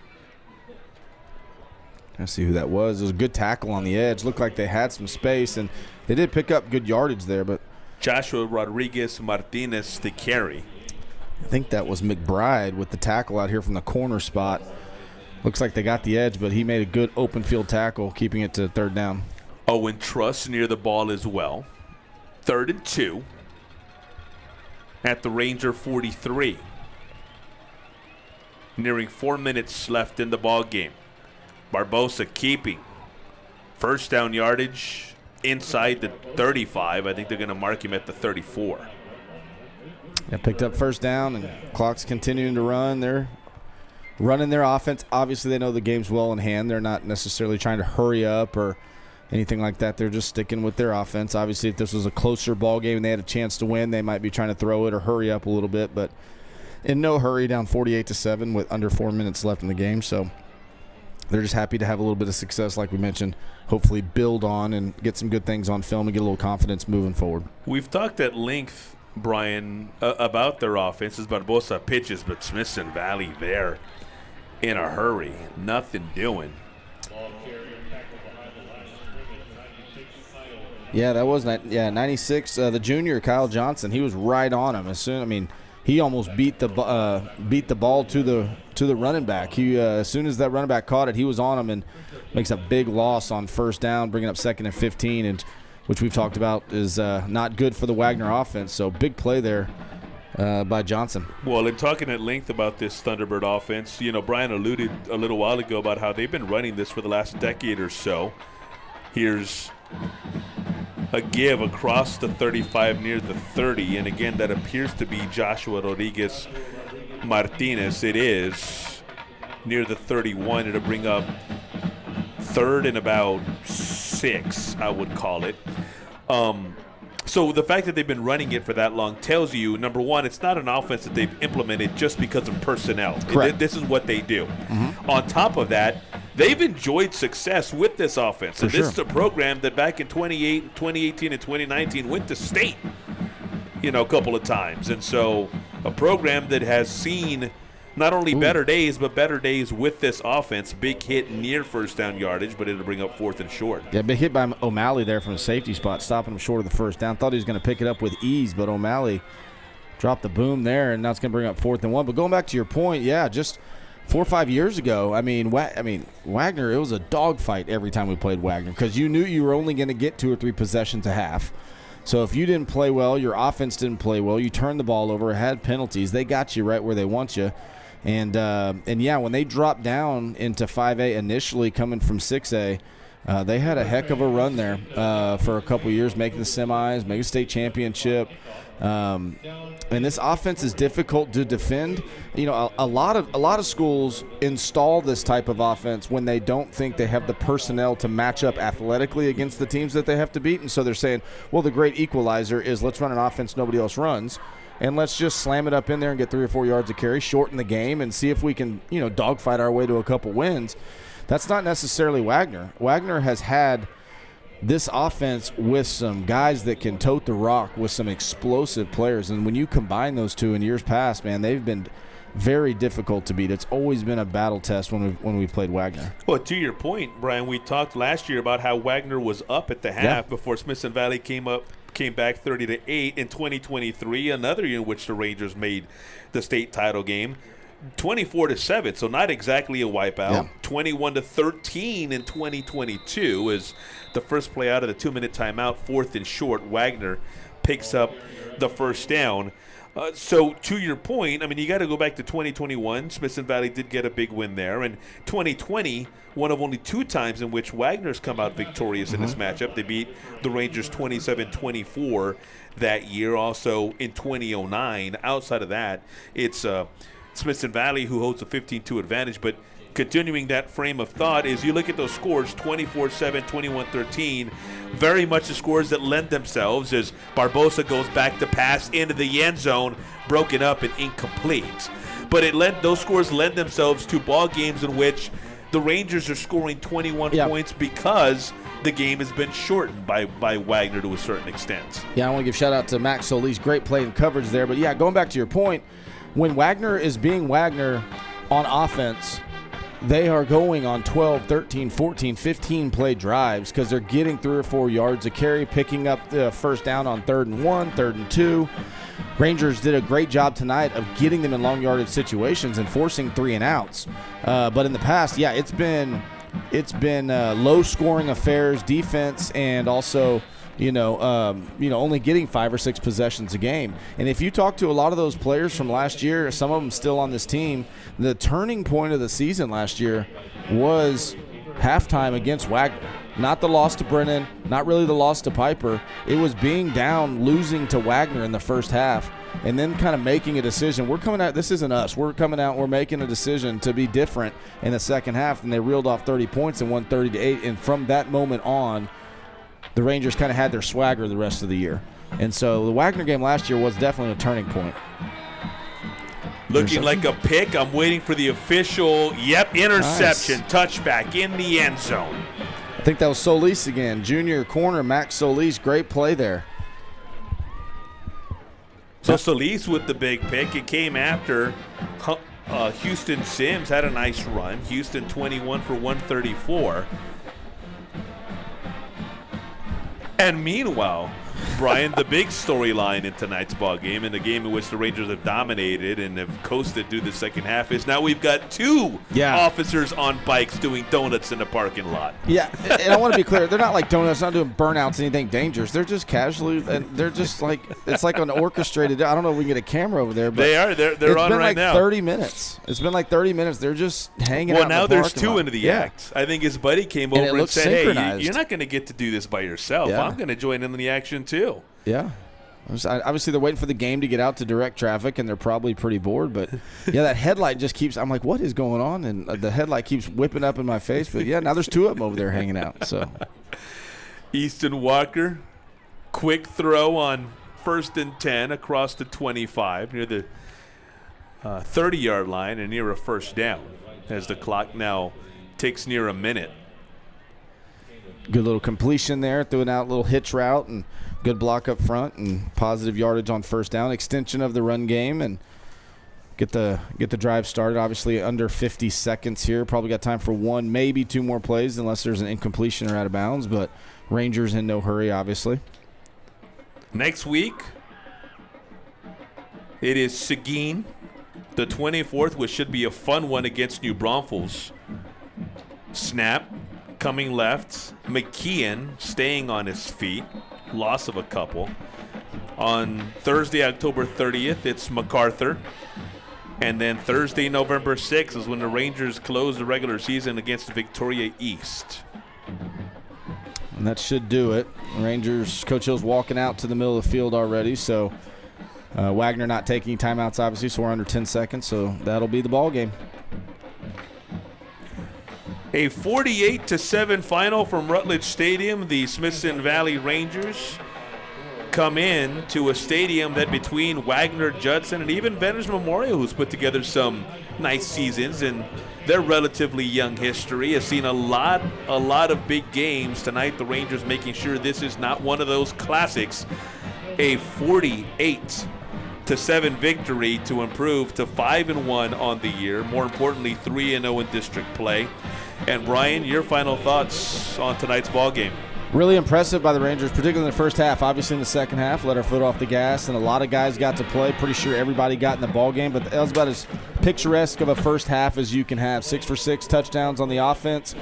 W: Let's see who that was. It was a good tackle on the edge. Looked like they had some space, and they did pick up good yardage there. But
B: Joshua Rodriguez Martinez the carry.
W: I think that was McBride with the tackle out here from the corner spot. Looks like they got the edge, but he made a good open field tackle, keeping it to 3rd down.
B: Owen Truss near the ball as well. 3rd and 2 at the Ranger 43. Nearing 4 minutes left in the ball game. Barbosa keeping. First down yardage inside the 35. I think they're going to mark him at the 34.
W: Yeah, picked up first down, and clock's continuing to run. They're running their offense. Obviously, they know the game's well in hand. They're not necessarily trying to hurry up or anything like that. They're just sticking with their offense. Obviously, if this was a closer ball game and they had a chance to win, they might be trying to throw it or hurry up a little bit. But in no hurry, down 48-7 with under 4 minutes left in the game. So they're just happy to have a little bit of success, like we mentioned, hopefully build on and get some good things on film and get a little confidence moving forward.
B: We've talked at length, Brian, about their offenses. Barbosa pitches, but Smithson Valley there in a hurry. Nothing doing.
W: Yeah, that was 96. The junior Kyle Johnson, he was right on him. He almost beat the ball to the running back. As soon as that running back caught it, he was on him and makes a big loss on first down, bringing up 2nd and 15, and which we've talked about is not good for the Wagner offense. So big play there by Johnson.
B: Well, in talking at length about this Thunderbird offense, Brian alluded a little while ago about how they've been running this for the last decade or so. Here's a give across the 35 near the 30, and again, that appears to be Joshua Rodriguez Martinez. It is near the 31. It'll bring up 3rd and about 6, I would call it. So the fact that they've been running it for that long tells you, number one, it's not an offense that they've implemented just because of personnel.
W: Correct.
B: This is what they do.
W: Mm-hmm.
B: On top of that, they've enjoyed success with this offense. And this is a program that back in 2018 and 2019 went to state, a couple of times. And so a program that has seen not only better days, but better days with this offense. Big hit near first down yardage, but it'll bring up 4th and short.
W: Yeah, big hit by O'Malley there from the safety spot, stopping him short of the first down. Thought he was going to pick it up with ease, but O'Malley dropped the boom there, and now it's going to bring up 4th and 1. But going back to your point, yeah, just 4 or 5 years ago, Wagner, it was a dogfight every time we played Wagner because you knew you were only going to get 2 or 3 possessions a half. So if you didn't play well, your offense didn't play well, you turned the ball over, had penalties, they got you right where they want you. And yeah, when they dropped down into 5A initially coming from 6A, they had a heck of a run there for a couple years, making the semis, making a state championship. And this offense is difficult to defend. A lot of schools install this type of offense when they don't think they have the personnel to match up athletically against the teams that they have to beat. And so they're saying, well, the great equalizer is let's run an offense nobody else runs. And let's just slam it up in there and get 3 or 4 yards of carry, shorten the game, and see if we can, dogfight our way to a couple wins. That's not necessarily Wagner. Wagner has had this offense with some guys that can tote the rock with some explosive players. And when you combine those two in years past, man, they've been very difficult to beat. It's always been a battle test when we've played Wagner.
B: Well, to your point, Brian, we talked last year about how Wagner was up at the half before Smithson Valley came back 30-8 in 2023, another year in which the Rangers made the state title game, 24-7. So not exactly a wipeout. 21-13 in 2022 is the first play out of the 2-minute timeout, 4th and short. Wagner picks up the first down. So to your point, I mean, you got to go back to 2021. Smithson Valley did get a big win there. And 2020, one of only 2 times in which Wagner's come out victorious in this matchup. They beat the Rangers 27-24 that year. Also in 2009. Outside of that, it's Smithson Valley who holds a 15-2 advantage. But continuing that frame of thought is you look at those scores, 24-7, 21-13, very much the scores that lend themselves as Barbosa goes back to pass into the end zone, broken up and incomplete. But those scores lend themselves to ball games in which the Rangers are scoring 21 points because the game has been shortened by Wagner to a certain extent.
W: Yeah, I want to give shout out to Max Solis. Great play and coverage there. But, yeah, going back to your point, when Wagner is being Wagner on offense, they are going on 12, 13, 14, 15 play drives because they're getting 3 or 4 yards a carry, picking up the first down on 3rd and 1, 3rd and 2. Rangers did a great job tonight of getting them in long yardage situations and forcing 3 and outs. But in the past, yeah, it's been low scoring affairs, defense, and also only getting 5 or 6 possessions a game. And if you talk to a lot of those players from last year, some of them still on this team, the turning point of the season last year was halftime against Wagner. Not the loss to Brennan, not really the loss to Piper. It was being down, losing to Wagner in the first half, and then kind of making a decision. We're coming out, this isn't us. We're coming out, we're making a decision to be different in the second half, and they reeled off 30 points and won 30-8. And from that moment on, the Rangers kind of had their swagger the rest of the year. And so the Wagner game last year was definitely a turning point.
B: Looking like a pick. I'm waiting for the official, interception, nice. Touchback in the end zone.
W: I think that was Solis again. Junior corner, Max Solis, great play there.
B: So Solis with the big pick. It came after Houston Sims had a nice run. Houston 21 for 134. And meanwhile, Brian, the big storyline in tonight's ball game, and the game in which the Rangers have dominated and have coasted through the second half, is now we've got 2 officers on bikes doing donuts in the parking lot.
W: Yeah, and I want to be clear, they're not like donuts, not doing burnouts, anything dangerous. They're just casually, and they're just like, it's like an orchestrated, I don't know if we can get a camera over there, but
B: they're on right now.
W: It's been like 30 minutes. It's been like 30 minutes. They're just hanging out in the
B: now there's 2
W: lot.
B: into the act. I think his buddy came over and said, hey, you're not going to get to do this by yourself.
W: Yeah.
B: I'm going to join in the action too.
W: Yeah. Obviously, they're waiting for the game to get out to direct traffic, and they're probably pretty bored. But, yeah, that headlight just keeps – I'm like, what is going on? And the headlight keeps whipping up in my face. But, yeah, now there's 2 of them over there hanging out. So,
B: Easton Walker, quick throw on 1st and 10 across the 25 near the 30-yard line and near a first down as the clock now ticks near a minute.
W: Good little completion there, threw it out, a little hitch route, and good block up front and positive yardage on first down. Extension of the run game and get the drive started. Obviously under 50 seconds here. Probably got time for 1, maybe 2 more plays unless there's an incompletion or out of bounds. But Rangers in no hurry, obviously.
B: Next week, it is Seguin, the 24th, which should be a fun one against New Braunfels. Snap. Coming left, McKeon staying on his feet, loss of a couple. On Thursday, October 30th, it's MacArthur. And then Thursday, November 6th is when the Rangers close the regular season against Victoria East.
W: And that should do it. Rangers, Coach Hill's walking out to the middle of the field already, so Wagner not taking timeouts, obviously, so we're under 10 seconds, so that'll be the ball game.
B: A 48-7 final from Rutledge Stadium. The Smithson Valley Rangers come in to a stadium that between Wagner, Judson, and even Veterans Memorial, who's put together some nice seasons in their relatively young history, has seen a lot of big games. Tonight, the Rangers making sure this is not one of those classics. A 48-7 victory to improve to 5-1 on the year. More importantly, 3-0 in district play. And Brian, your final thoughts on tonight's ball game?
W: Really impressive by the Rangers, particularly in the first half. Obviously in the second half, let our foot off the gas, and a lot of guys got to play. Pretty sure everybody got in the ball game, but that was about as picturesque of a first half as you can have. 6 for 6 touchdowns on the offense.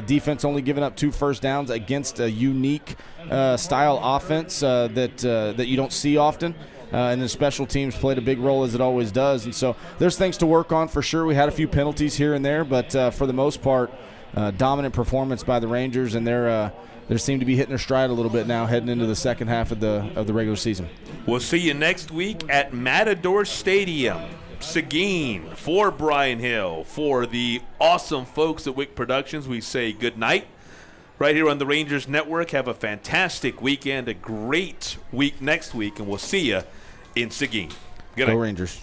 W: Defense only giving up 2 first downs against a unique style offense that you don't see often. And then special teams played a big role, as it always does. And so there's things to work on for sure. We had a few penalties here and there, but for the most part, dominant performance by the Rangers, and they seem to be hitting their stride a little bit now heading into the second half of the regular season.
B: We'll see you next week at Matador Stadium, Seguin. For Brian Hill, for the awesome folks at Wick Productions, we say good night. Right here on the Rangers Network, have a fantastic weekend, a great week next week, and we'll see you in Seguin. Good night.
W: Go Rangers.